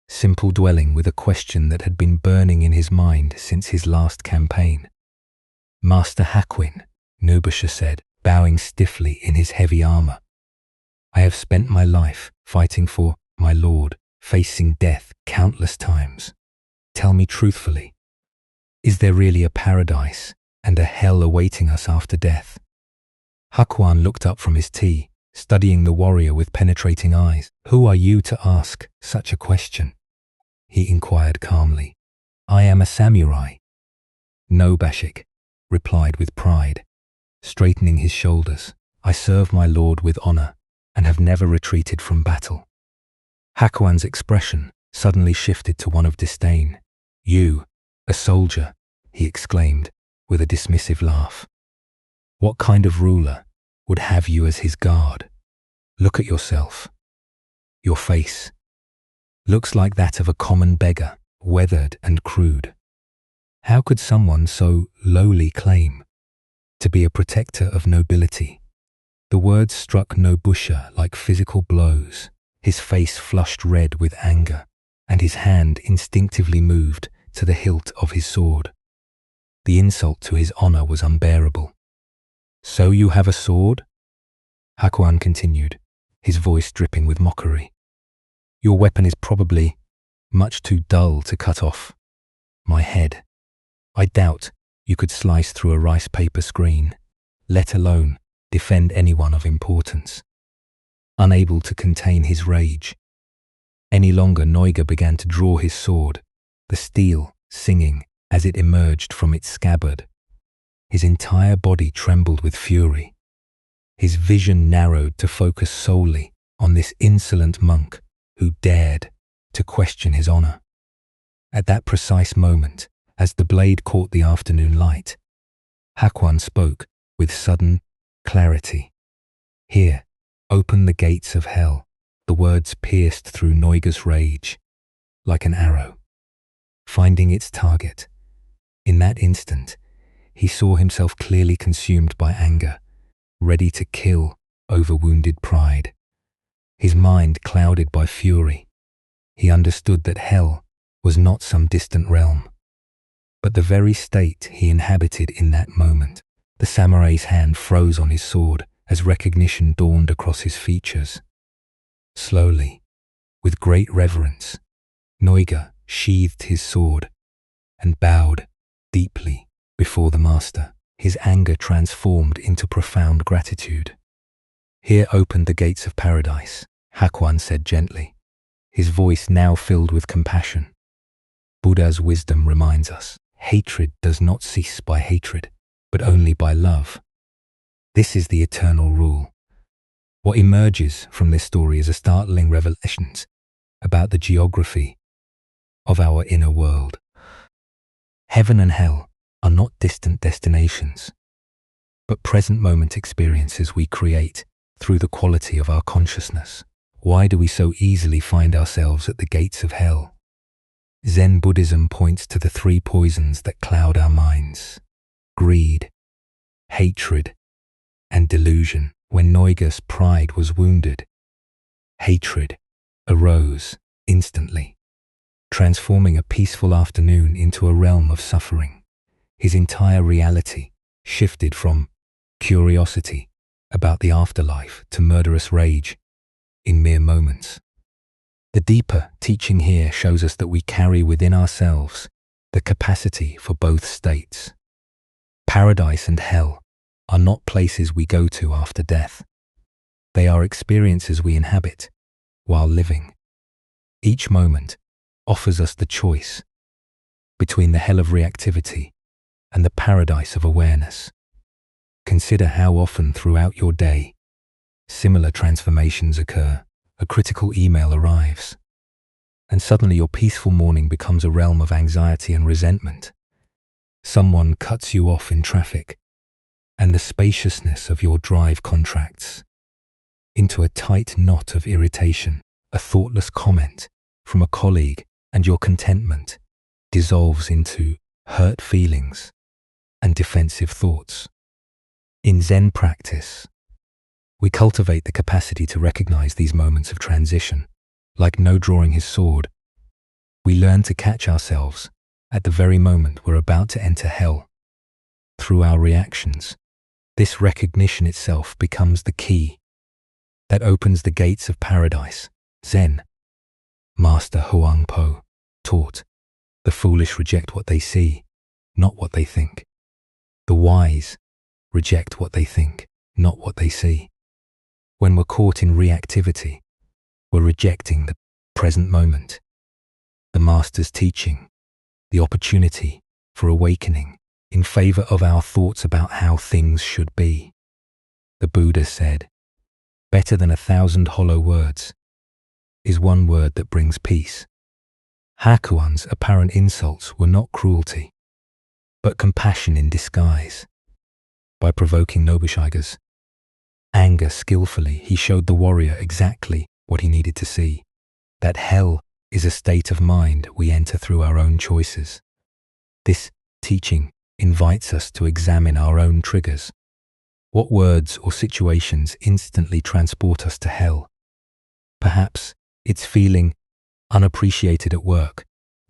simple dwelling with a question that had been burning in his mind since his last campaign. "Master Hakuin," Nubusha said, bowing stiffly in his heavy armor, "I have spent my life fighting for my lord, facing death countless times. Tell me truthfully, is there really a paradise and a hell awaiting us after death?" Hakuin looked up from his tea, studying the warrior with penetrating eyes. "Who are you to ask such a question?" he inquired calmly. "I am a samurai." "No, Bashik," replied with pride, straightening his shoulders. "I serve my lord with honor and have never retreated from battle." Hakuin's expression suddenly shifted to one of disdain. "You, a soldier," he exclaimed with a dismissive laugh. "What kind of ruler would have you as his guard? Look at yourself. Your face looks like that of a common beggar, weathered and crude. How could someone so lowly claim to be a protector of nobility?" The words struck Nobusha like physical blows. His face flushed red with anger, and his hand instinctively moved to the hilt of his sword. The insult to his honor was unbearable. "So you have a sword?" Hakuin continued, his voice dripping with mockery. "Your weapon is probably much too dull to cut off my head. I doubt you could slice through a rice paper screen, let alone defend anyone of importance." Unable to contain his rage any longer, Noiga began to draw his sword, the steel singing as it emerged from its scabbard. His entire body trembled with fury. His vision narrowed to focus solely on this insolent monk who dared to question his honor. At that precise moment, as the blade caught the afternoon light, Hakuin spoke with sudden clarity. "Here, open the gates of hell." The words pierced through Noiga's rage like an arrow, finding its target. In that instant, he saw himself clearly consumed by anger, ready to kill over wounded pride. His mind clouded by fury. He understood that hell was not some distant realm, but the very state he inhabited in that moment. The samurai's hand froze on his sword as recognition dawned across his features. Slowly, with great reverence, Noiga sheathed his sword and bowed deeply before the master. His anger transformed into profound gratitude. "Here opened the gates of paradise," Hakuin said gently, his voice now filled with compassion. "Buddha's wisdom reminds us, hatred does not cease by hatred, but only by love. This is the eternal rule." What emerges from this story is a startling revelation about the geography of our inner world. Heaven and hell are not distant destinations, but present moment experiences we create through the quality of our consciousness. Why do we so easily find ourselves at the gates of hell? Zen Buddhism points to the three poisons that cloud our minds: greed, hatred, and delusion. When Noiga's pride was wounded, hatred arose instantly, transforming a peaceful afternoon into a realm of suffering. His entire reality shifted from curiosity about the afterlife to murderous rage in mere moments. The deeper teaching here shows us that we carry within ourselves the capacity for both states. Paradise and hell are not places we go to after death. They are experiences we inhabit while living. Each moment offers us the choice between the hell of reactivity and the paradise of awareness. Consider how often throughout your day similar transformations occur. A critical email arrives, and suddenly your peaceful morning becomes a realm of anxiety and resentment. Someone cuts you off in traffic, and the spaciousness of your drive contracts into a tight knot of irritation. A thoughtless comment from a colleague, and your contentment dissolves into hurt feelings and defensive thoughts. In Zen practice, we cultivate the capacity to recognize these moments of transition. Like No drawing his sword, we learn to catch ourselves at the very moment we're about to enter hell. Through our reactions, this recognition itself becomes the key that opens the gates of paradise. Zen Master Huang Po taught, "The foolish reject what they see, not what they think. The wise reject what they think, not what they see." When we're caught in reactivity, we're rejecting the present moment, the Master's teaching, the opportunity for awakening in favor of our thoughts about how things should be. The Buddha said, "Better than 1,000 hollow words is one word that brings peace." Hakuan's apparent insults were not cruelty, but compassion in disguise. By provoking Nobushige's anger skillfully, he showed the warrior exactly what he needed to see, that hell is a state of mind we enter through our own choices. This teaching invites us to examine our own triggers. What words or situations instantly transport us to hell? Perhaps it's feeling unappreciated at work,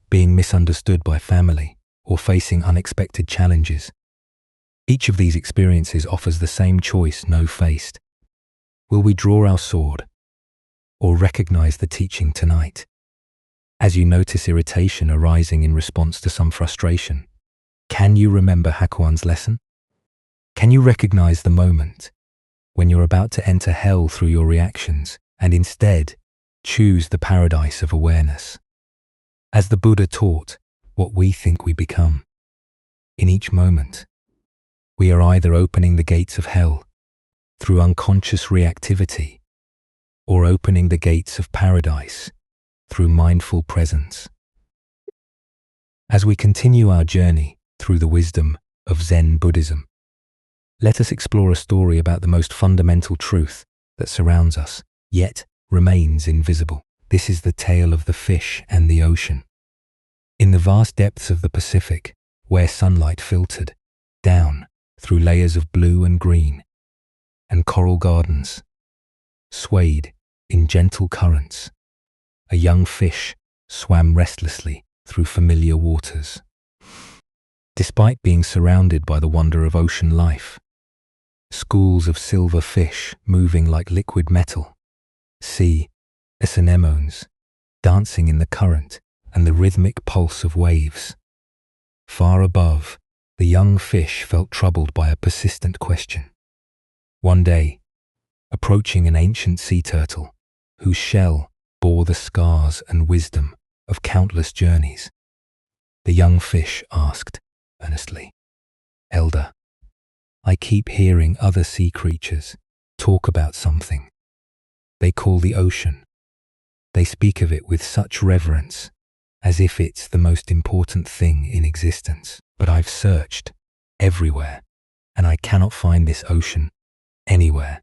being misunderstood by family, or facing unexpected challenges. Each of these experiences offers the same choice No faced. Will we draw our sword or recognize the teaching tonight? As you notice irritation arising in response to some frustration, can you remember Hakuan's lesson? Can you recognize the moment when you're about to enter hell through your reactions and instead choose the paradise of awareness? As the Buddha taught, what we think we become. In each moment, we are either opening the gates of hell through unconscious reactivity or opening the gates of paradise through mindful presence. As we continue our journey through the wisdom of Zen Buddhism, let us explore a story about the most fundamental truth that surrounds us, yet remains invisible. This is the tale of the fish and the ocean. In the vast depths of the Pacific, where sunlight filtered down through layers of blue and green, and coral gardens swayed in gentle currents, a young fish swam restlessly through familiar waters. Despite being surrounded by the wonder of ocean life, schools of silver fish moving like liquid metal, sea anemones dancing in the current and the rhythmic pulse of waves. Far above, the young fish felt troubled by a persistent question. One day, approaching an ancient sea turtle, whose shell bore the scars and wisdom of countless journeys, the young fish asked earnestly, "Elder, I keep hearing other sea creatures talk about something they call the ocean. They speak of it with such reverence, as if it's the most important thing in existence. But I've searched everywhere, and I cannot find this ocean anywhere.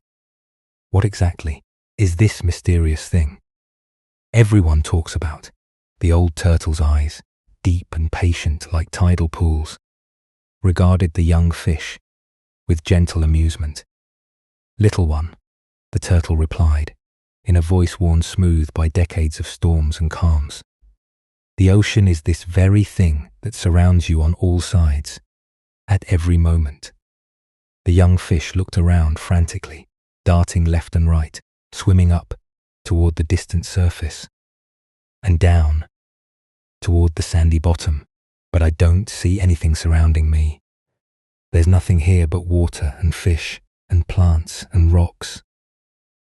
What exactly is this mysterious thing everyone talks about?" The old turtle's eyes, deep and patient like tidal pools, regarded the young fish with gentle amusement. "Little one," the turtle replied, in a voice worn smooth by decades of storms and calms, "the ocean is this very thing that surrounds you on all sides, at every moment." The young fish looked around frantically, darting left and right, swimming up toward the distant surface, and down toward the sandy bottom. "But I don't see anything surrounding me. There's nothing here but water and fish and plants and rocks.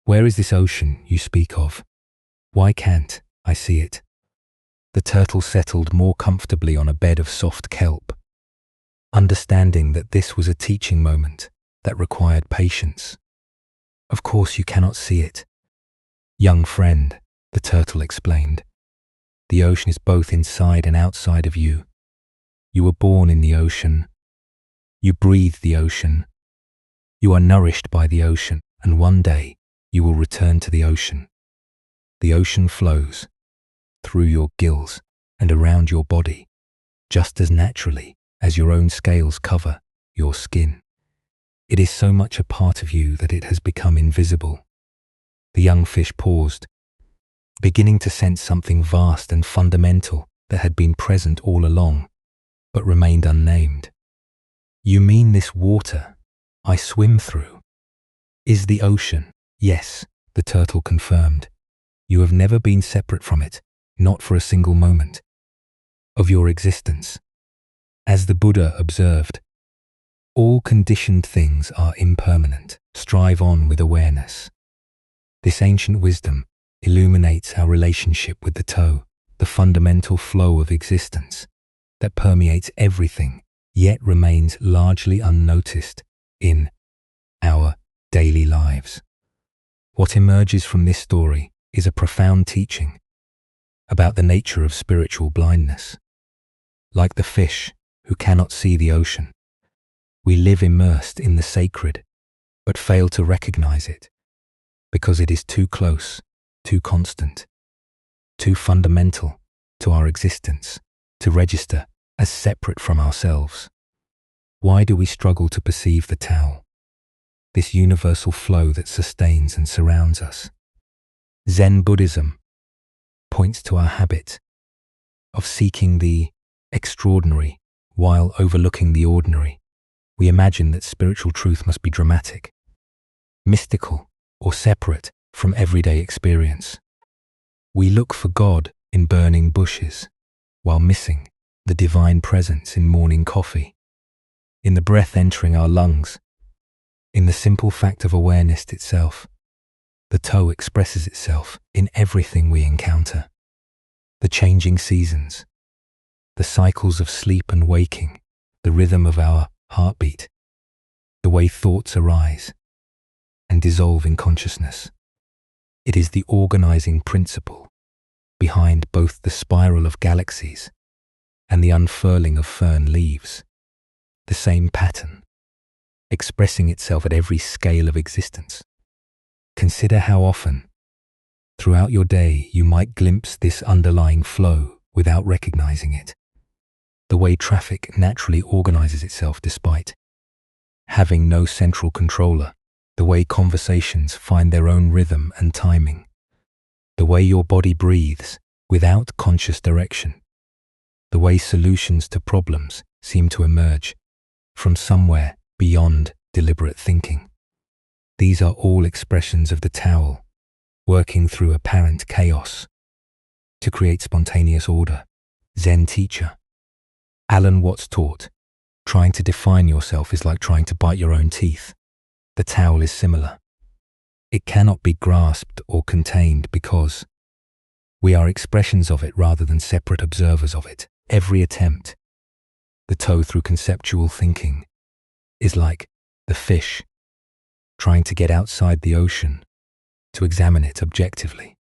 Where is this ocean you speak of? Why can't I see it?" The turtle settled more comfortably on a bed of soft kelp, understanding that this was a teaching moment that required patience. "Of course you cannot see it, young friend," the turtle explained. "The ocean is both inside and outside of you. You were born in the ocean. You breathe the ocean. You are nourished by the ocean, and one day you will return to the ocean. The ocean flows through your gills and around your body, just as naturally as your own scales cover your skin. It is so much a part of you that it has become invisible. The young fish paused, beginning to sense something vast and fundamental that had been present all along, but remained unnamed. You mean this water I swim through is the ocean? Yes, the turtle confirmed. You have never been separate from it, not for a single moment of your existence. As the Buddha observed, all conditioned things are impermanent. Strive on with awareness. This ancient wisdom illuminates our relationship with the toe, the fundamental flow of existence that permeates everything, yet remains largely unnoticed in our daily lives. What emerges from this story is a profound teaching about the nature of spiritual blindness. Like the fish who cannot see the ocean, we live immersed in the sacred, but fail to recognize it because it is too close, too constant, too fundamental to our existence to register as separate from ourselves. Why do we struggle to perceive the Tao, this universal flow that sustains and surrounds us? Zen Buddhism points to our habit of seeking the extraordinary while overlooking the ordinary. We imagine that spiritual truth must be dramatic, mystical, or separate from everyday experience. We look for God in burning bushes, while missing the divine presence in morning coffee, in the breath entering our lungs, in the simple fact of awareness itself. The toe expresses itself in everything we encounter. The changing seasons, the cycles of sleep and waking, the rhythm of our heartbeat, the way thoughts arise and dissolve in consciousness. It is the organizing principle behind both the spiral of galaxies and the unfurling of fern leaves. The same pattern, expressing itself at every scale of existence. Consider how often, throughout your day, you might glimpse this underlying flow without recognizing it. The way traffic naturally organizes itself despite having no central controller. The way conversations find their own rhythm and timing. The way your body breathes without conscious direction. The way solutions to problems seem to emerge from somewhere beyond deliberate thinking. These are all expressions of the Tao, working through apparent chaos to create spontaneous order. Zen teacher Alan Watts taught, trying to define yourself is like trying to bite your own teeth. The Tao is similar. It cannot be grasped or contained because we are expressions of it rather than separate observers of it. Every attempt, the toe through conceptual thinking, is like the fish trying to get outside the ocean to examine it objectively.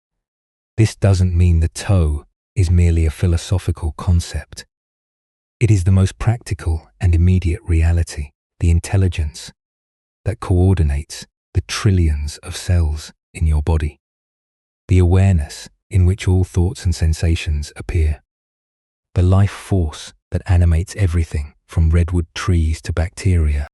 This doesn't mean the toe is merely a philosophical concept. It is the most practical and immediate reality, the intelligence that coordinates the trillions of cells in your body, the awareness in which all thoughts and sensations appear, the life force that animates everything from redwood trees to bacteria.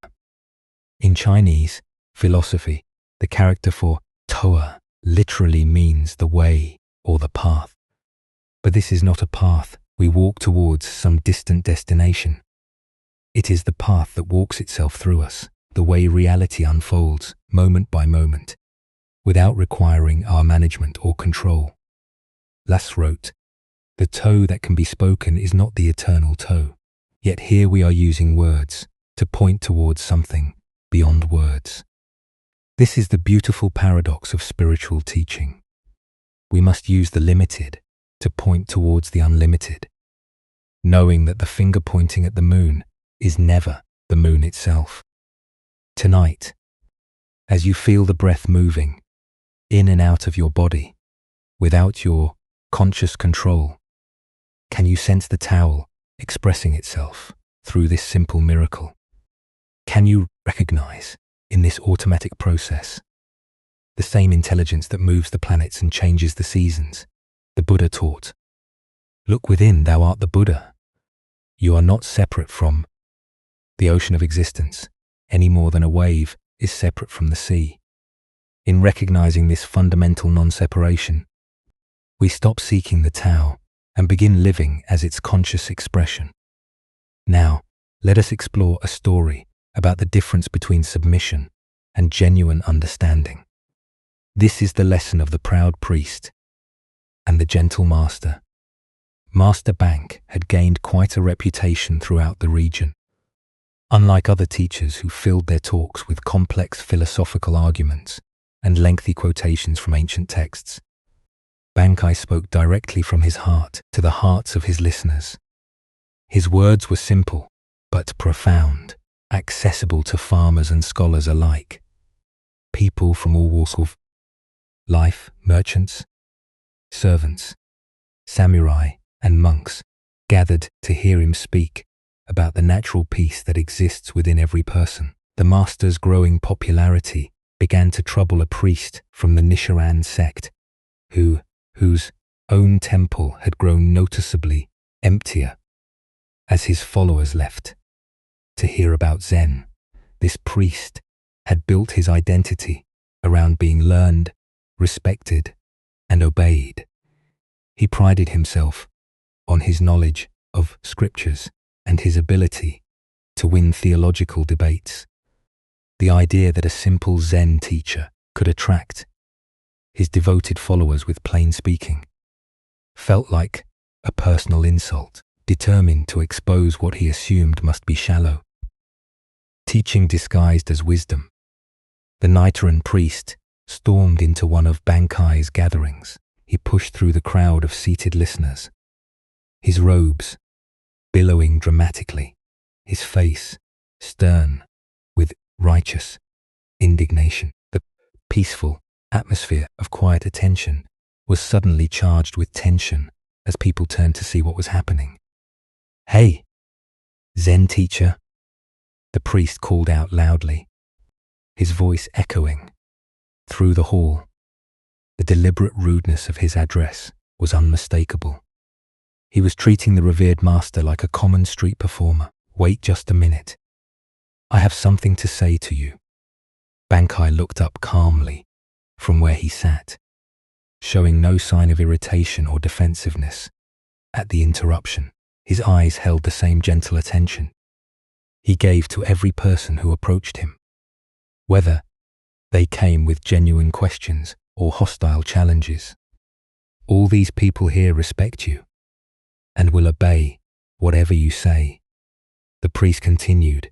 In Chinese philosophy, the character for Toa literally means the way or the path. But this is not a path we walk towards some distant destination. It is the path that walks itself through us, the way reality unfolds moment by moment, without requiring our management or control. Lass wrote, "The toe that can be spoken is not the eternal toe, yet here we are using words to point towards something beyond words." This is the beautiful paradox of spiritual teaching. We must use the limited to point towards the unlimited, knowing that the finger pointing at the moon is never the moon itself. Tonight, as you feel the breath moving in and out of your body without your conscious control, can you sense the Tao expressing itself through this simple miracle? Can you recognize in this automatic process the same intelligence that moves the planets and changes the seasons? The Buddha taught, "Look within, thou art the Buddha." You are not separate from the ocean of existence, any more than a wave is separate from the sea. In recognizing this fundamental non-separation, we stop seeking the Tao and begin living as its conscious expression. Now, let us explore a story about the difference between submission and genuine understanding. This is the lesson of the proud priest and the gentle master. Master Bank had gained quite a reputation throughout the region. Unlike other teachers who filled their talks with complex philosophical arguments and lengthy quotations from ancient texts, Bankai spoke directly from his heart to the hearts of his listeners. His words were simple but profound, accessible to farmers and scholars alike. People from all walks of life, merchants, servants, samurai, and monks gathered to hear him speak about the natural peace that exists within every person. The master's growing popularity began to trouble a priest from the Nichiren sect, whose own temple had grown noticeably emptier as his followers left to hear about Zen. This priest had built his identity around being learned, respected, and obeyed. He prided himself on his knowledge of scriptures and his ability to win theological debates. The idea that a simple Zen teacher could attract his devoted followers with plain speaking felt like a personal insult. Determined to expose what he assumed must be shallow teaching disguised as wisdom, the Nichiren priest stormed into one of Bankai's gatherings. He pushed through the crowd of seated listeners, his robes billowing dramatically, his face stern with righteous indignation. The peaceful atmosphere of quiet attention was suddenly charged with tension as people turned to see what was happening. "Hey, Zen teacher," the priest called out loudly, his voice echoing through the hall. The deliberate rudeness of his address was unmistakable. He was treating the revered master like a common street performer. "Wait just a minute. I have something to say to you." Bankai looked up calmly from where he sat, showing no sign of irritation or defensiveness at the interruption. His eyes held the same gentle attention he gave to every person who approached him, whether they came with genuine questions or hostile challenges. "All these people here respect you and will obey whatever you say," the priest continued,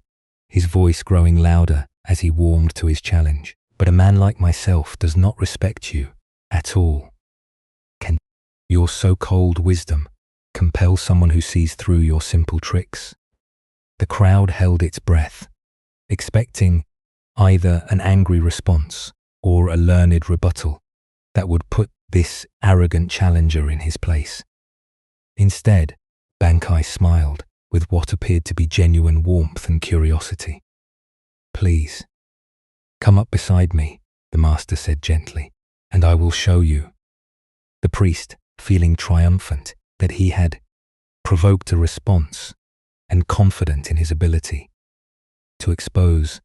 his voice growing louder as he warmed to his challenge. "But a man like myself does not respect you at all. Can your so-called wisdom compel someone who sees through your simple tricks?" The crowd held its breath, expecting either an angry response or a learned rebuttal that would put this arrogant challenger in his place. Instead, Bankai smiled with what appeared to be genuine warmth and curiosity. "Please, come up beside me," the master said gently, "and I will show you." The priest, feeling triumphant that he had provoked a response and confident in his ability to expose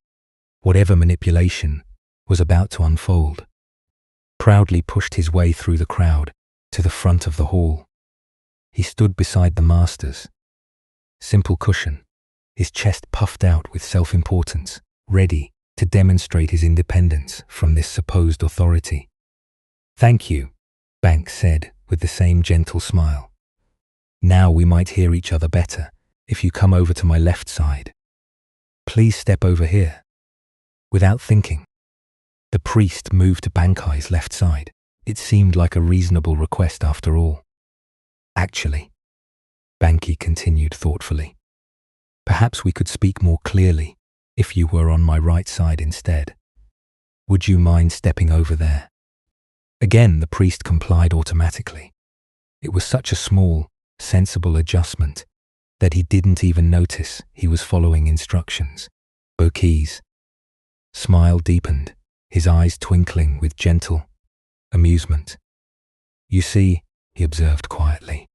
whatever manipulation was about to unfold, proudly pushed his way through the crowd to the front of the hall. He stood beside the master's simple cushion, his chest puffed out with self-importance, ready to demonstrate his independence from this supposed authority. "Thank you," Bank said with the same gentle smile. "Now we might hear each other better if you come over to my left side. Please step over here." Without thinking, the priest moved to Bankai's left side. It seemed like a reasonable request after all. "Actually," Banki continued thoughtfully, "perhaps we could speak more clearly if you were on my right side instead. Would you mind stepping over there?" Again, the priest complied automatically. It was such a small, sensible adjustment that he didn't even notice he was following instructions. Boki's smile deepened, his eyes twinkling with gentle amusement. "You see," he observed quietly,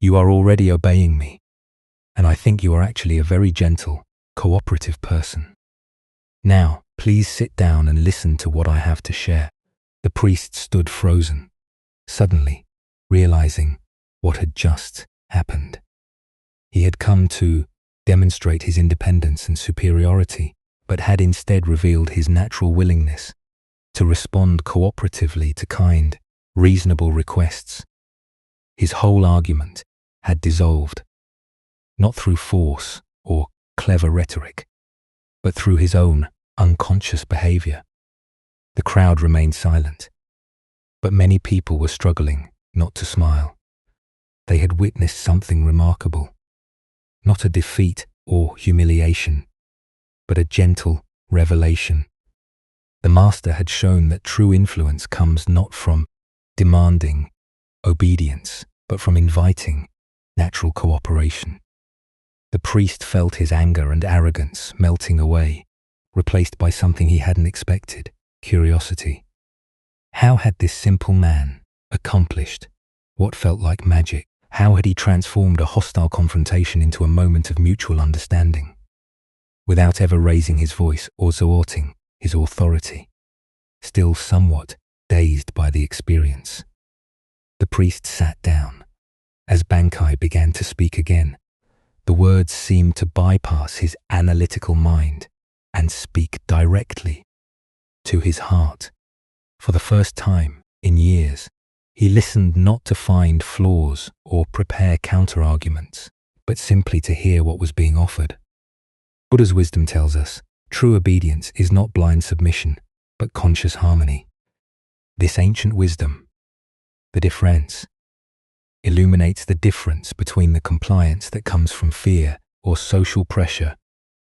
"you are already obeying me. and I think you are actually a very gentle, cooperative person. Now, please sit down and listen to what I have to share." The priest stood frozen, suddenly realizing what had just happened. He had come to demonstrate his independence and superiority, but had instead revealed his natural willingness to respond cooperatively to kind, reasonable requests. His whole argument had dissolved, not through force or clever rhetoric, but through his own unconscious behavior. The crowd remained silent, but many people were struggling not to smile. They had witnessed something remarkable, not a defeat or humiliation, but a gentle revelation. The master had shown that true influence comes not from demanding obedience, but from inviting natural cooperation. The priest felt his anger and arrogance melting away, replaced by something he hadn't expected: curiosity. How had this simple man accomplished what felt like magic? How had he transformed a hostile confrontation into a moment of mutual understanding, without ever raising his voice or exalting his authority? Still somewhat dazed by the experience, the priest sat down. As Bankai began to speak again, the words seemed to bypass his analytical mind and speak directly to his heart. For the first time in years, he listened not to find flaws or prepare counter-arguments, but simply to hear what was being offered. Buddha's wisdom tells us, true obedience is not blind submission, but conscious harmony. This ancient wisdom, the difference, illuminates the difference between the compliance that comes from fear or social pressure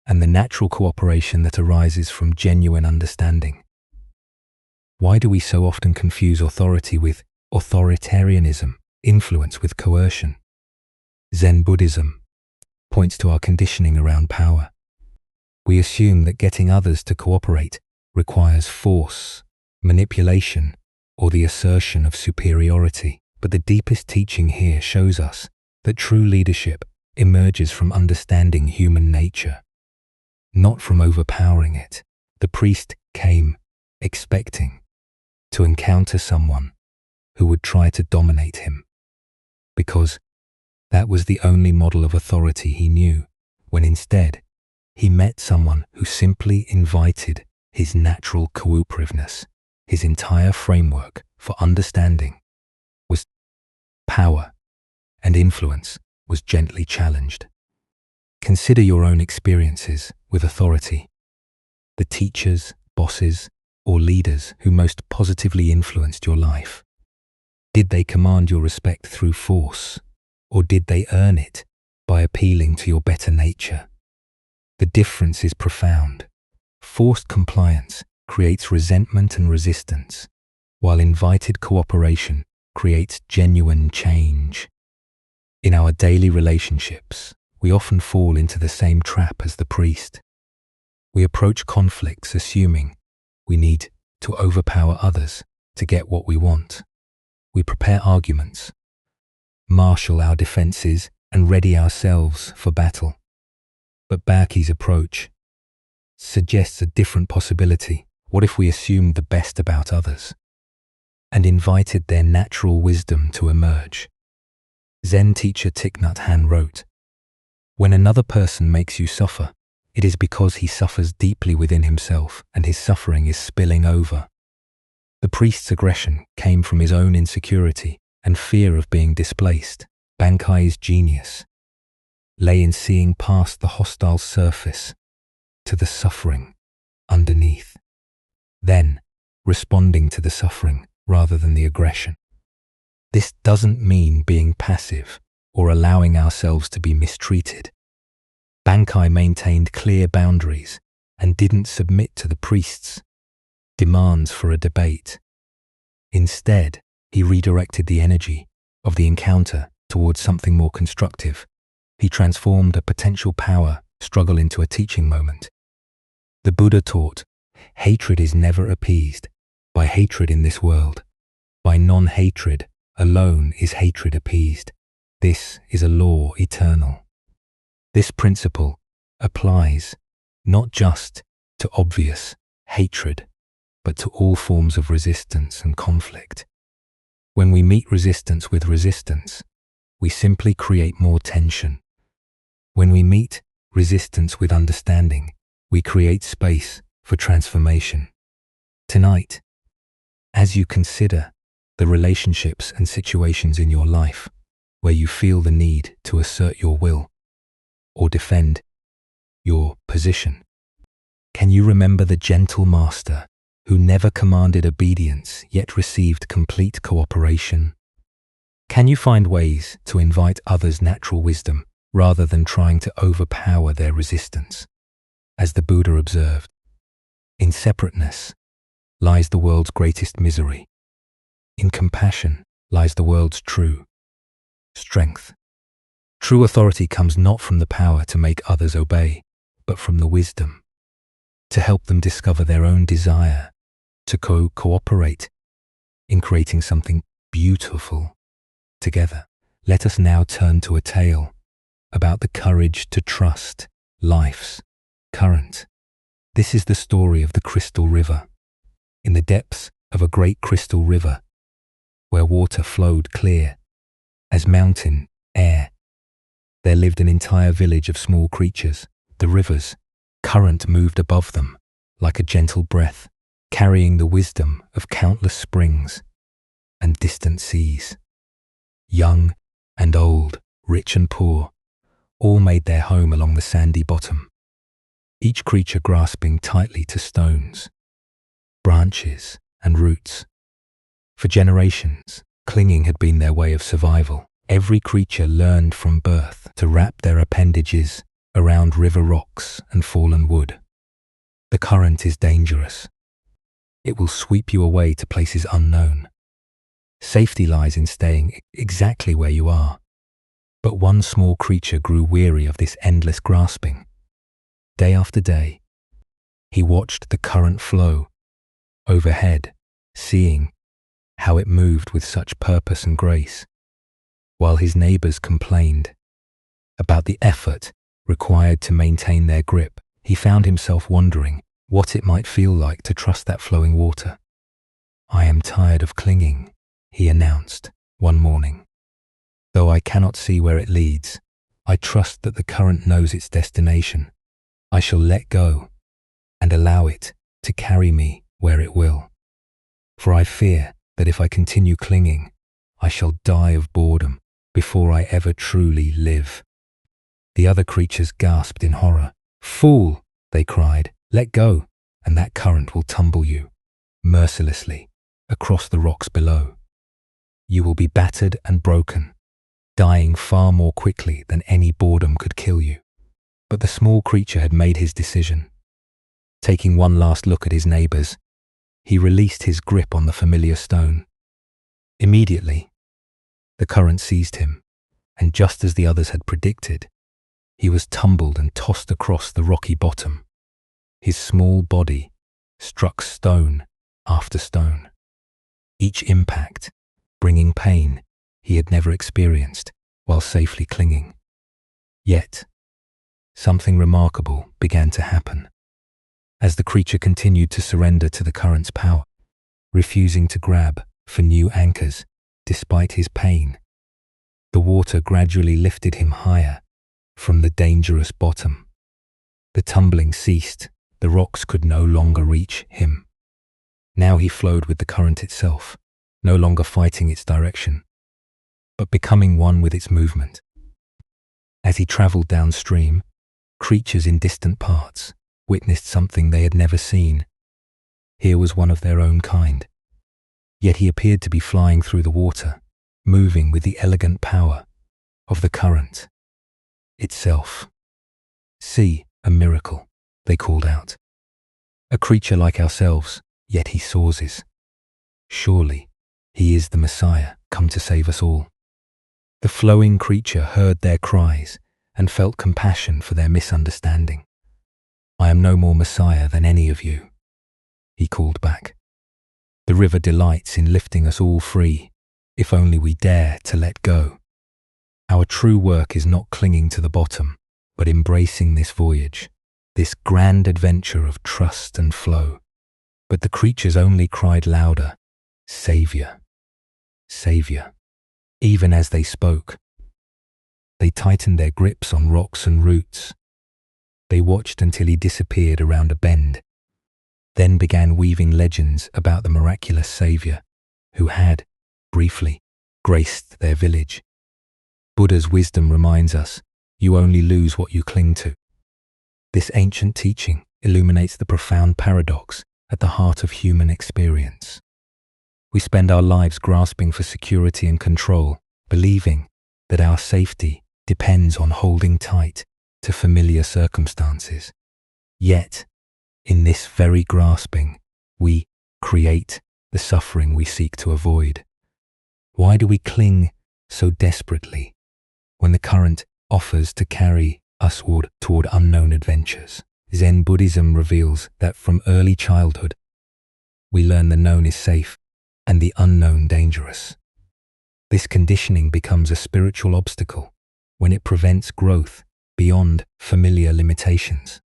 and the natural cooperation that arises from genuine understanding. Why do we so often confuse authority with authoritarianism, influence with coercion? Zen Buddhism points to our conditioning around power. We assume that getting others to cooperate requires force, manipulation, or the assertion of superiority. But the deepest teaching here shows us that true leadership emerges from understanding human nature, not from overpowering it. The priest came expecting to encounter someone who would try to dominate him, because that was the only model of authority he knew, when instead he met someone who simply invited his natural cooperativeness. His entire framework for understanding was power, and influence was gently challenged. Consider your own experiences with authority. The teachers, bosses, or leaders who most positively influenced your life. Did they command your respect through force, or did they earn it by appealing to your better nature? The difference is profound. Forced compliance creates resentment and resistance, while invited cooperation creates genuine change. In our daily relationships, we often fall into the same trap as the priest. We approach conflicts assuming we need to overpower others to get what we want. We prepare arguments, marshal our defenses, and ready ourselves for battle. But Baki's approach suggests a different possibility. What if we assumed the best about others and invited their natural wisdom to emerge? Zen teacher Thich Nhat Hanh wrote, "When another person makes you suffer, it is because he suffers deeply within himself and his suffering is spilling over." The priest's aggression came from his own insecurity and fear of being displaced. Bankai's genius lay in seeing past the hostile surface to the suffering underneath, then responding to the suffering rather than the aggression. This doesn't mean being passive or allowing ourselves to be mistreated. Bankai maintained clear boundaries and didn't submit to the priest's demands for a debate. Instead, he redirected the energy of the encounter towards something more constructive. He transformed a potential power struggle into a teaching moment. The Buddha taught, hatred is never appeased by hatred in this world. By non-hatred alone is hatred appeased. This is a law eternal. This principle applies not just to obvious hatred, but to all forms of resistance and conflict. When we meet resistance with resistance, we simply create more tension. When we meet resistance with understanding, we create space for transformation. Tonight, as you consider the relationships and situations in your life where you feel the need to assert your will or defend your position, can you remember the gentle master who never commanded obedience yet received complete cooperation? Can you find ways to invite others' natural wisdom rather than trying to overpower their resistance? As the Buddha observed, in separateness lies the world's greatest misery. In compassion lies the world's true strength. True authority comes not from the power to make others obey, but from the wisdom to help them discover their own desire to cooperate in creating something beautiful together. Let us now turn to a tale about the courage to trust life's current. This is the story of the Crystal River. In the depths of a great crystal river, where water flowed clear as mountain air, there lived an entire village of small creatures. The river's current moved above them like a gentle breath, carrying the wisdom of countless springs and distant seas. Young and old, rich and poor, all made their home along the sandy bottom, each creature grasping tightly to stones, branches, and roots. For generations, clinging had been their way of survival. Every creature learned from birth to wrap their appendages around river rocks and fallen wood. The current is dangerous. It will sweep you away to places unknown. Safety lies in staying exactly where you are. But one small creature grew weary of this endless grasping. Day after day, he watched the current flow overhead, seeing how it moved with such purpose and grace. While his neighbors complained about the effort required to maintain their grip, he found himself wondering what it might feel like to trust that flowing water. "I am tired of clinging," he announced one morning. "Though I cannot see where it leads, I trust that the current knows its destination. I shall let go and allow it to carry me where it will. For I fear that if I continue clinging, I shall die of boredom before I ever truly live." The other creatures gasped in horror. "Fool," they cried, "let go, and that current will tumble you mercilessly across the rocks below. You will be battered and broken, dying far more quickly than any boredom could kill you." But the small creature had made his decision. Taking one last look at his neighbors, he released his grip on the familiar stone. Immediately, the current seized him, and just as the others had predicted, he was tumbled and tossed across the rocky bottom. His small body struck stone after stone, each impact bringing pain he had never experienced while safely clinging. Yet, something remarkable began to happen. As the creature continued to surrender to the current's power, refusing to grab for new anchors despite his pain, the water gradually lifted him higher from the dangerous bottom. The tumbling ceased. The rocks could no longer reach him. Now he flowed with the current itself, no longer fighting its direction, but becoming one with its movement. As he traveled downstream, creatures in distant parts witnessed something they had never seen. Here was one of their own kind, yet he appeared to be flying through the water, moving with the elegant power of the current itself. "See, a miracle," they called out. "A creature like ourselves, yet he soars. Surely he is the Messiah, come to save us all." The flowing creature heard their cries and felt compassion for their misunderstanding. "I am no more Messiah than any of you," he called back. "The river delights in lifting us all free, if only we dare to let go. Our true work is not clinging to the bottom, but embracing this voyage, this grand adventure of trust and flow. But the creatures only cried louder, "Savior, Savior." Even as they spoke, they tightened their grips on rocks and roots. They watched until he disappeared around a bend, then began weaving legends about the miraculous Savior who had, briefly, graced their village. Buddha's wisdom reminds us, you only lose what you cling to. This ancient teaching illuminates the profound paradox at the heart of human experience. We spend our lives grasping for security and control, believing that our safety depends on holding tight to familiar circumstances. Yet, in this very grasping, we create the suffering we seek to avoid. Why do we cling so desperately when the current offers to carry us toward unknown adventures? Zen Buddhism reveals that from early childhood, we learn the known is safe and the unknown dangerous. This conditioning becomes a spiritual obstacle when it prevents growth beyond familiar limitations.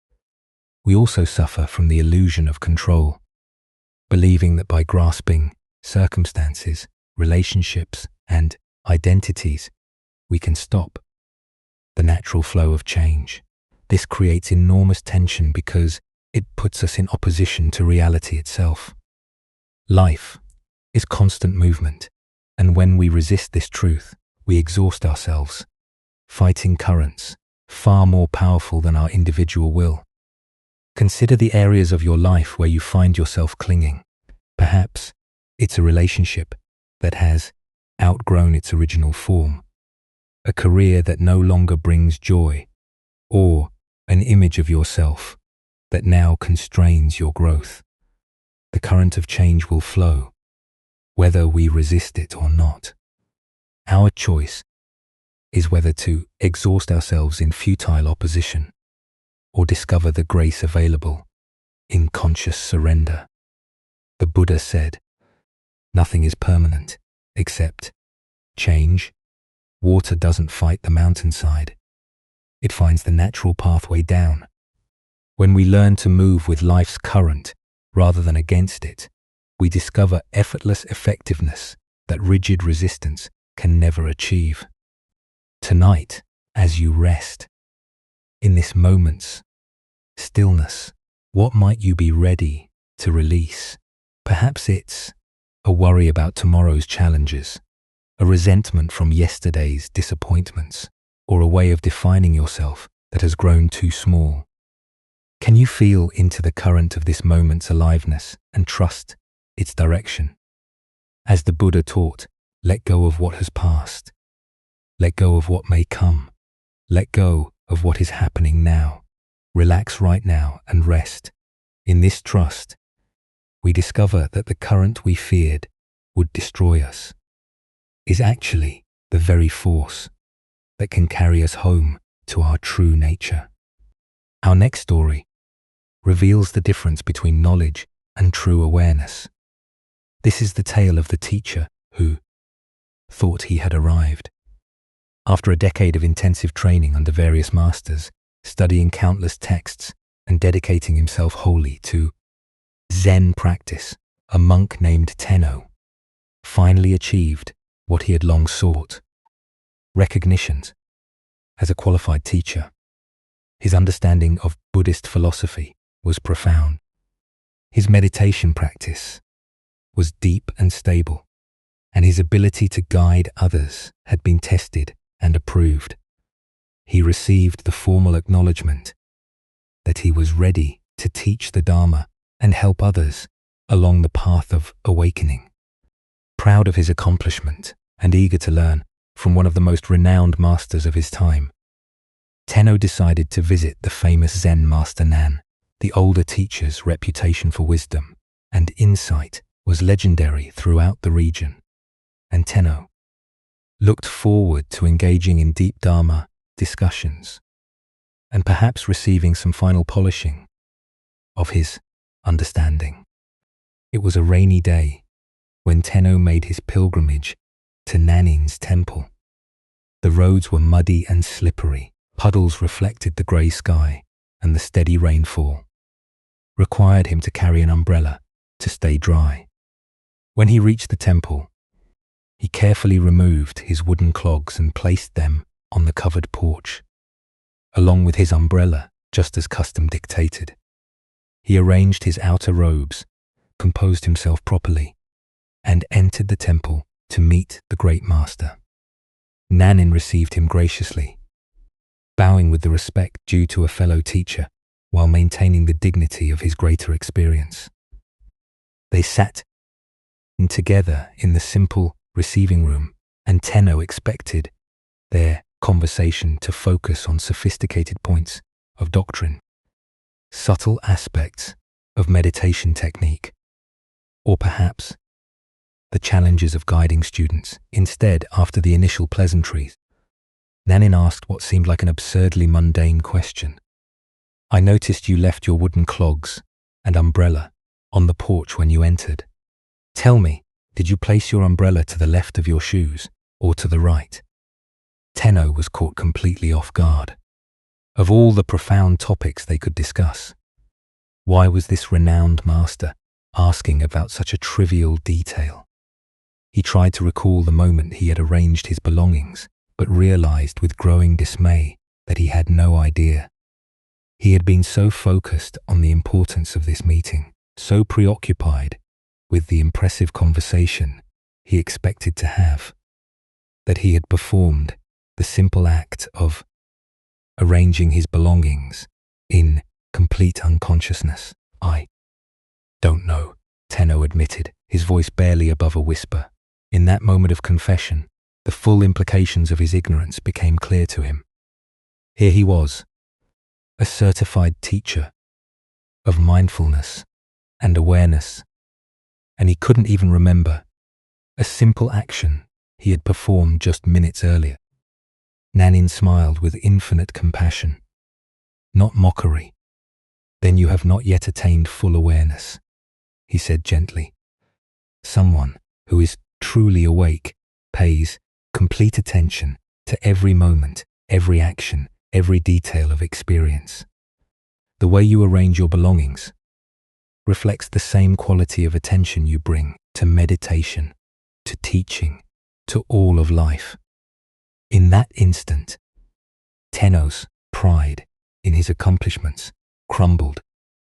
We also suffer from the illusion of control, believing that by grasping circumstances, relationships, and identities, we can stop the natural flow of change. This creates enormous tension because it puts us in opposition to reality itself. Life is constant movement, and when we resist this truth, we exhaust ourselves, fighting currents far more powerful than our individual will. Consider the areas of your life where you find yourself clinging. Perhaps it's a relationship that has outgrown its original form, a career that no longer brings joy, or an image of yourself that now constrains your growth. The current of change will flow, whether we resist it or not. Our choice is whether to exhaust ourselves in futile opposition or discover the grace available in conscious surrender. The Buddha said, "Nothing is permanent except change. Water doesn't fight the mountainside. It finds the natural pathway down." When we learn to move with life's current rather than against it, we discover effortless effectiveness that rigid resistance can never achieve. Tonight, as you rest, in this moment's stillness, what might you be ready to release? Perhaps it's a worry about tomorrow's challenges, a resentment from yesterday's disappointments, or a way of defining yourself that has grown too small. Can you feel into the current of this moment's aliveness and trust its direction? As the Buddha taught, let go of what has passed. Let go of what may come. Let go of what is happening now. Relax right now and rest. In this trust, we discover that the current we feared would destroy us is actually the very force that can carry us home to our true nature. Our next story reveals the difference between knowledge and true awareness. This is the tale of the teacher who thought he had arrived. After a decade of intensive training under various masters, studying countless texts, and dedicating himself wholly to Zen practice, a monk named Tenno finally achieved what he had long sought: recognition as a qualified teacher. His understanding of Buddhist philosophy was profound. His meditation practice was deep and stable, and his ability to guide others had been tested and approved. He received the formal acknowledgement that he was ready to teach the Dharma and help others along the path of awakening. Proud of his accomplishment and eager to learn from one of the most renowned masters of his time, Tenno decided to visit the famous Zen master Nan. The older teacher's reputation for wisdom and insight was legendary throughout the region, and Tenno looked forward to engaging in deep Dharma discussions and perhaps receiving some final polishing of his understanding. It was a rainy day when Tenno made his pilgrimage to Nanin's temple. The roads were muddy and slippery, Puddles reflected the grey sky, and the steady rainfall required him to carry an umbrella to stay dry. When he reached the temple, he carefully removed his wooden clogs and placed them on the covered porch, along with his umbrella, just as custom dictated. He arranged his outer robes, composed himself properly, and entered the temple to meet the great master. Nanin received him graciously, bowing with the respect due to a fellow teacher while maintaining the dignity of his greater experience. They sat together in the simple receiving room, and Tenno expected their conversation to focus on sophisticated points of doctrine, subtle aspects of meditation technique, or perhaps the challenges of guiding students. Instead, after the initial pleasantries, Nanin asked what seemed like an absurdly mundane question. "I noticed you left your wooden clogs and umbrella on the porch when you entered. Tell me, did you place your umbrella to the left of your shoes or to the right?" Tenno was caught completely off guard. Of all the profound topics they could discuss, why was this renowned master asking about such a trivial detail? He tried to recall the moment he had arranged his belongings, but realized with growing dismay that he had no idea. He had been so focused on the importance of this meeting, so preoccupied with the impressive conversation he expected to have, that he had performed the simple act of arranging his belongings in complete unconsciousness. "I don't know," Tenno admitted, his voice barely above a whisper. In that moment of confession, the full implications of his ignorance became clear to him. Here he was, a certified teacher of mindfulness and awareness, and he couldn't even remember a simple action he had performed just minutes earlier. Nanin smiled with infinite compassion, not mockery. "Then you have not yet attained full awareness," he said gently. "Someone who is truly awake pays complete attention to every moment, every action, every detail of experience. The way you arrange your belongings reflects the same quality of attention you bring to meditation, to teaching, to all of life." In that instant, Tenno's pride in his accomplishments crumbled,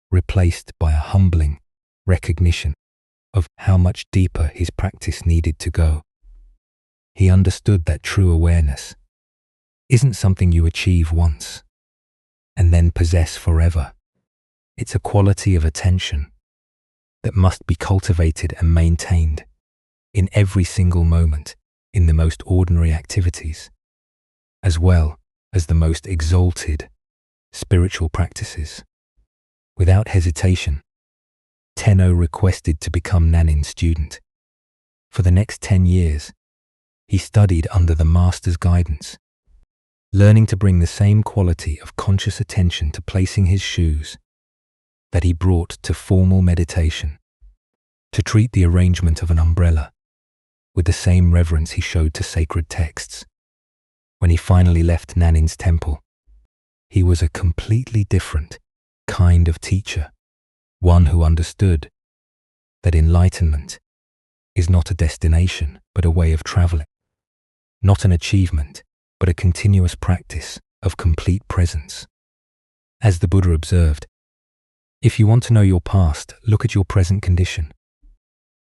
replaced by a humbling recognition of how much deeper his practice needed to go. He understood that true awareness isn't something you achieve once and then possess forever. It's a quality of attention that must be cultivated and maintained in every single moment, in the most ordinary activities, as well as the most exalted spiritual practices. Without hesitation, Tenno requested to become Nanin's student. For the next 10 years, he studied under the master's guidance, learning to bring the same quality of conscious attention to placing his shoes that he brought to formal meditation, to treat the arrangement of an umbrella with the same reverence he showed to sacred texts. When he finally left Nanin's temple, he was a completely different kind of teacher, one who understood that enlightenment is not a destination, but a way of traveling, not an achievement, but a continuous practice of complete presence. As the Buddha observed, if you want to know your past, look at your present condition.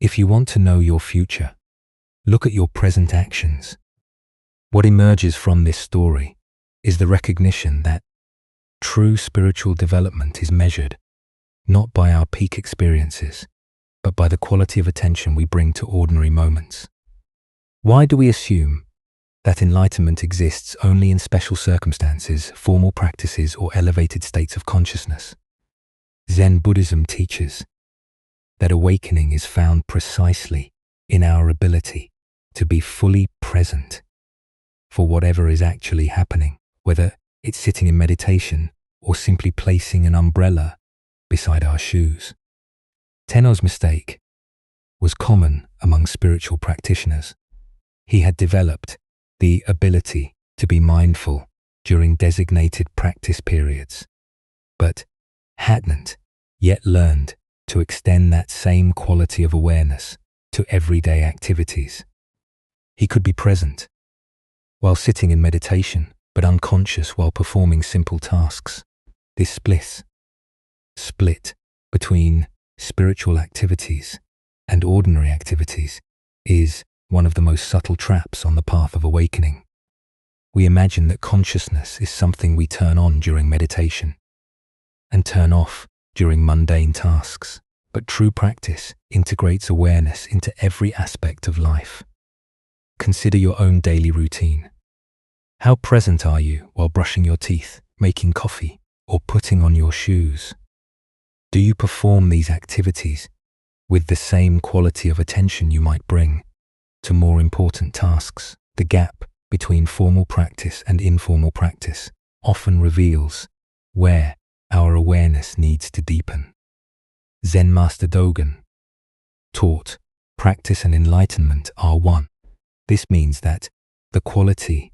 If you want to know your future, look at your present actions. What emerges from this story is the recognition that true spiritual development is measured not by our peak experiences, but by the quality of attention we bring to ordinary moments. Why do we assume that enlightenment exists only in special circumstances, formal practices, or elevated states of consciousness? Zen Buddhism teaches that awakening is found precisely in our ability to be fully present for whatever is actually happening, whether it's sitting in meditation or simply placing an umbrella beside our shoes. Tenno's mistake was common among spiritual practitioners. He had developed the ability to be mindful during designated practice periods, but hadn't yet learned to extend that same quality of awareness to everyday activities. He could be present while sitting in meditation, but unconscious while performing simple tasks. This split between spiritual activities and ordinary activities is one of the most subtle traps on the path of awakening. We imagine that consciousness is something we turn on during meditation and turn off during mundane tasks, but true practice integrates awareness into every aspect of life. Consider your own daily routine. How present are you while brushing your teeth, making coffee, or putting on your shoes? Do you perform these activities with the same quality of attention you might bring to more important tasks? The gap between formal practice and informal practice often reveals where our awareness needs to deepen. Zen Master Dogen taught, practice and enlightenment are one. This means that the quality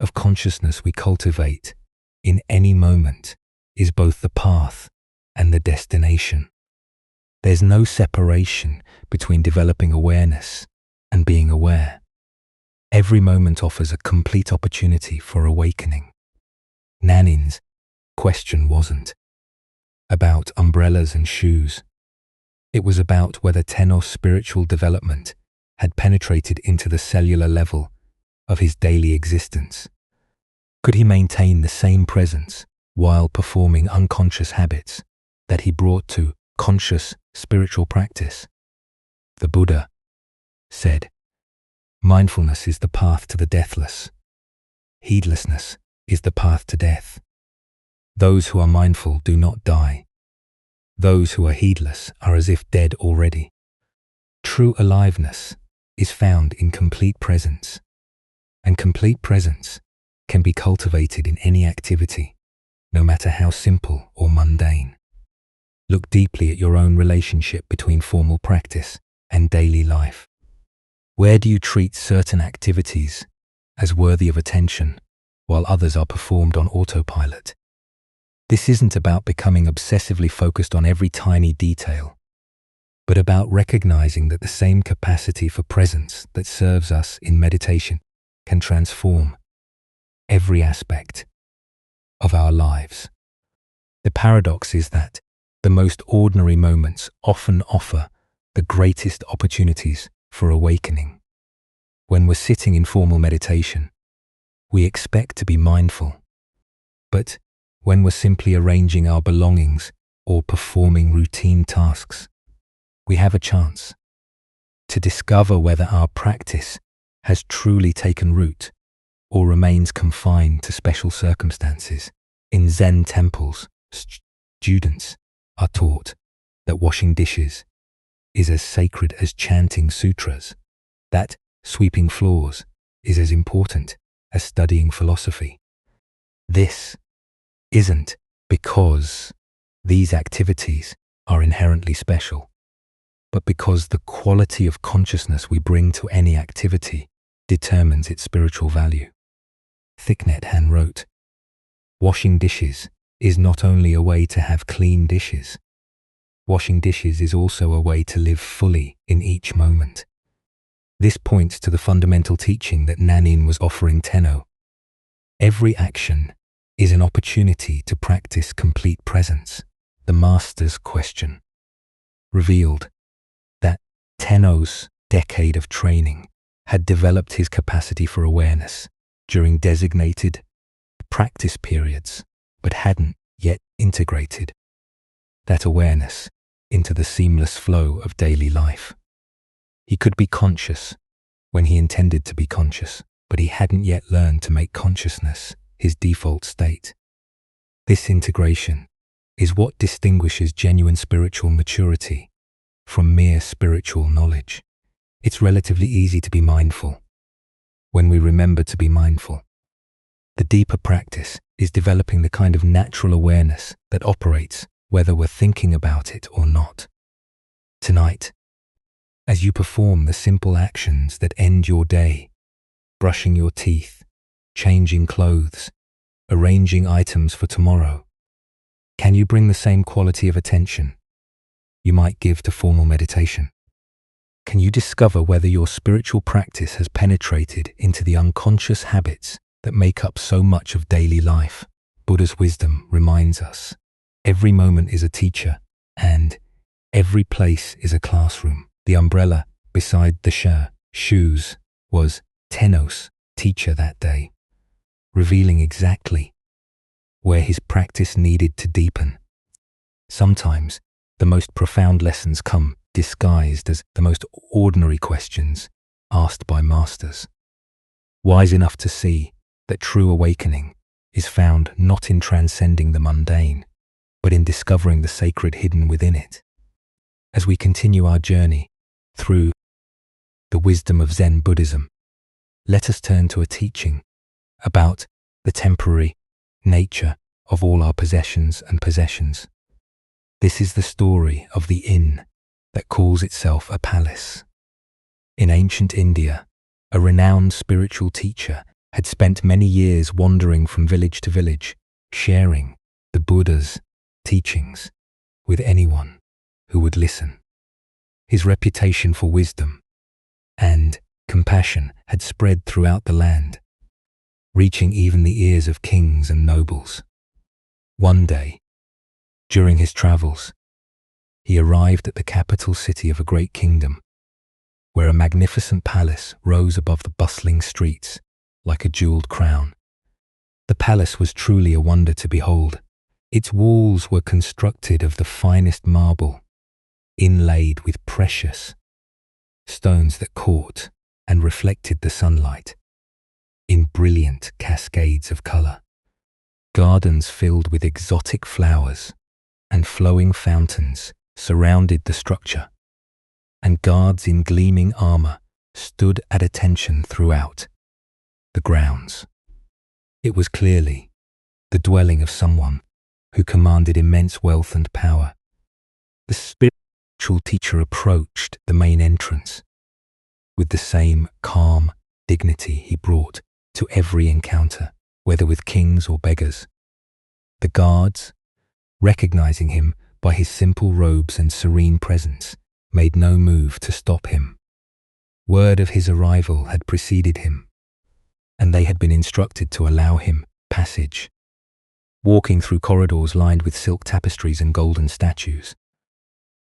of consciousness we cultivate in any moment is both the path and the destination. There's no separation between developing awareness and being aware. Every moment offers a complete opportunity for awakening. Nanin's question wasn't about umbrellas and shoes. It was about whether Tenno's spiritual development had penetrated into the cellular level of his daily existence. Could he maintain the same presence while performing unconscious habits that he brought to conscious spiritual practice? The Buddha said, "Mindfulness is the path to the deathless. Heedlessness is the path to death. Those who are mindful do not die. Those who are heedless are as if dead already." True aliveness is found in complete presence, and complete presence can be cultivated in any activity, no matter how simple or mundane. Look deeply at your own relationship between formal practice and daily life. Where do you treat certain activities as worthy of attention, while others are performed on autopilot? This isn't about becoming obsessively focused on every tiny detail, but about recognizing that the same capacity for presence that serves us in meditation can transform every aspect of our lives. The paradox is that the most ordinary moments often offer the greatest opportunities for awakening. When we're sitting in formal meditation, we expect to be mindful, but when we're simply arranging our belongings or performing routine tasks, we have a chance to discover whether our practice has truly taken root or remains confined to special circumstances. In Zen temples, students are taught that washing dishes is as sacred as chanting sutras, that sweeping floors is as important as studying philosophy. This isn't because these activities are inherently special, but because the quality of consciousness we bring to any activity determines its spiritual value. Thich Nhat Hanh wrote, "Washing dishes is not only a way to have clean dishes. Washing dishes is also a way to live fully in each moment." This points to the fundamental teaching that Nanin was offering Tenno. Every action is an opportunity to practice complete presence. The Master's question revealed that Tenno's decade of training had developed his capacity for awareness during designated practice periods, but hadn't yet integrated that awareness into the seamless flow of daily life. He could be conscious when he intended to be conscious, but he hadn't yet learned to make consciousness his default state. This integration is what distinguishes genuine spiritual maturity from mere spiritual knowledge. It's relatively easy to be mindful when we remember to be mindful. The deeper practice is developing the kind of natural awareness that operates whether we're thinking about it or not. Tonight, as you perform the simple actions that end your day, brushing your teeth, changing clothes, arranging items for tomorrow. Can you bring the same quality of attention you might give to formal meditation? Can you discover whether your spiritual practice has penetrated into the unconscious habits that make up so much of daily life? Buddha's wisdom reminds us, every moment is a teacher, and every place is a classroom. The umbrella beside the shoes was Tenno's teacher that day, revealing exactly where his practice needed to deepen. Sometimes the most profound lessons come disguised as the most ordinary questions asked by masters, wise enough to see that true awakening is found not in transcending the mundane, but in discovering the sacred hidden within it. As we continue our journey through the wisdom of Zen Buddhism, let us turn to a teaching about the temporary nature of all our possessions and possessions. This is the story of the inn that calls itself a palace. In ancient India, a renowned spiritual teacher had spent many years wandering from village to village, sharing the Buddha's teachings with anyone who would listen. His reputation for wisdom and compassion had spread throughout the land, reaching even the ears of kings and nobles. One day, during his travels, he arrived at the capital city of a great kingdom, where a magnificent palace rose above the bustling streets like a jeweled crown. The palace was truly a wonder to behold. Its walls were constructed of the finest marble, inlaid with precious stones that caught and reflected the sunlight in brilliant cascades of color. Gardens filled with exotic flowers and flowing fountains surrounded the structure, and guards in gleaming armor stood at attention throughout the grounds. It was clearly the dwelling of someone who commanded immense wealth and power. The spiritual teacher approached the main entrance with the same calm dignity he brought to every encounter, whether with kings or beggars. The guards, recognizing him by his simple robes and serene presence, made no move to stop him. Word of his arrival had preceded him, and they had been instructed to allow him passage. Walking through corridors lined with silk tapestries and golden statues,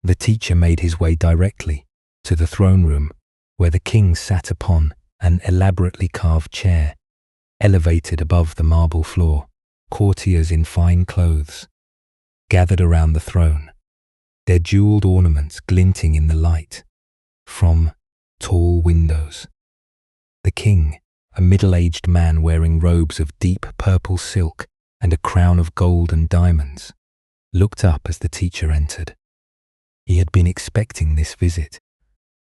the teacher made his way directly to the throne room, where the king sat upon an elaborately carved chair, elevated above the marble floor. Courtiers in fine clothes gathered around the throne, their jeweled ornaments glinting in the light from tall windows. The king, a middle-aged man wearing robes of deep purple silk and a crown of gold and diamonds, looked up as the teacher entered. He had been expecting this visit,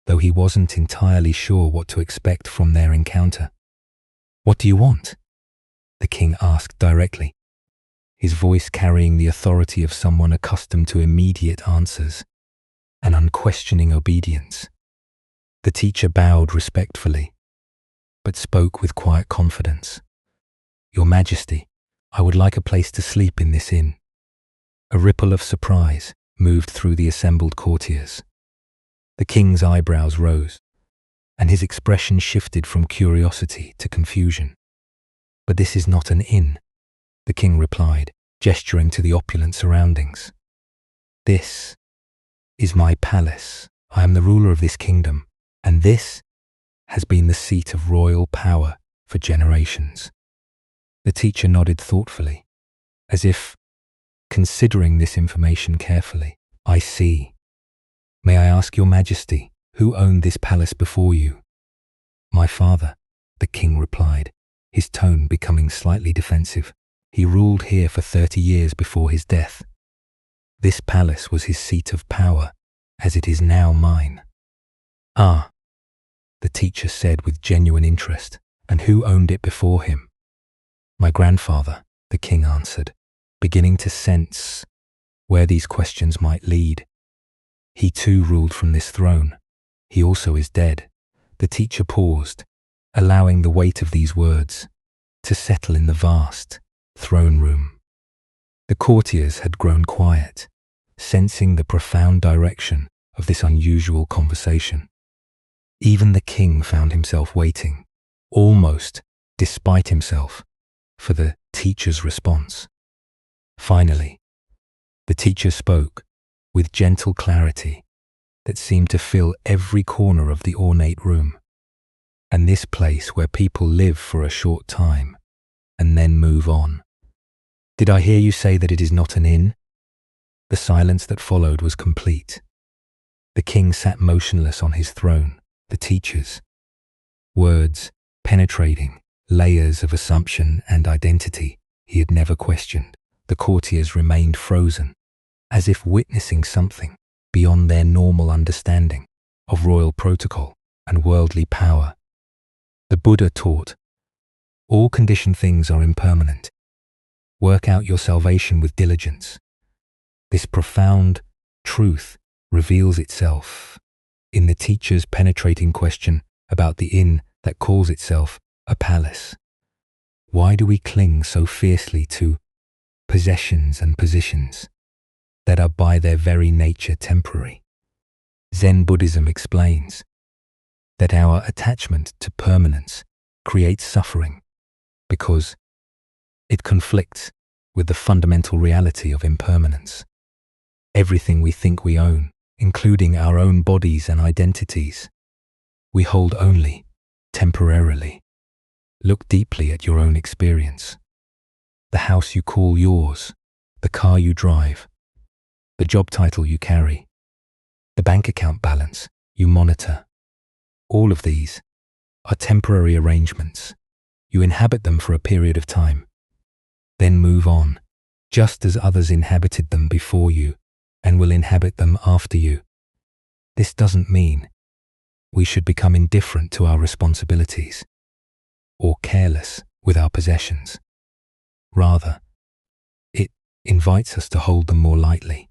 though he wasn't entirely sure what to expect from their encounter. "What do you want?" the king asked directly, his voice carrying the authority of someone accustomed to immediate answers and unquestioning obedience. The teacher bowed respectfully, but spoke with quiet confidence. "Your Majesty, I would like a place to sleep in this inn." A ripple of surprise moved through the assembled courtiers. The king's eyebrows rose, and his expression shifted from curiosity to confusion. "But this is not an inn," the king replied, gesturing to the opulent surroundings. "This is my palace. I am the ruler of this kingdom, and this has been the seat of royal power for generations." The teacher nodded thoughtfully, as if considering this information carefully. "I see. May I ask your Majesty, who owned this palace before you?" "My father," the king replied, his tone becoming slightly defensive. "He ruled here for 30 years before his death. This palace was his seat of power, as it is now mine." "Ah," the teacher said with genuine interest. "And who owned it before him?" "My grandfather," the king answered, beginning to sense where these questions might lead. "He too ruled from this throne. He also is dead." The teacher paused, allowing the weight of these words to settle in the vast, throne room. The courtiers had grown quiet, sensing the profound direction of this unusual conversation. Even the king found himself waiting, almost despite himself, for the teacher's response. Finally, the teacher spoke with gentle clarity that seemed to fill every corner of the ornate room, and this place where people live for a short time and then move on. "Did I hear you say that it is not an inn?" The silence that followed was complete. The king sat motionless on his throne, the teacher's words penetrating layers of assumption and identity he had never questioned. The courtiers remained frozen, as if witnessing something beyond their normal understanding of royal protocol and worldly power. The Buddha taught, "All conditioned things are impermanent. Work out your salvation with diligence." This profound truth reveals itself in the teacher's penetrating question about the inn that calls itself a palace. Why do we cling so fiercely to possessions and positions that are by their very nature temporary? Zen Buddhism explains that our attachment to permanence creates suffering because it conflicts with the fundamental reality of impermanence. Everything we think we own, including our own bodies and identities, we hold only temporarily. Look deeply at your own experience. The house you call yours, the car you drive, the job title you carry, the bank account balance you monitor. All of these are temporary arrangements. You inhabit them for a period of time, then move on, just as others inhabited them before you and will inhabit them after you. This doesn't mean we should become indifferent to our responsibilities or careless with our possessions. Rather, it invites us to hold them more lightly,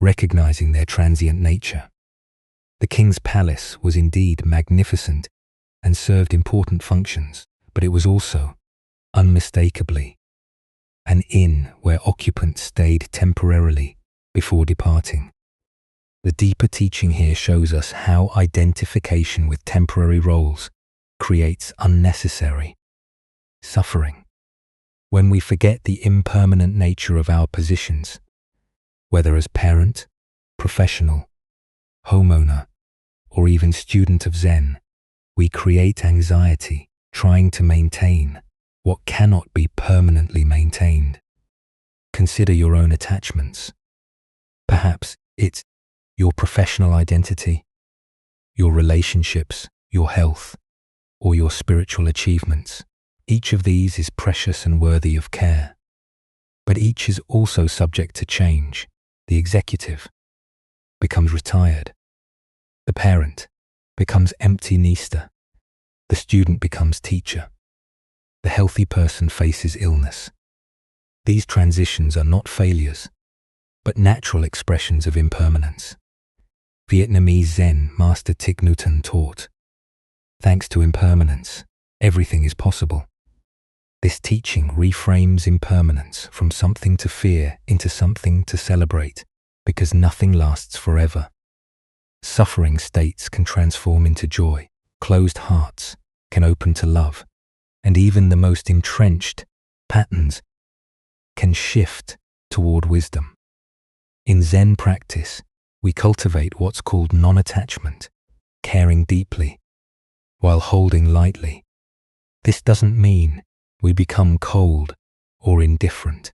recognizing their transient nature. The king's palace was indeed magnificent and served important functions, but it was also, unmistakably, an inn where occupants stayed temporarily before departing. The deeper teaching here shows us how identification with temporary roles creates unnecessary suffering. When we forget the impermanent nature of our positions, whether as parent, professional, homeowner, or even student of Zen, we create anxiety trying to maintain what cannot be permanently maintained. Consider your own attachments. Perhaps it's your professional identity, your relationships, your health, or your spiritual achievements. Each of these is precious and worthy of care, but each is also subject to change. The executive becomes retired. The parent becomes empty nester. The student becomes teacher. The healthy person faces illness. These transitions are not failures, but natural expressions of impermanence. Vietnamese Zen master Thich Nhat Hanh taught, "Thanks to impermanence, everything is possible." This teaching reframes impermanence from something to fear into something to celebrate, because nothing lasts forever. Suffering states can transform into joy, closed hearts can open to love, and even the most entrenched patterns can shift toward wisdom. In Zen practice, we cultivate what's called non-attachment, caring deeply, while holding lightly. This doesn't mean we become cold or indifferent,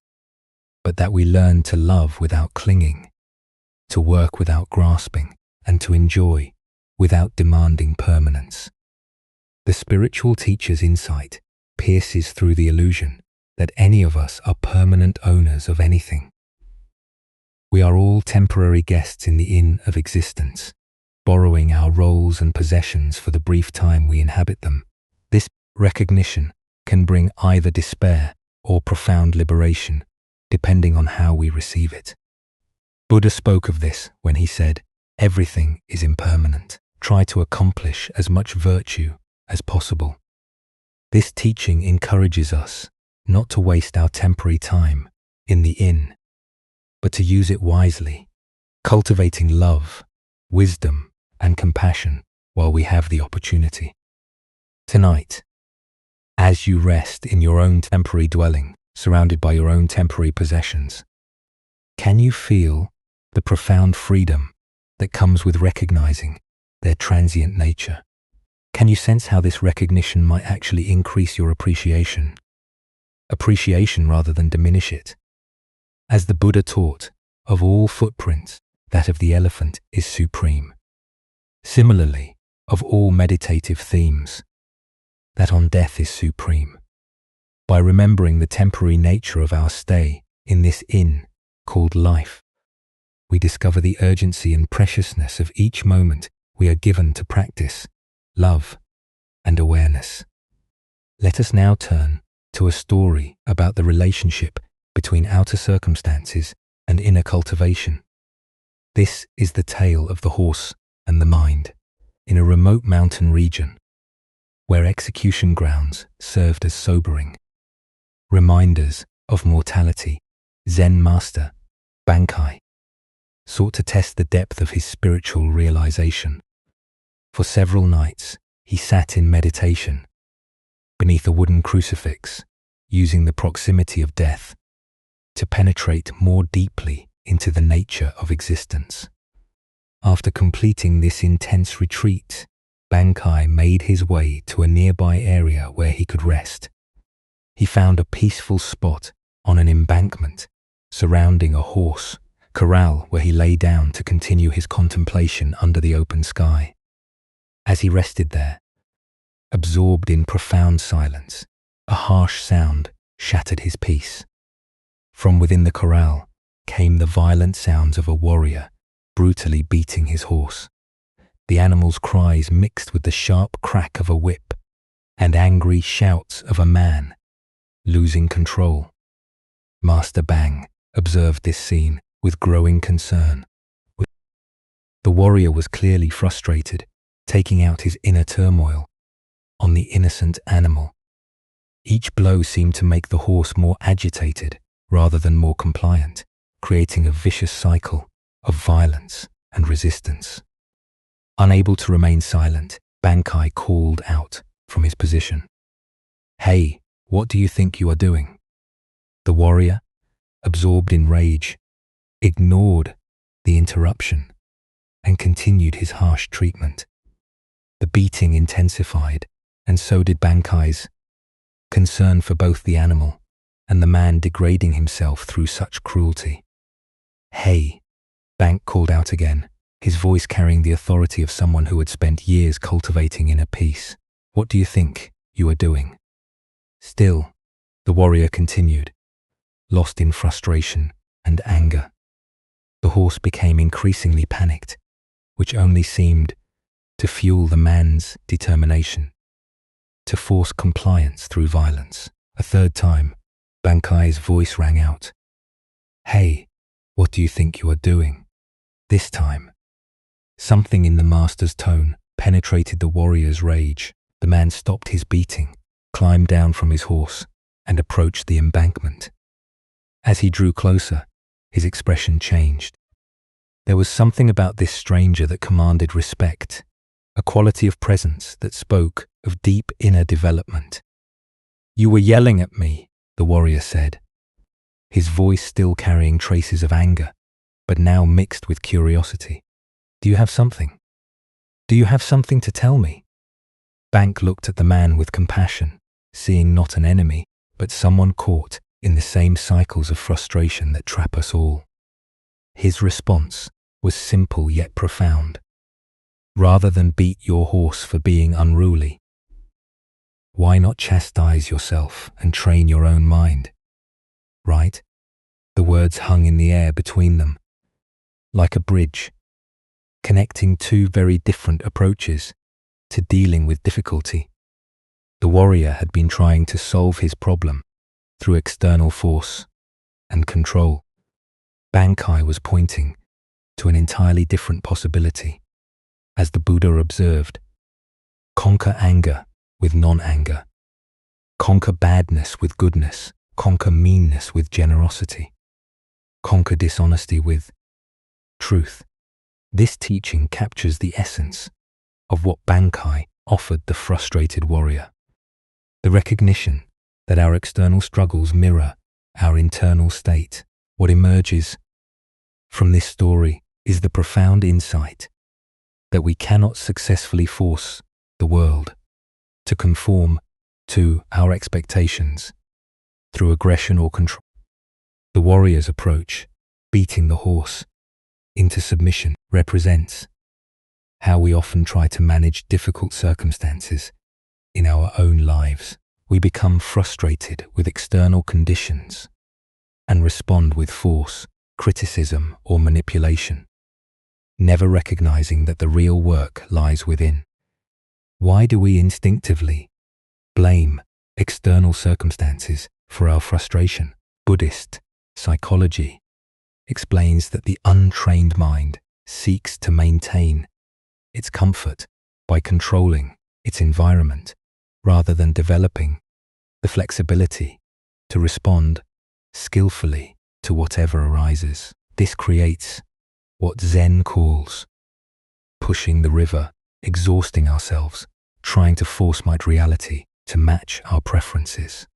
but that we learn to love without clinging, to work without grasping, and to enjoy without demanding permanence. The spiritual teacher's insight pierces through the illusion that any of us are permanent owners of anything. We are all temporary guests in the inn of existence, borrowing our roles and possessions for the brief time we inhabit them. This recognition can bring either despair or profound liberation, depending on how we receive it. Buddha spoke of this when he said, "Everything is impermanent. Try to accomplish as much virtue as possible." This teaching encourages us not to waste our temporary time in the inn, but to use it wisely, cultivating love, wisdom, and compassion while we have the opportunity. Tonight, as you rest in your own temporary dwelling, surrounded by your own temporary possessions, can you feel the profound freedom that comes with recognizing their transient nature? Can you sense how this recognition might actually increase your appreciation rather than diminish it? As the Buddha taught, of all footprints, that of the elephant is supreme. Similarly, of all meditative themes, that on death is supreme. By remembering the temporary nature of our stay in this inn called life, we discover the urgency and preciousness of each moment we are given to practice love and awareness. Let us now turn to a story about the relationship between outer circumstances and inner cultivation. This is the tale of the horse and the mind in a remote mountain region where execution grounds served as sobering reminders of mortality. Zen master Bankai sought to test the depth of his spiritual realization. For several nights, he sat in meditation beneath a wooden crucifix, using the proximity of death to penetrate more deeply into the nature of existence. After completing this intense retreat, Bankai made his way to a nearby area where he could rest. He found a peaceful spot on an embankment surrounding a horse corral where he lay down to continue his contemplation under the open sky. As he rested there, absorbed in profound silence, a harsh sound shattered his peace. From within the corral came the violent sounds of a warrior brutally beating his horse. The animal's cries mixed with the sharp crack of a whip and angry shouts of a man losing control. Master Bang observed this scene with growing concern. The warrior was clearly frustrated, taking out his inner turmoil on the innocent animal. Each blow seemed to make the horse more agitated rather than more compliant, creating a vicious cycle of violence and resistance. Unable to remain silent, Bankai called out from his position. "Hey, what do you think you are doing?" The warrior, absorbed in rage, ignored the interruption and continued his harsh treatment. The beating intensified, and so did Bankai's concern for both the animal and the man degrading himself through such cruelty. "Hey," Bank called out again, his voice carrying the authority of someone who had spent years cultivating inner peace. "What do you think you are doing?" Still, the warrior continued, lost in frustration and anger. The horse became increasingly panicked, which only seemed to fuel the man's determination to force compliance through violence. A third time, Bankai's voice rang out. "Hey, what do you think you are doing?" This time, something in the master's tone penetrated the warrior's rage. The man stopped his beating, climbed down from his horse, and approached the embankment. As he drew closer, his expression changed. There was something about this stranger that commanded respect, a quality of presence that spoke of deep inner development. "You were yelling at me," the warrior said, his voice still carrying traces of anger, but now mixed with curiosity. Do you have something to tell me?" Bank looked at the man with compassion, seeing not an enemy, but someone caught in the same cycles of frustration that trap us all. His response was simple yet profound. Rather than beat your horse for being unruly, why not chastise yourself and train your own mind? Right? The words hung in the air between them, like a bridge, connecting two very different approaches to dealing with difficulty. The warrior had been trying to solve his problem through external force and control. Bankai was pointing to an entirely different possibility. As the Buddha observed, conquer anger with non-anger, conquer badness with goodness, conquer meanness with generosity, conquer dishonesty with truth. This teaching captures the essence of what Bankai offered the frustrated warrior. The recognition that our external struggles mirror our internal state. What emerges from this story is the profound insight that we cannot successfully force the world to conform to our expectations through aggression or control. The warrior's approach, beating the horse into submission, represents how we often try to manage difficult circumstances in our own lives. We become frustrated with external conditions and respond with force, criticism, or manipulation, never recognizing that the real work lies within. Why do we instinctively blame external circumstances for our frustration? Buddhist psychology explains that the untrained mind seeks to maintain its comfort by controlling its environment rather than developing the flexibility to respond skillfully to whatever arises. This creates what Zen calls pushing the river, exhausting ourselves, trying to force reality to match our preferences.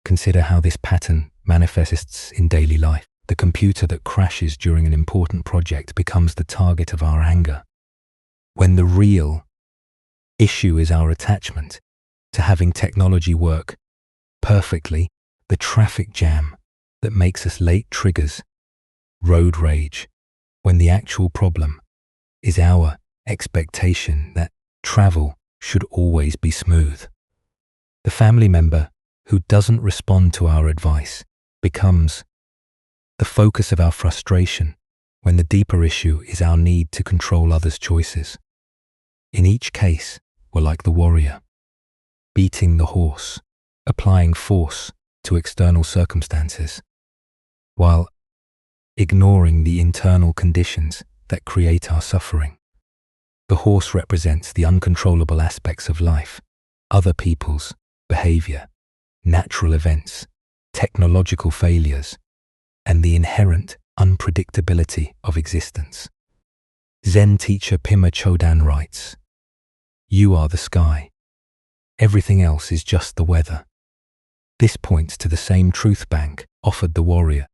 Consider how this pattern manifests in daily life. The computer that crashes during an important project becomes the target of our anger, when the real issue is our attachment to having technology work perfectly. The traffic jam that makes us late triggers road rage, when the actual problem is our expectation that travel should always be smooth. The family member who doesn't respond to our advice becomes the focus of our frustration, when the deeper issue is our need to control others' choices. In each case, we're like the warrior, beating the horse, applying force to external circumstances, while ignoring the internal conditions that create our suffering. The horse represents the uncontrollable aspects of life, other people's behavior, natural events, technological failures, and the inherent unpredictability of existence. Zen teacher Pema Chodron writes, "You are the sky. Everything else is just the weather." This points to the same truth bank offered the warrior.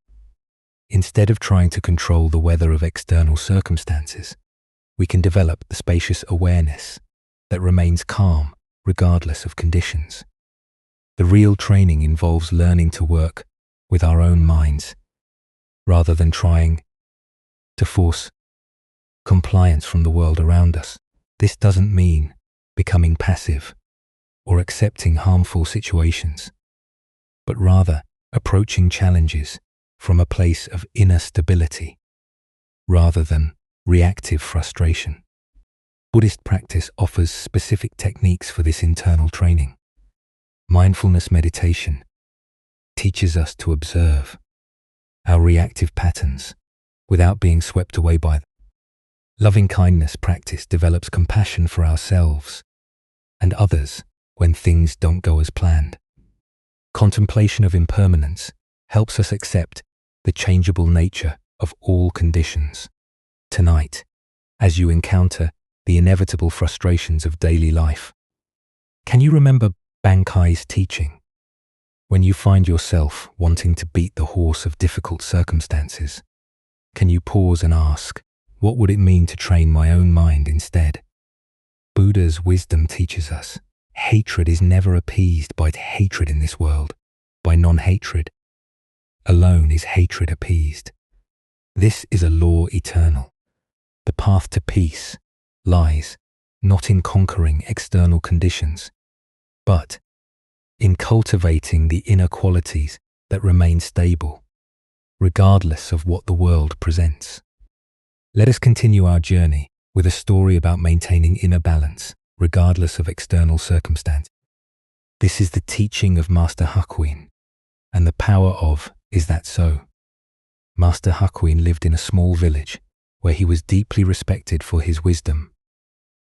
Instead of trying to control the weather of external circumstances, we can develop the spacious awareness that remains calm regardless of conditions. The real training involves learning to work with our own minds rather than trying to force compliance from the world around us. This doesn't mean becoming passive or accepting harmful situations, but rather approaching challenges from a place of inner stability rather than reactive frustration. Buddhist practice offers specific techniques for this internal training. Mindfulness meditation teaches us to observe our reactive patterns without being swept away by them. Loving kindness practice develops compassion for ourselves and others when things don't go as planned. Contemplation of impermanence helps us accept the changeable nature of all conditions. Tonight, as you encounter the inevitable frustrations of daily life, can you remember Bankai's teaching? When you find yourself wanting to beat the horse of difficult circumstances, can you pause and ask, what would it mean to train my own mind instead? Buddha's wisdom teaches us, hatred is never appeased by hatred in this world. By non-hatred alone is hatred appeased. This is a law eternal. The path to peace lies not in conquering external conditions, but in cultivating the inner qualities that remain stable, regardless of what the world presents. Let us continue our journey with a story about maintaining inner balance, regardless of external circumstance. This is the teaching of Master Hakuin, and the power of Is That So? Master Hakuin lived in a small village where he was deeply respected for his wisdom,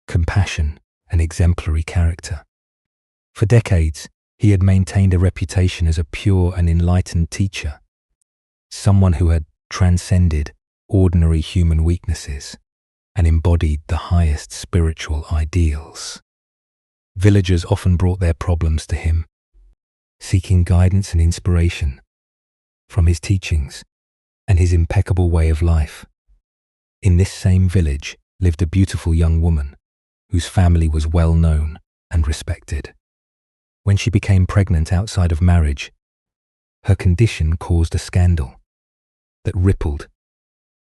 compassion, and exemplary character. For decades, He had maintained a reputation as a pure and enlightened teacher, someone who had transcended ordinary human weaknesses and embodied the highest spiritual ideals. Villagers often brought their problems to him, seeking guidance and inspiration from his teachings and his impeccable way of life. In this same village lived a beautiful young woman whose family was well known and respected. When she became pregnant outside of marriage, her condition caused a scandal that rippled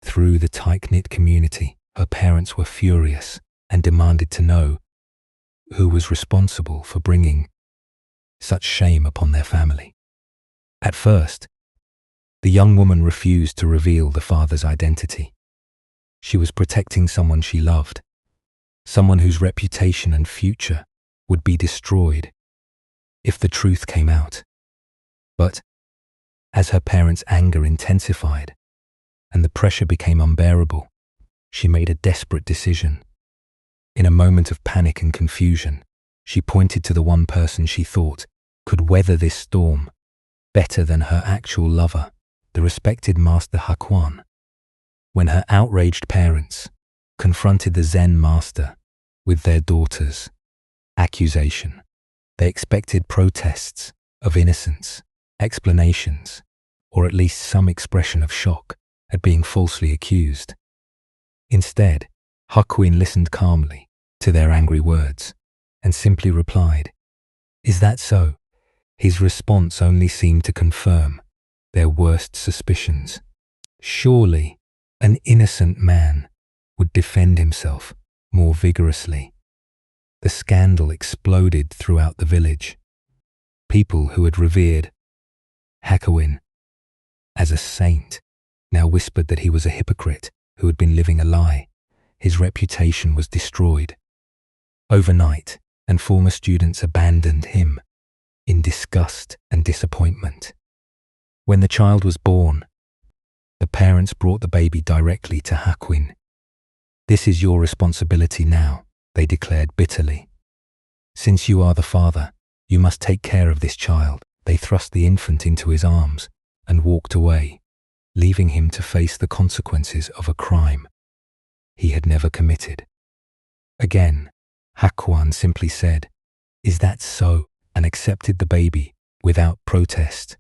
through the tight-knit community. Her parents were furious and demanded to know who was responsible for bringing such shame upon their family. At first, the young woman refused to reveal the father's identity. She was protecting someone she loved, someone whose reputation and future would be destroyed if the truth came out. But as her parents' anger intensified and the pressure became unbearable, she made a desperate decision. In a moment of panic and confusion, she pointed to the one person she thought could weather this storm better than her actual lover, the respected Master Hakuan. When her outraged parents confronted the Zen master with their daughter's accusation, they expected protests of innocence, explanations, or at least some expression of shock at being falsely accused. Instead, Hakuin listened calmly to their angry words and simply replied, "Is that so?" His response only seemed to confirm their worst suspicions. Surely, an innocent man would defend himself more vigorously. The scandal exploded throughout the village. People who had revered Hakuin as a saint now whispered that he was a hypocrite who had been living a lie. His reputation was destroyed overnight, and former students abandoned him in disgust and disappointment. When the child was born, the parents brought the baby directly to Hakuin. "This is your responsibility now," they declared bitterly. "Since you are the father, you must take care of this child." They thrust the infant into his arms and walked away, leaving him to face the consequences of a crime he had never committed. Again, Hakuan simply said, "Is that so?" and accepted the baby without protest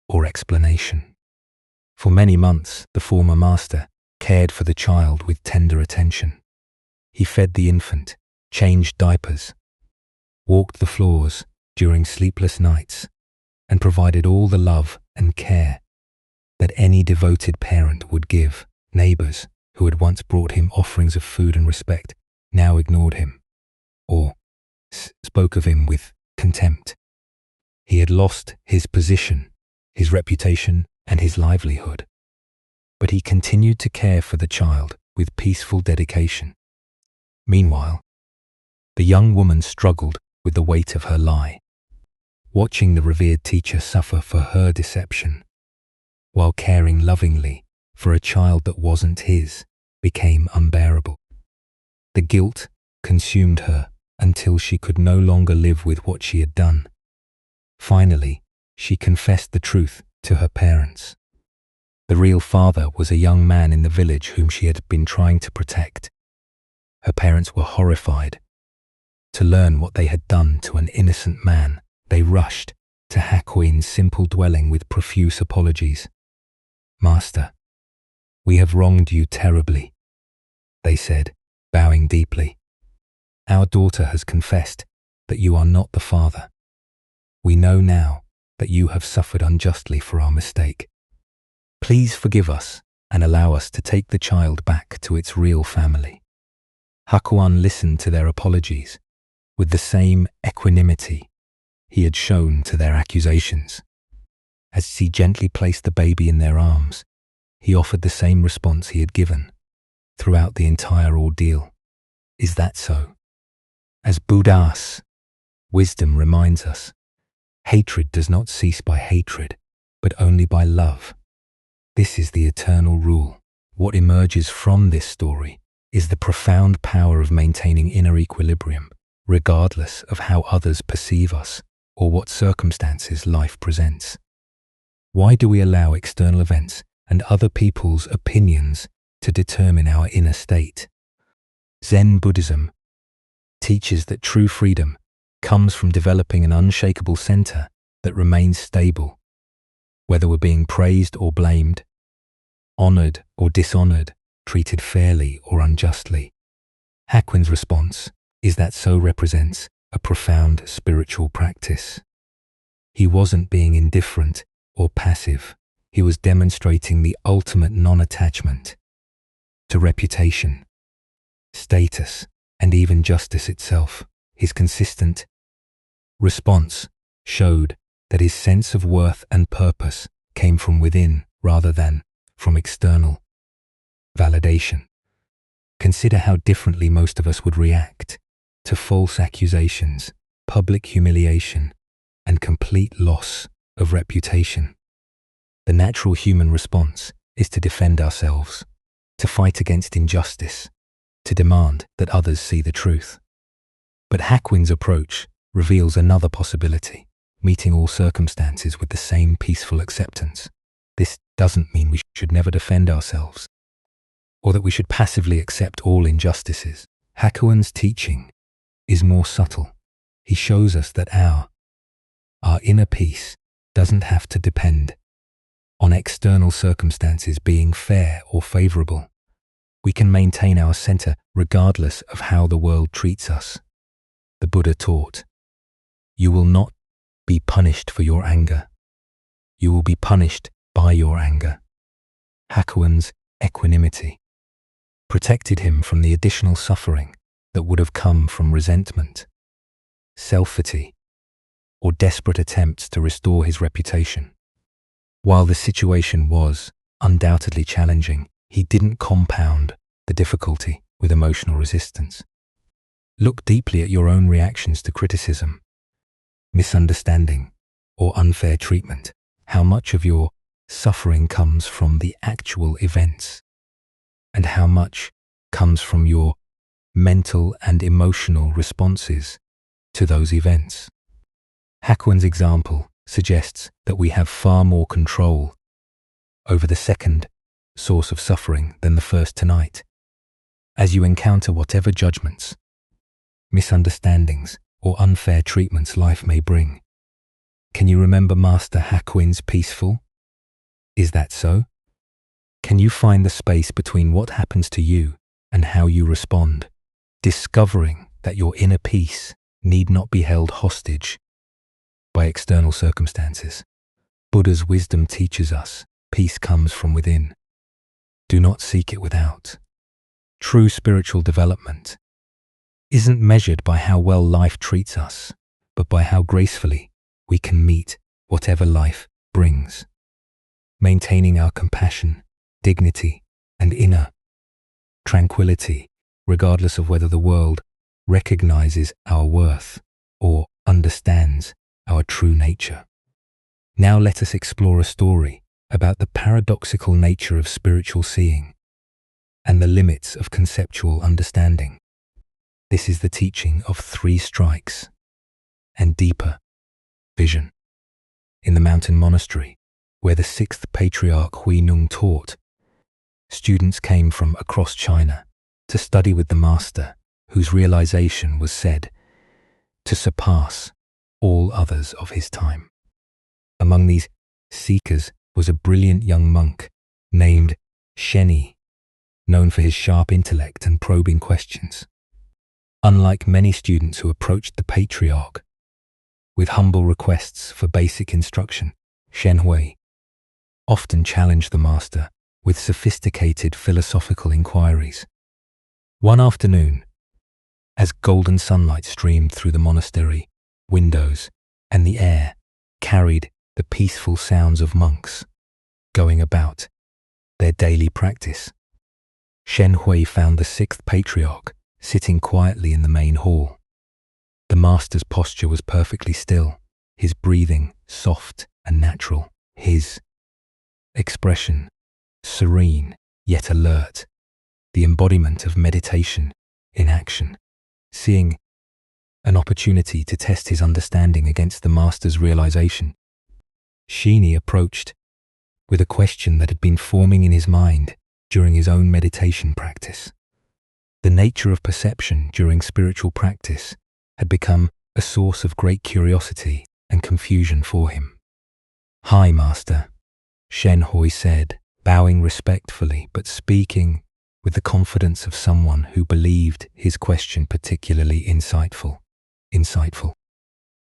or explanation. For many months, the former master cared for the child with tender attention. He fed the infant, changed diapers, walked the floors during sleepless nights, and provided all the love and care that any devoted parent would give. Neighbors who had once brought him offerings of food and respect now ignored him or spoke of him with contempt. He had lost his position, his reputation, and his livelihood, but he continued to care for the child with peaceful dedication. Meanwhile, the young woman struggled with the weight of her lie, watching the revered teacher suffer for her deception, while caring lovingly for a child that wasn't his, became unbearable. The guilt consumed her until she could no longer live with what she had done. Finally, she confessed the truth to her parents. The real father was a young man in the village whom she had been trying to protect. Her parents were horrified to learn what they had done to an innocent man. They rushed to Hakuin's simple dwelling with profuse apologies. "Master, we have wronged you terribly," they said, bowing deeply. "Our daughter has confessed that you are not the father. We know now that you have suffered unjustly for our mistake. Please forgive us and allow us to take the child back to its real family." Hakuan listened to their apologies with the same equanimity he had shown to their accusations. As he gently placed the baby in their arms, he offered the same response he had given throughout the entire ordeal. "Is that so?" As Buddhist wisdom reminds us, hatred does not cease by hatred, but only by love. This is the eternal rule. What emerges from this story is the profound power of maintaining inner equilibrium, regardless of how others perceive us or what circumstances life presents? Why do we allow external events and other people's opinions to determine our inner state? Zen Buddhism teaches that true freedom comes from developing an unshakable center that remains stable, whether we're being praised or blamed, honored or dishonored, treated fairly or unjustly. Hakuin's response is that so represents a profound spiritual practice. He wasn't being indifferent or passive. He was demonstrating the ultimate non-attachment to reputation, status, and even justice itself. His consistent response showed that his sense of worth and purpose came from within rather than from external validation. Consider how differently most of us would react to false accusations, public humiliation, and complete loss of reputation. The natural human response is to defend ourselves, to fight against injustice, to demand that others see the truth. But Hakuin's approach reveals another possibility, meeting all circumstances with the same peaceful acceptance. This doesn't mean we should never defend ourselves, or that we should passively accept all injustices. Hakuin's teaching is more subtle. He shows us that our inner peace doesn't have to depend on external circumstances being fair or favorable. We can maintain our center regardless of how the world treats us. The Buddha taught, "You will not be punished for your anger. You will be punished by your anger." Hakuin's equanimity protected him from the additional suffering that would have come from resentment, self-pity, or desperate attempts to restore his reputation. While the situation was undoubtedly challenging, he didn't compound the difficulty with emotional resistance. Look deeply at your own reactions to criticism, misunderstanding, or unfair treatment. How much of your suffering comes from the actual events, and how much comes from your mental and emotional responses to those events? Hakuin's example suggests that we have far more control over the second source of suffering than the first tonight. As you encounter whatever judgments, misunderstandings, or unfair treatments life may bring, can you remember Master Hakuin's peaceful? Is that so? Can you find the space between what happens to you and how you respond, discovering that your inner peace need not be held hostage by external circumstances? Buddha's wisdom teaches us peace comes from within. Do not seek it without. True spiritual development isn't measured by how well life treats us, but by how gracefully we can meet whatever life brings. Maintaining our compassion, dignity, and inner tranquility, regardless of whether the world recognizes our worth or understands our true nature. Now let us explore a story about the paradoxical nature of spiritual seeing and the limits of conceptual understanding. This is the teaching of 3 strikes and deeper vision. In the mountain monastery, where the 6th patriarch Huineng taught, students came from across China to study with the master, whose realization was said to surpass all others of his time. Among these seekers was a brilliant young monk named Sheni, known for his sharp intellect and probing questions. Unlike many students who approached the patriarch with humble requests for basic instruction, Shen Hui often challenged the master with sophisticated philosophical inquiries. One afternoon, as golden sunlight streamed through the monastery windows and the air carried the peaceful sounds of monks going about their daily practice, Shen Hui found the 6th patriarch sitting quietly in the main hall. The master's posture was perfectly still, his breathing soft and natural, his expression serene yet alert, the embodiment of meditation in action. Seeing an opportunity to test his understanding against the master's realization. Shini approached with a question that had been forming in his mind during his own meditation practice. The nature of perception during spiritual practice had become a source of great curiosity and confusion for him. "Hi, Master," Shen Hui said, bowing respectfully but speaking with the confidence of someone who believed his question particularly insightful.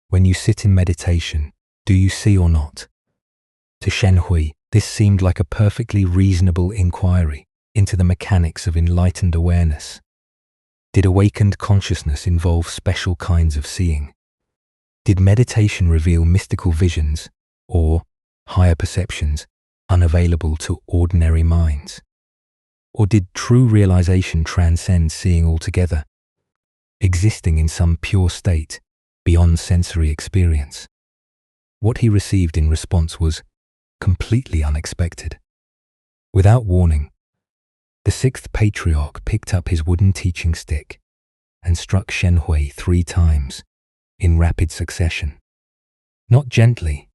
"When you sit in meditation, do you see or not?" To Shen Hui, this seemed like a perfectly reasonable inquiry into the mechanics of enlightened awareness. Did awakened consciousness involve special kinds of seeing? Did meditation reveal mystical visions or higher perceptions unavailable to ordinary minds? Or did true realization transcend seeing altogether, existing in some pure state beyond sensory experience? What he received in response was completely unexpected. Without warning, the sixth patriarch picked up his wooden teaching stick and struck Shen Hui 3 times in rapid succession. Not gently,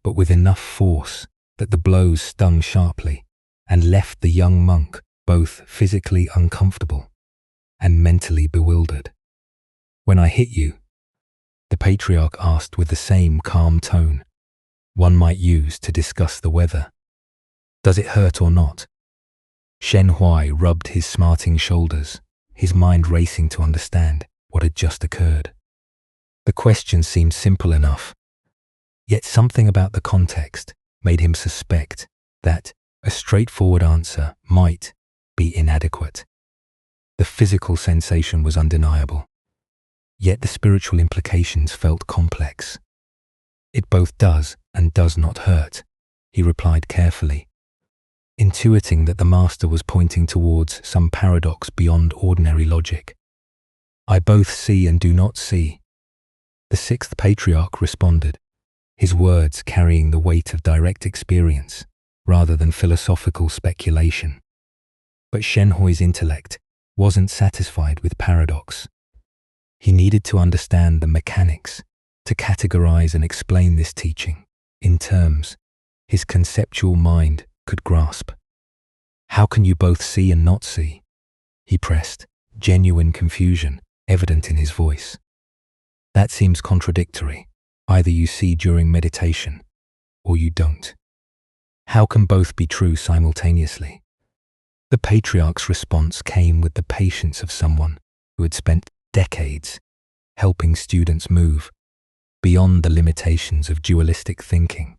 but with enough force that the blows stung sharply and left the young monk both physically uncomfortable and mentally bewildered. "When I hit you?" the patriarch asked with the same calm tone one might use to discuss the weather. "Does it hurt or not?" Shen Hui rubbed his smarting shoulders, his mind racing to understand what had just occurred. The question seemed simple enough, yet something about the context made him suspect that a straightforward answer might be inadequate. The physical sensation was undeniable, yet the spiritual implications felt complex. "It both does and does not hurt," he replied carefully, intuiting that the master was pointing towards some paradox beyond ordinary logic. "I both see and do not see," the sixth patriarch responded, his words carrying the weight of direct experience rather than philosophical speculation. But Shen Hui's intellect wasn't satisfied with paradox. He needed to understand the mechanics to categorize and explain this teaching in terms his conceptual mind could grasp. "How can you both see and not see?" he pressed, genuine confusion evident in his voice. "That seems contradictory. Either you see during meditation or you don't. How can both be true simultaneously?" The patriarch's response came with the patience of someone who had spent decades helping students move beyond the limitations of dualistic thinking.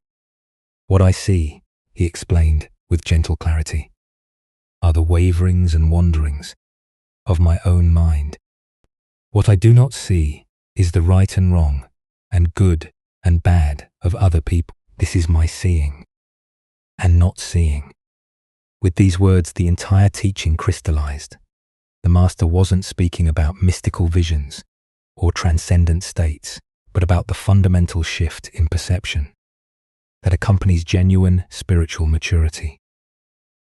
"What I see," he explained with gentle clarity, "are the waverings and wanderings of my own mind. What I do not see is the right and wrong and good and bad of other people. This is my seeing and not seeing." With these words, the entire teaching crystallized. The master wasn't speaking about mystical visions or transcendent states, but about the fundamental shift in perception that accompanies genuine spiritual maturity.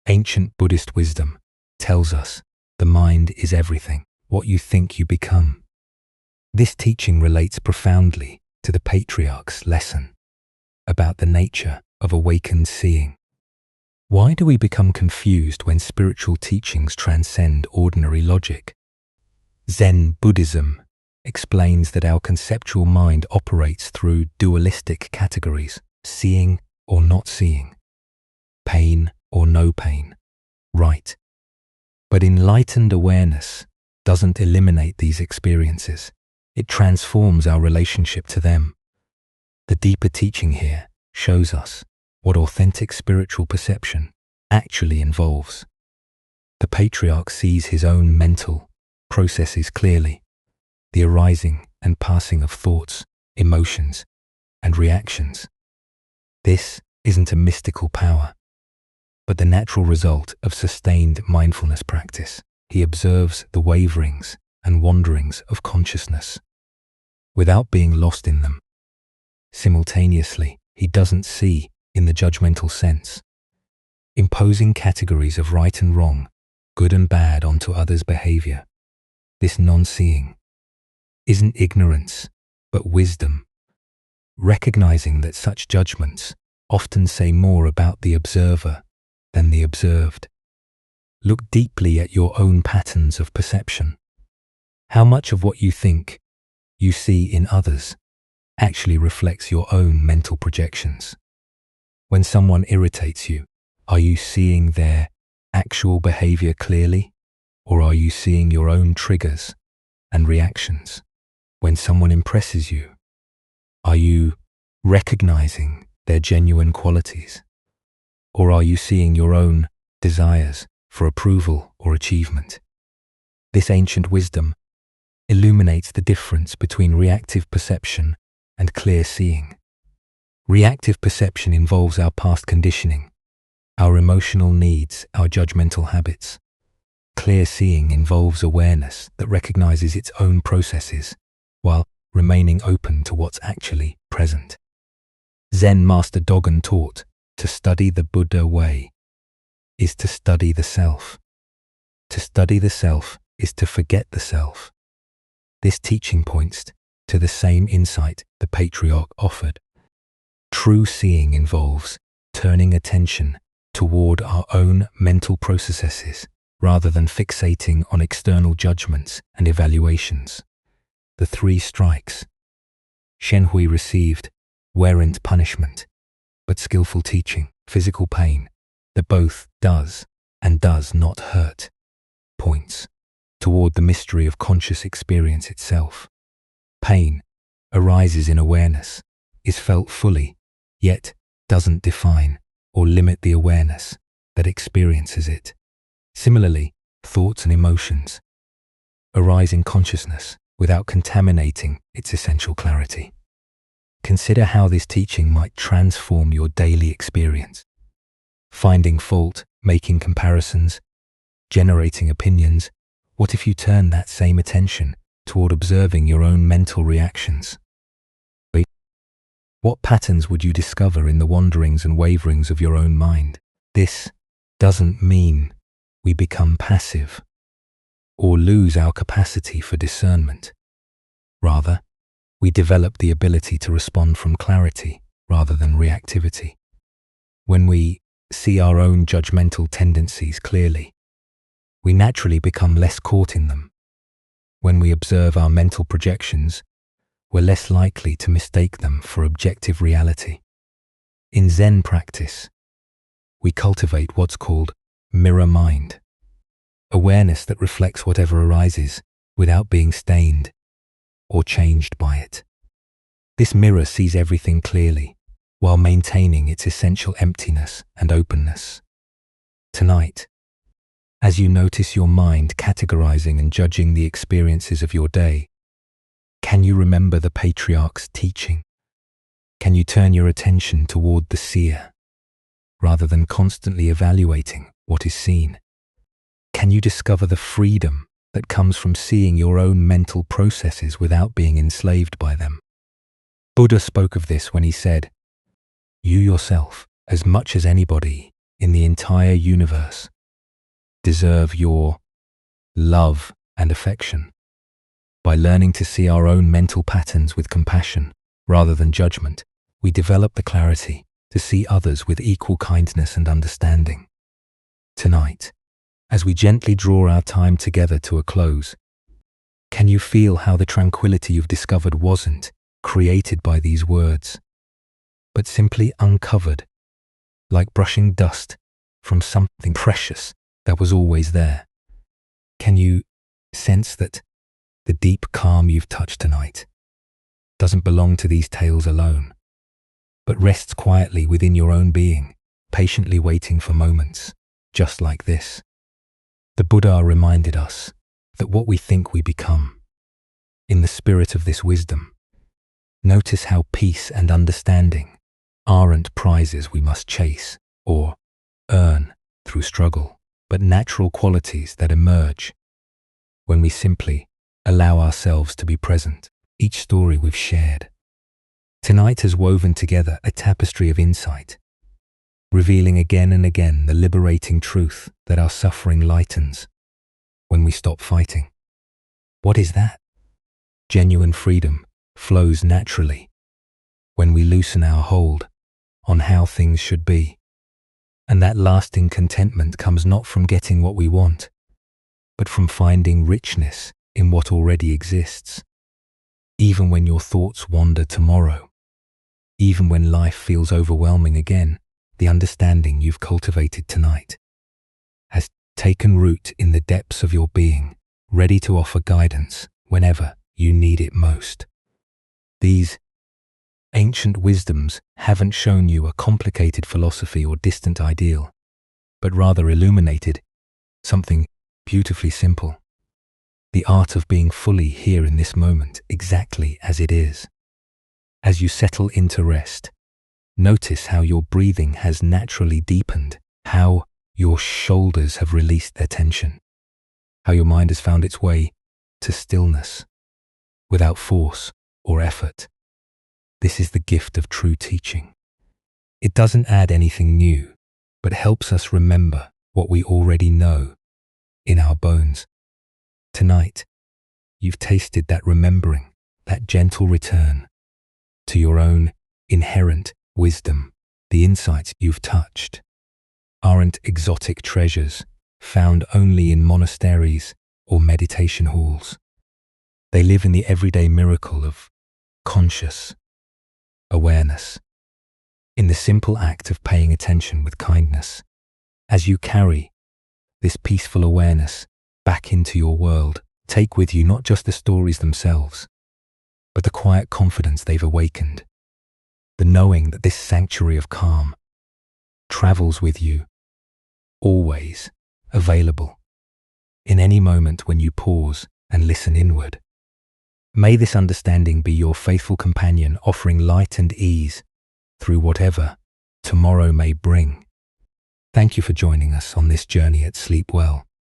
Ancient Buddhist wisdom tells us the mind is everything, what you think you become. This teaching relates profoundly to the patriarch's lesson about the nature of awakened seeing. Why do we become confused when spiritual teachings transcend ordinary logic? Zen Buddhism explains that our conceptual mind operates through dualistic categories: seeing or not seeing, pain or no pain, right. But enlightened awareness doesn't eliminate these experiences. It transforms our relationship to them. The deeper teaching here shows us what authentic spiritual perception actually involves. The patriarch sees his own mental processes clearly, the arising and passing of thoughts, emotions, and reactions. This isn't a mystical power, but the natural result of sustained mindfulness practice. He observes the waverings and wanderings of consciousness without being lost in them. Simultaneously, he doesn't see in the judgmental sense, imposing categories of right and wrong, good and bad onto others' behavior. This non-seeing isn't ignorance, but wisdom, recognizing that such judgments often say more about the observer than the observed. Look deeply at your own patterns of perception. How much of what you think you see in others actually reflects your own mental projections? When someone irritates you, are you seeing their actual behavior clearly, or are you seeing your own triggers and reactions? When someone impresses you, are you recognizing their genuine qualities, or are you seeing your own desires for approval or achievement? This ancient wisdom illuminates the difference between reactive perception and clear seeing. Reactive perception involves our past conditioning, our emotional needs, our judgmental habits. Clear seeing involves awareness that recognizes its own processes while remaining open to what's actually present. Zen master Dogen taught, to study the Buddha way is to study the self. To study the self is to forget the self. This teaching points to the same insight the patriarch offered. True seeing involves turning attention toward our own mental processes rather than fixating on external judgments and evaluations. The 3 strikes Shenhui received weren't punishment, but skillful teaching, physical pain that both does and does not hurt, points toward the mystery of conscious experience itself. Pain arises in awareness, is felt fully, yet doesn't define or limit the awareness that experiences it. Similarly, thoughts and emotions arise in consciousness without contaminating its essential clarity. Consider how this teaching might transform your daily experience. Finding fault, making comparisons, generating opinions. What if you turn that same attention toward observing your own mental reactions? What patterns would you discover in the wanderings and waverings of your own mind? This doesn't mean we become passive or lose our capacity for discernment. Rather, we develop the ability to respond from clarity rather than reactivity. When we see our own judgmental tendencies clearly, we naturally become less caught in them. When we observe our mental projections, we're less likely to mistake them for objective reality. In Zen practice, we cultivate what's called mirror mind, awareness that reflects whatever arises without being stained or changed by it. This mirror sees everything clearly while maintaining its essential emptiness and openness. Tonight, as you notice your mind categorizing and judging the experiences of your day, can you remember the patriarch's teaching? Can you turn your attention toward the seer, rather than constantly evaluating what is seen? Can you discover the freedom that comes from seeing your own mental processes without being enslaved by them? Buddha spoke of this when he said, "You yourself, as much as anybody in the entire universe, deserve your love and affection." By learning to see our own mental patterns with compassion rather than judgment, we develop the clarity to see others with equal kindness and understanding. Tonight, as we gently draw our time together to a close, can you feel how the tranquility you've discovered wasn't created by these words, but simply uncovered, like brushing dust from something precious that was always there? Can you sense that the deep calm you've touched tonight doesn't belong to these tales alone, but rests quietly within your own being, patiently waiting for moments just like this? The Buddha reminded us that what we think we become. In the spirit of this wisdom, notice how peace and understanding aren't prizes we must chase or earn through struggle, but natural qualities that emerge when we simply allow ourselves to be present. Each story we've shared tonight has woven together a tapestry of insight, revealing again and again the liberating truth that our suffering lightens when we stop fighting. What is that? Genuine freedom flows naturally when we loosen our hold on how things should be. And that lasting contentment comes not from getting what we want, but from finding richness in what already exists. Even when your thoughts wander tomorrow, even when life feels overwhelming again, the understanding you've cultivated tonight has taken root in the depths of your being, ready to offer guidance whenever you need it most. These ancient wisdoms haven't shown you a complicated philosophy or distant ideal, but rather illuminated something beautifully simple. The art of being fully here in this moment, exactly as it is. As you settle into rest, notice how your breathing has naturally deepened, how your shoulders have released their tension, how your mind has found its way to stillness without force or effort. This is the gift of true teaching. It doesn't add anything new, but helps us remember what we already know in our bones. Tonight, you've tasted that remembering, that gentle return to your own inherent wisdom. The insights you've touched aren't exotic treasures found only in monasteries or meditation halls. They live in the everyday miracle of conscious awareness, in the simple act of paying attention with kindness. As you carry this peaceful awareness back into your world, take with you not just the stories themselves, but the quiet confidence they've awakened, the knowing that this sanctuary of calm travels with you, always available, in any moment when you pause and listen inward. May this understanding be your faithful companion, offering light and ease through whatever tomorrow may bring. Thank you for joining us on this journey at Sleep Well.